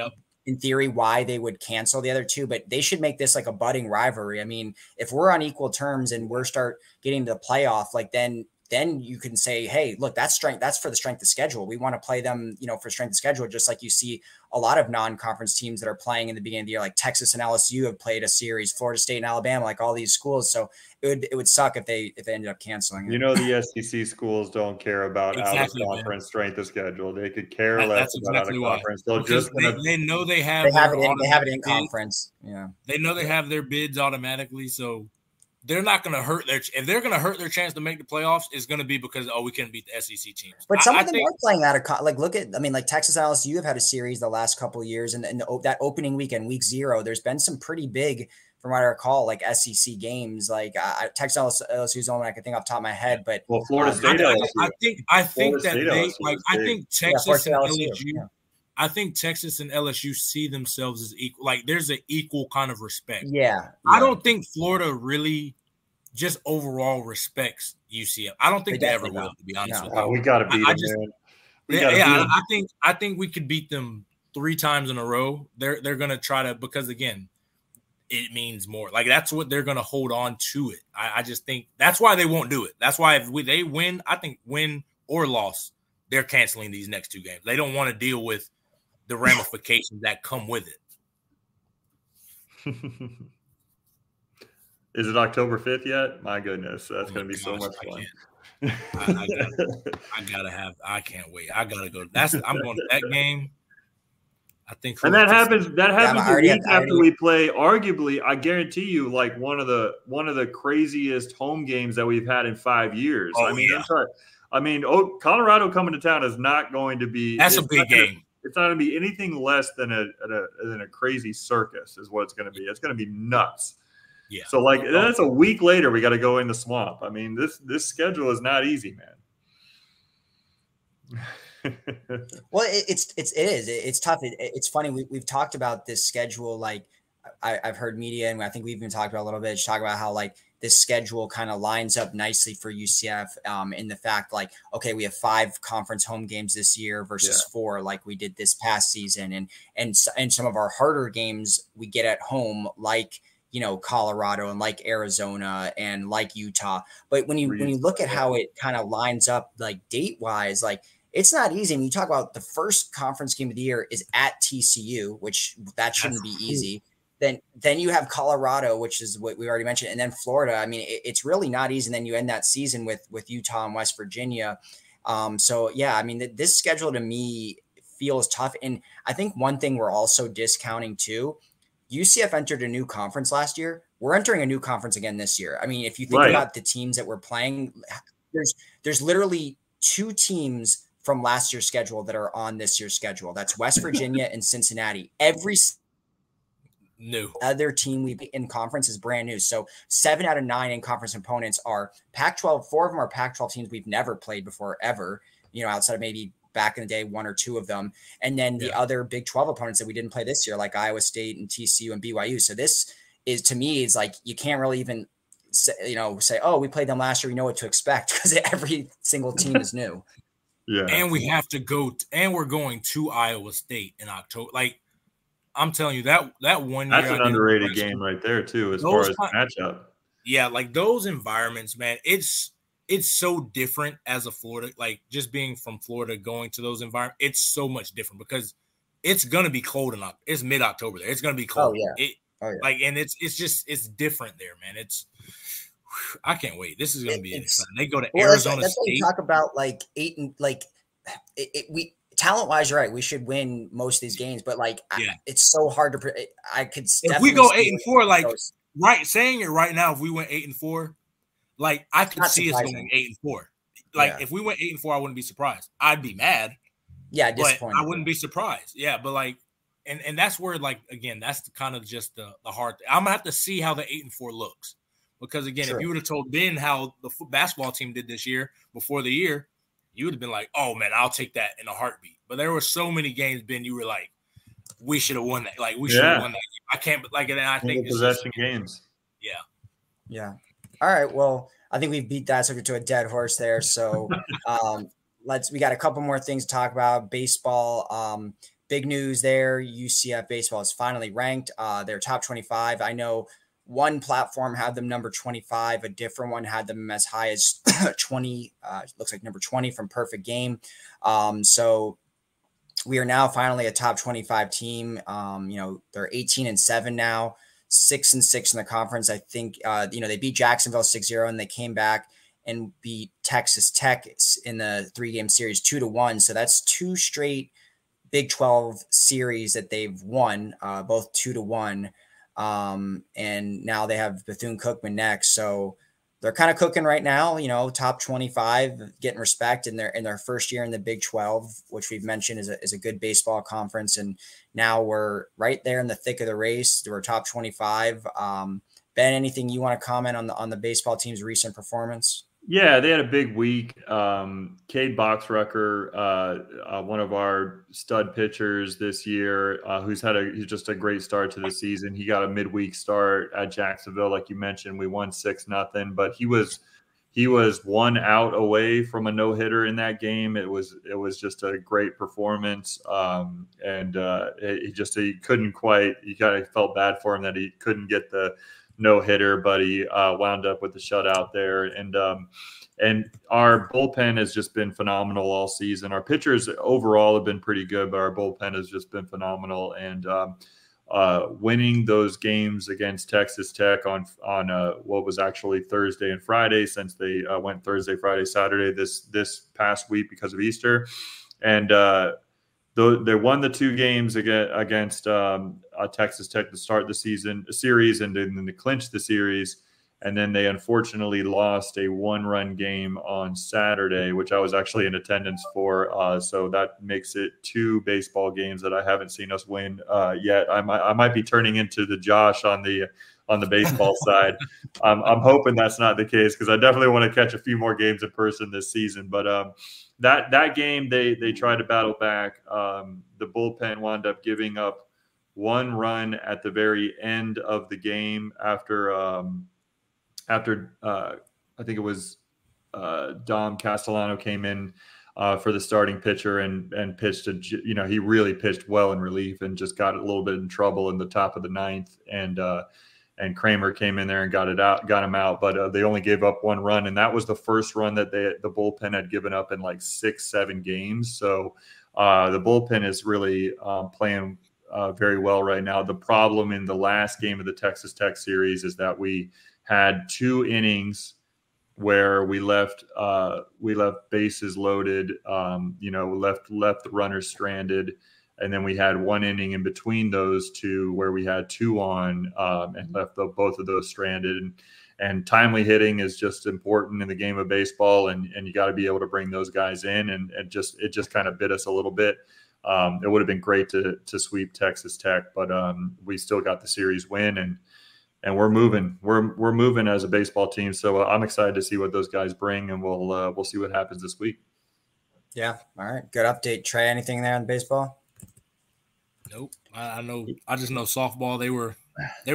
in theory why they would cancel the other two, but they should make this like a budding rivalry. I mean, if we're on equal terms and we're start getting to the playoff, like then you can say, hey, look, that's strength. That's for the strength of schedule. We want to play them, for strength of schedule, just like you see a lot of non-conference teams that are playing in the beginning of the year, like Texas and LSU have played a series, Florida State and Alabama, like all these schools. So it would suck if they ended up canceling it. The SEC schools don't care about out-of-conference strength of schedule. They could care less about out-of-conference. They know they have it in conference. Yeah, they know they have their bids automatically, so they're not going to hurt if they're going to hurt their chance to make the playoffs, it's going to be because, we couldn't beat the SEC teams. But some of them are playing out of look at, like Texas and LSU have had a series the last couple of years, and that opening weekend, week 0, there's been some pretty big, from what I recall, like SEC games. Like Texas LSU is the only one I can think off the top of my head. But Florida State, I think Texas and LSU. Yeah. I think Texas and LSU see themselves as equal. Like there's an equal kind of respect. Yeah. I don't think Florida really just overall respects UCF. I don't think they ever will, to be honest with you. We got to beat them. I think we could beat them 3 times in a row. They're going to try to, because again, it means more. Like that's what they're going to hold on to it. I just think that's why they won't do it. That's why if they win, I think win or loss, they're canceling these next 2 games. They don't want to deal with the ramifications that come with it. Is it October 5th yet? My goodness, that's going to be so much fun. I can't wait. I gotta go. I'm going to that game. I think, and that happens a week after we play. Arguably, I guarantee you, like one of the craziest home games that we've had in 5 years. Colorado coming to town is not going to be. That's a big game. It's not going to be anything less than a crazy circus is what it's going to be. It's going to be nuts. Yeah. So that's a week later. We got to go in the swamp. I mean, this schedule is not easy, man. Well, it is. It's tough. It's funny. We've talked about this schedule. Like I've heard media, and I think we've even talked about a little bit. Talk about how like this schedule kind of lines up nicely for UCF in the fact like, okay, we have 5 conference home games this year versus 4 like we did this past season. And some of our harder games we get at home, like, Colorado and like Arizona and like Utah. But when you look at how it kind of lines up, like date wise, like it's not easy. When you talk about the first conference game of the year is at TCU, which that shouldn't be easy. Then you have Colorado, which is what we already mentioned, and then Florida. I mean, it's really not easy. And then you end that season with Utah and West Virginia. So yeah, I mean, this schedule to me feels tough. And I think one thing we're also discounting too, UCF entered a new conference last year. We're entering a new conference again this year. I mean, if you think about the teams that we're playing, there's literally 2 teams from last year's schedule that are on this year's schedule. That's West Virginia and Cincinnati. Every new other team we in conference is brand new. So 7 out of 9 in conference opponents are Pac-12. 4 of them are Pac-12 teams we've never played before ever, outside of maybe back in the day, 1 or 2 of them. And then the other Big 12 opponents that we didn't play this year, like Iowa State and TCU and BYU. So this is, to me, is like, you can't really even say, oh, we played them last year. We know what to expect because every single team is new. Yeah. And we have to go, and we're going to Iowa State in October. Like, I'm telling you that 1 year that's an underrated game right there too, as far as matchup. Yeah, like those environments, man. It's so different as a Florida, like just being from Florida, going to those environments. It's so much different because it's gonna be cold enough. It's mid-October there. It's gonna be cold. Oh yeah. Like, and it's different there, man. I can't wait. This is gonna be exciting. They go to Arizona that's State. What we talk about like we talent-wise, you're right. We should win most of these games, but like it's so hard to. I could if we go 8-4, like right, saying it right now, if we went 8-4, like I could see us going 8-4. Like if we went 8-4, I wouldn't be surprised. I'd be mad. Yeah, but I wouldn't be surprised. Yeah, but like, and that's where, like, again, that's kind of just the hard thing. I'm gonna have to see how the 8-4 looks, because again, if you would have told Ben how the basketball team did this year before the year, you would have been like, "Oh man, I'll take that in a heartbeat." But there were so many games, Ben, you were like, "We should have won that. Like, we should have won that game." I can't, but like, and I think possession games. Yeah. All right. Well, I think we've beat that subject to a dead horse there. So we got a couple more things to talk about. Baseball. Big news there. UCF Baseball is finally ranked. They're top 25. I know one platform had them number 25. A different one had them as high as 20. Looks like number 20 from Perfect Game. So we are now finally a top 25 team. They're 18-7 now, 6-6 in the conference. I think, they beat Jacksonville 6-0 and they came back and beat Texas Tech in the 3-game series 2-1. So that's 2 straight Big 12 series that they've won, both 2-1. And now they have Bethune-Cookman next. So they're kind of cooking right now, top 25, getting respect in their first year in the Big 12, which we've mentioned is a good baseball conference. And now we're right there in the thick of the race. We're top 25. Ben, anything you want to comment on the baseball team's recent performance? Yeah, they had a big week. Cade Boxrucker, one of our stud pitchers this year, who's just a great start to the season. He got a midweek start at Jacksonville, like you mentioned. We won 6-0, but he was 1 out away from a no-hitter in that game. It was just a great performance, and he couldn't quite. You kind of felt bad for him that he couldn't get the no-hitter, but he wound up with the shutout there. And our bullpen has just been phenomenal all season. Our pitchers overall have been pretty good, but our bullpen has just been phenomenal. And winning those games against Texas Tech on what was actually Thursday and Friday, since they went Thursday, Friday, Saturday this past week because of Easter. And they won the 2 games against Texas Tech to start the series, and then to clinch the series. And then they unfortunately lost a 1-run game on Saturday, which I was actually in attendance for. So that makes it 2 baseball games that I haven't seen us win yet. I might be turning into the Josh on the baseball side. I'm hoping that's not the case, because I definitely want to catch a few more games in person this season. But that game, they tried to battle back. The bullpen wound up giving up 1 run at the very end of the game after I think it was Dom Castellano came in for the starting pitcher and pitched he really pitched well in relief and just got a little bit in trouble in the top of the 9th, and Kramer came in there and got him out, but they only gave up 1 run, and that was the first run that the bullpen had given up in like 6-7 games. So the bullpen is really playing very well right now. The problem in the last game of the Texas Tech series is that we had 2 innings where we left bases loaded, left the runners stranded, and then we had 1 inning in between those 2 where we had 2 on and left both of those stranded. And timely hitting is just important in the game of baseball, and you got to be able to bring those guys in, and it just kind of bit us a little bit. It would have been great to sweep Texas Tech, but we still got the series win, and we're moving. We're moving as a baseball team. So I'm excited to see what those guys bring, and we'll see what happens this week. Yeah. All right. Good update, Trey. Anything there on baseball? Nope. I just know softball. They were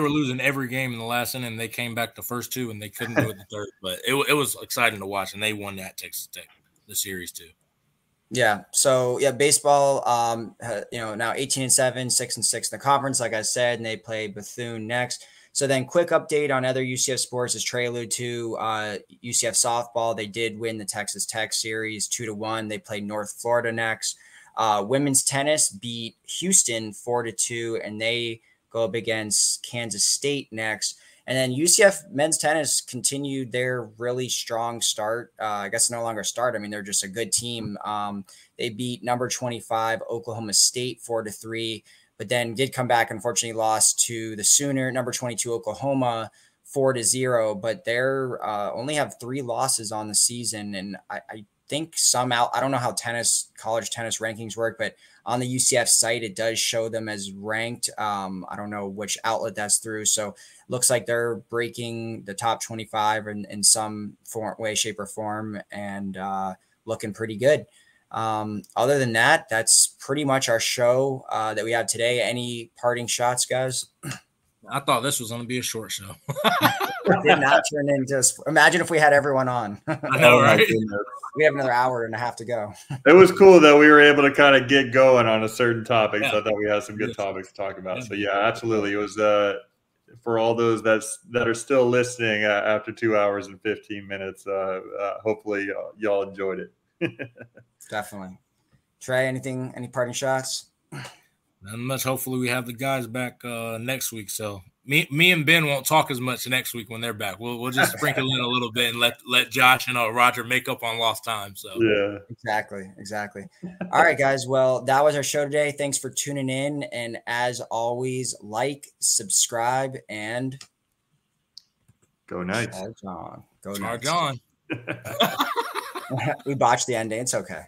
losing every game in the last inning. They came back the first 2 and they couldn't do it the third. But it was exciting to watch, and they won that Texas Tech the series too. Yeah. So yeah, baseball, now 18-7, 6-6 in the conference, like I said, and they play Bethune next. So then quick update on other UCF sports, as Trey alluded to, UCF softball, they did win the Texas Tech series 2-1. They play North Florida next. Women's tennis beat Houston 4-2, and they go up against Kansas State next. And then UCF men's tennis continued their really strong start. I guess no longer start. I mean, they're just a good team. They beat number 25 Oklahoma State 4-3, but then did come back. Unfortunately, lost to the Sooner, number 22 Oklahoma 4-0. But they're only have 3 losses on the season, and I think I don't know how college tennis rankings work, but on the UCF site, it does show them as ranked. I don't know which outlet that's through. So looks like they're breaking the top 25 in some way, shape, or form, and looking pretty good. Other than that, that's pretty much our show that we have today. Any parting shots, guys? I thought this was going to be a short show. It did not turn into. Imagine if we had everyone on. I know, right? We have another hour and a half to go. It was cool that we were able to kind of get going on a certain topic. So I thought we had some good topics to talk about. So yeah, absolutely. It was for all those that are still listening after 2 hours and 15 minutes. Hopefully y'all enjoyed it. Definitely. Trey, any parting shots? Not much. Hopefully we have the guys back next week. So me and Ben won't talk as much next week when they're back. We'll just sprinkle in a little bit and let Josh and Roger make up on lost time. So yeah, exactly. All right, guys. Well, that was our show today. Thanks for tuning in, and as always, like, subscribe, and go Knights. Charge on. Go Charge Knights. on. We botched the ending. It's okay.